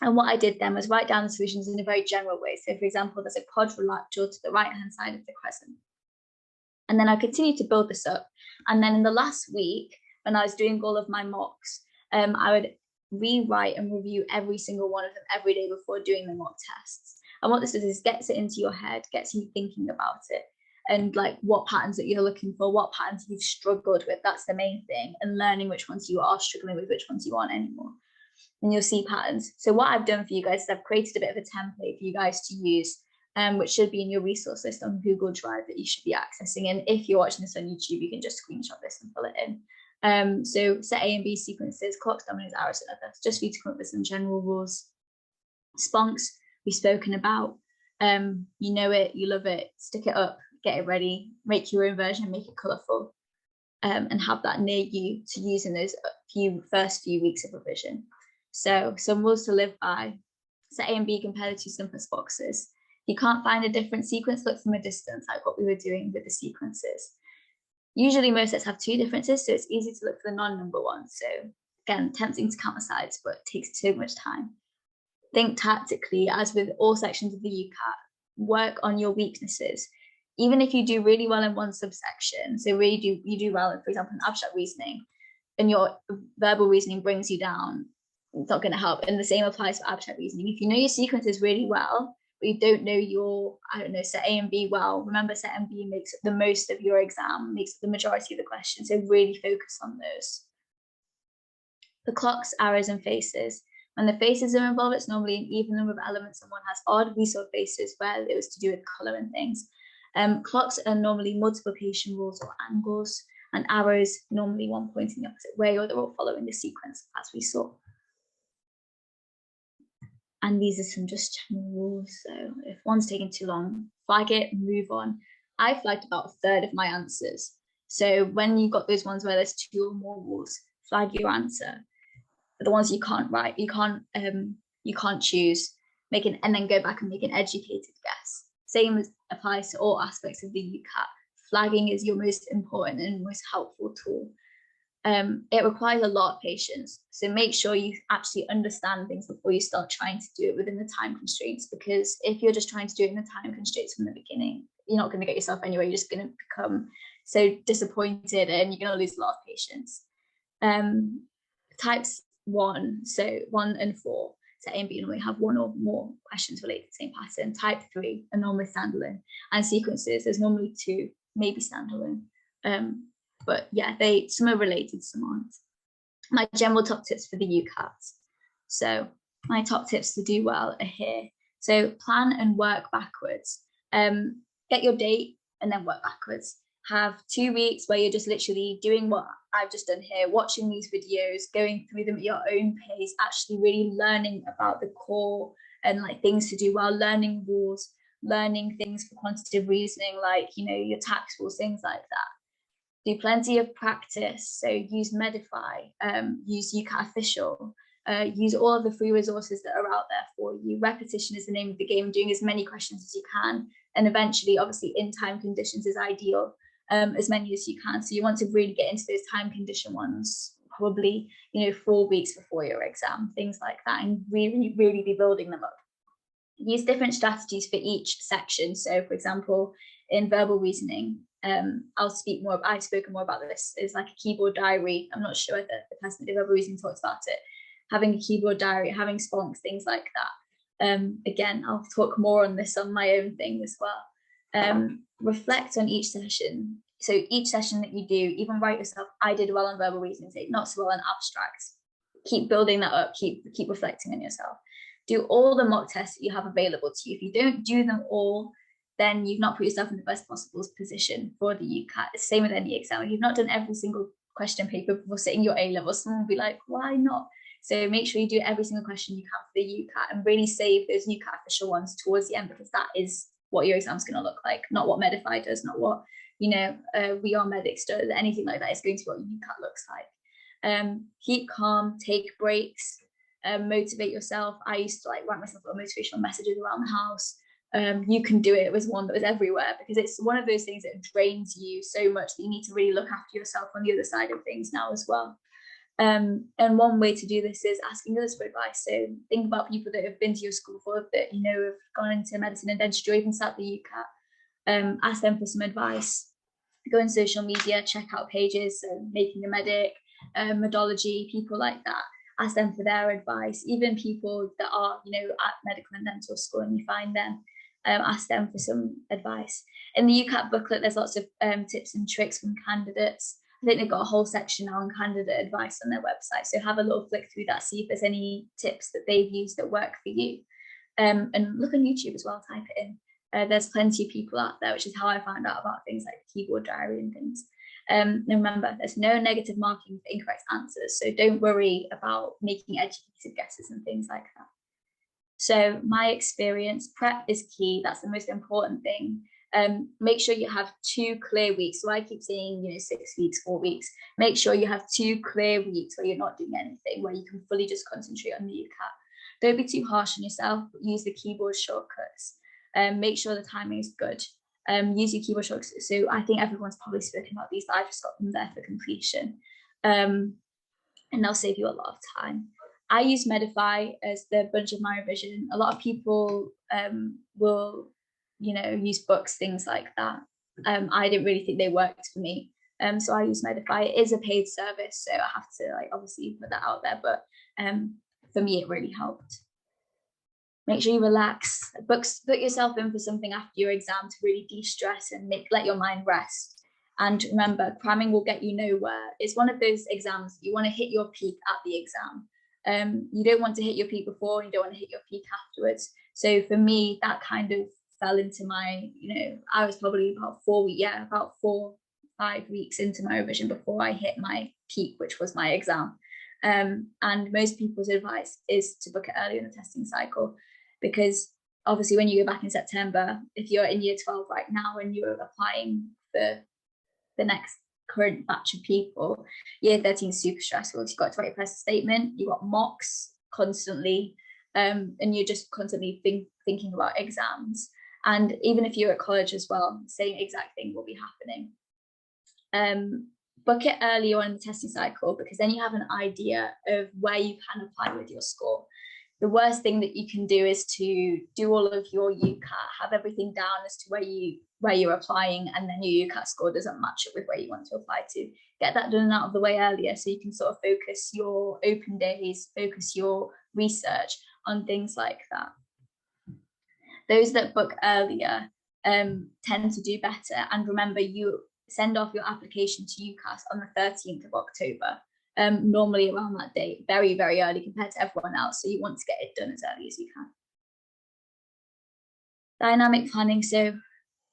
And what I did then was write down the solutions in a very general way. So for example, there's a quadrilateral to the right-hand side of the crescent. And then I continued to build this up. And then in the last week, when I was doing all of my mocks, I would rewrite and review every single one of them every day before doing the mock tests. And what this does is gets it into your head, gets you thinking about it, and like what patterns that you're looking for, what patterns you've struggled with. That's the main thing, and learning which ones you are struggling with, which ones you aren't anymore. And you'll see patterns. So what I've done for you guys is I've created a bit of a template for you guys to use, which should be in your resource list on Google Drive that you should be accessing. And if you're watching this on YouTube, you can just screenshot this and fill it in. So set A and B sequences, clocks, dominoes, arrows, and others, just for you to come up with some general rules. Spunks, we've spoken about. You know it, you love it, stick it up, get it ready, make your own version, make it colourful, and have that near you to use in those first few weeks of revision. So some rules to live by. Set A and B, compare the two simplest boxes. You can't find a different sequence, look from a distance, like what we were doing with the sequences. Usually most sets have two differences, so it's easy to look for the non-number ones. So again, tempting to count the sides, but it takes too much time. Think tactically, as with all sections of the UCAT, work on your weaknesses. Even if you do really well in one subsection, so you do well in, for example, in abstract reasoning, and your verbal reasoning brings you down, it's not going to help. And the same applies for abstract reasoning. If you know your sequences really well, but you don't know your, set A and B well, remember set and B makes the most of your exam, makes the majority of the questions, so really focus on those. The clocks, arrows, and faces. When the faces are involved, it's normally an even number of elements and one has odd. We saw faces where it was to do with colour and things. Clocks are normally multiplication rules or angles, and arrows normally one pointing the opposite way, or they're all following the sequence as we saw. And these are some just general rules. So if one's taking too long, flag it and move on. I flagged about a third of my answers. So when you've got those ones where there's two or more rules, flag your answer. But the ones you can't write, you can't choose, and then go back and make an educated guess. Same as applies to all aspects of the UCAT. Flagging is your most important and most helpful tool. It requires a lot of patience. So make sure you actually understand things before you start trying to do it within the time constraints, because if you're just trying to do it in the time constraints from the beginning, you're not going to get yourself anywhere. You're just going to become so disappointed and you're going to lose a lot of patience. Types 1, so 1 and 4, so A and B normally have one or more questions related to the same pattern. Type 3 are normally standalone, and sequences, there's normally 2, maybe standalone. But yeah, some are related, some aren't. My general top tips for the UCAT. So my top tips to do well are here. So plan and work backwards. Get your date and then work backwards. Have 2 weeks where you're just literally doing what I've just done here, watching these videos, going through them at your own pace, actually really learning about the core and like things to do well, learning rules, learning things for quantitative reasoning, like, your tax rules, things like that. do plenty of practice. So use Medify, use UCAT Official, use all of the free resources that are out there for you. Repetition is the name of the game, doing as many questions as you can. And eventually, obviously, in time conditions is ideal, as many as you can. So you want to really get into those time condition ones, probably, 4 weeks before your exam, things like that, and really, really be building them up. Use different strategies for each section. So, for example, in verbal reasoning, I've spoken more about this. It's like a keyboard diary. I'm not sure if the person that did verbal reasoning talks about it. Having a keyboard diary, having sponks, things like that. Again, I'll talk more on this on my own thing as well. Reflect on each session. So each session that you do, even write yourself, I did well on verbal reasoning, not so well on abstracts. Keep building that up, keep reflecting on yourself. Do all the mock tests that you have available to you. If you don't do them all, then you've not put yourself in the best possible position for the UCAT. Same with any exam. If you've not done every single question paper before sitting your A-level, someone will be like, why not? So make sure you do every single question you can for the UCAT, and really save those UCAT official ones towards the end, because that is what your exam's going to look like, not what Medify does, not what, We Are Medics does, anything like that. It's going to be what UCAT looks like. Keep calm, take breaks, motivate yourself. I used to write myself little motivational messages around the house. You Can Do It was one that was everywhere, because it's one of those things that drains you so much that you need to really look after yourself on the other side of things now as well. And one way to do this is asking others for advice. So think about people that have been to your school before, that have gone into medicine and dentistry, or even sat the UCAT. Ask them for some advice. Go on social media, check out pages, Making a Medic, Medology, people like that. Ask them for their advice. Even people that are, at medical and dental school, and you find them, ask them for some advice. In the UCAT booklet, there's lots of tips and tricks from candidates. I think they've got a whole section now on candidate advice on their website. So have a little flick through that, see if there's any tips that they've used that work for you. And look on YouTube as well, type it in. There's plenty of people out there, which is how I found out about things like keyboard diary and things. And remember, there's no negative marking for incorrect answers. So don't worry about making educated guesses and things like that. So my experience, prep is key. That's the most important thing. Make sure you have 2 clear weeks. So I keep saying, 6 weeks, 4 weeks. Make sure you have 2 clear weeks where you're not doing anything, where you can fully just concentrate on the UCAT. Don't be too harsh on yourself, but use the keyboard shortcuts. Make sure the timing is good. Use your keyboard shortcuts. So I think everyone's probably spoken about these, but I've just got them there for completion. And they'll save you a lot of time. I use Medify as the bunch of my revision. A lot of people will use books, things like that. I didn't really think they worked for me. So I use Medify. It is a paid service, so I have to obviously put that out there, but for me it really helped. Make sure you relax. Book yourself in for something after your exam to really de-stress and let your mind rest. And remember, cramming will get you nowhere. It's one of those exams, you want to hit your peak at the exam. You don't want to hit your peak before, and you don't want to hit your peak afterwards. So for me, that kind of fell into my, I was probably about 4-5 weeks into my revision before I hit my peak, which was my exam. And most people's advice is to book it early in the testing cycle, because obviously when you go back in September, if you're in year 12 right now and you're applying for the next current batch of people, year 13 is super stressful. You've got to write a press statement, you've got mocks constantly, and you're just constantly thinking about exams. And even if you're at college as well, the same exact thing will be happening. Book it earlier on in the testing cycle, because then you have an idea of where you can apply with your score. The worst thing that you can do is to do all of your UCAT, have everything down as to where you're applying, and then your UCAT score doesn't match up with where you want to apply to. Get that done out of the way earlier, so you can sort of focus your open days, focus your research on things like that. Those that book earlier tend to do better. And remember, you send off your application to UCAS on the 13th of October, normally around that date, very, very early compared to everyone else. So you want to get it done as early as you can. Dynamic planning. So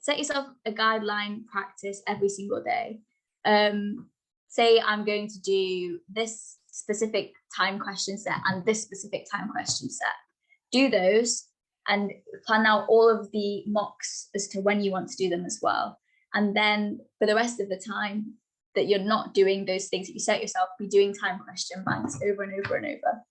set yourself a guideline practice every single day. Say I'm going to do this specific time question set and this specific time question set. Do those and plan out all of the mocks as to when you want to do them as well. And then for the rest of the time, that you're not doing those things that you set yourself. Be doing time question banks over and over and over.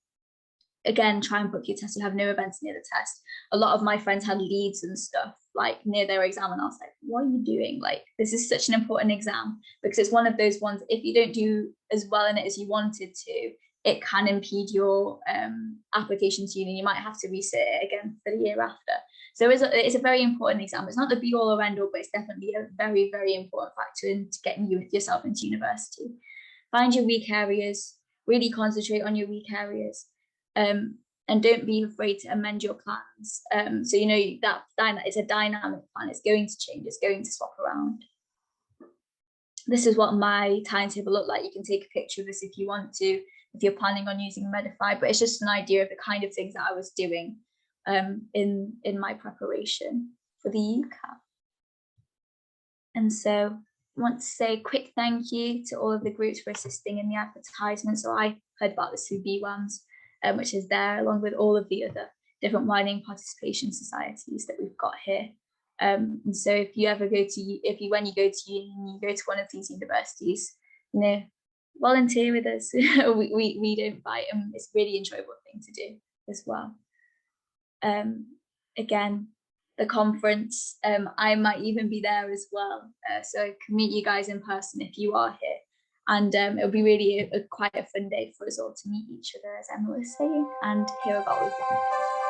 Again, try and book your test. You have no events near the test. A lot of my friends had leads and stuff like near their exam, and I was like, what are you doing? Like, this is such an important exam, because it's one of those ones, if you don't do as well in it as you wanted to, it can impede your application to uni. You might have to resit it again for the year after. So it's a very important exam. It's not the be all or end all, but it's definitely a very, very important factor into getting yourself into university. Find your weak areas, really concentrate on your weak areas. And don't be afraid to amend your plans. So you know that it's a dynamic plan. It's going to change. It's going to swap around. This is what my timetable looked like. You can take a picture of this if you want to, if you're planning on using Medify. But it's just an idea of the kind of things that I was doing in my preparation for the UCAT. And so I want to say a quick thank you to all of the groups for assisting in the advertisement. So I heard about this through BWAMs, which is there along with all of the other different widening participation societies that we've got here. And so if you ever go to, when you go to uni, you go to one of these universities, you know, volunteer with us. we don't fight, and it's a really enjoyable thing to do as well. Again, the conference, I might even be there as well. So I can meet you guys in person if you are here. And it'll be really quite a fun day for us all to meet each other, as Emma was saying, and hear about all the different things.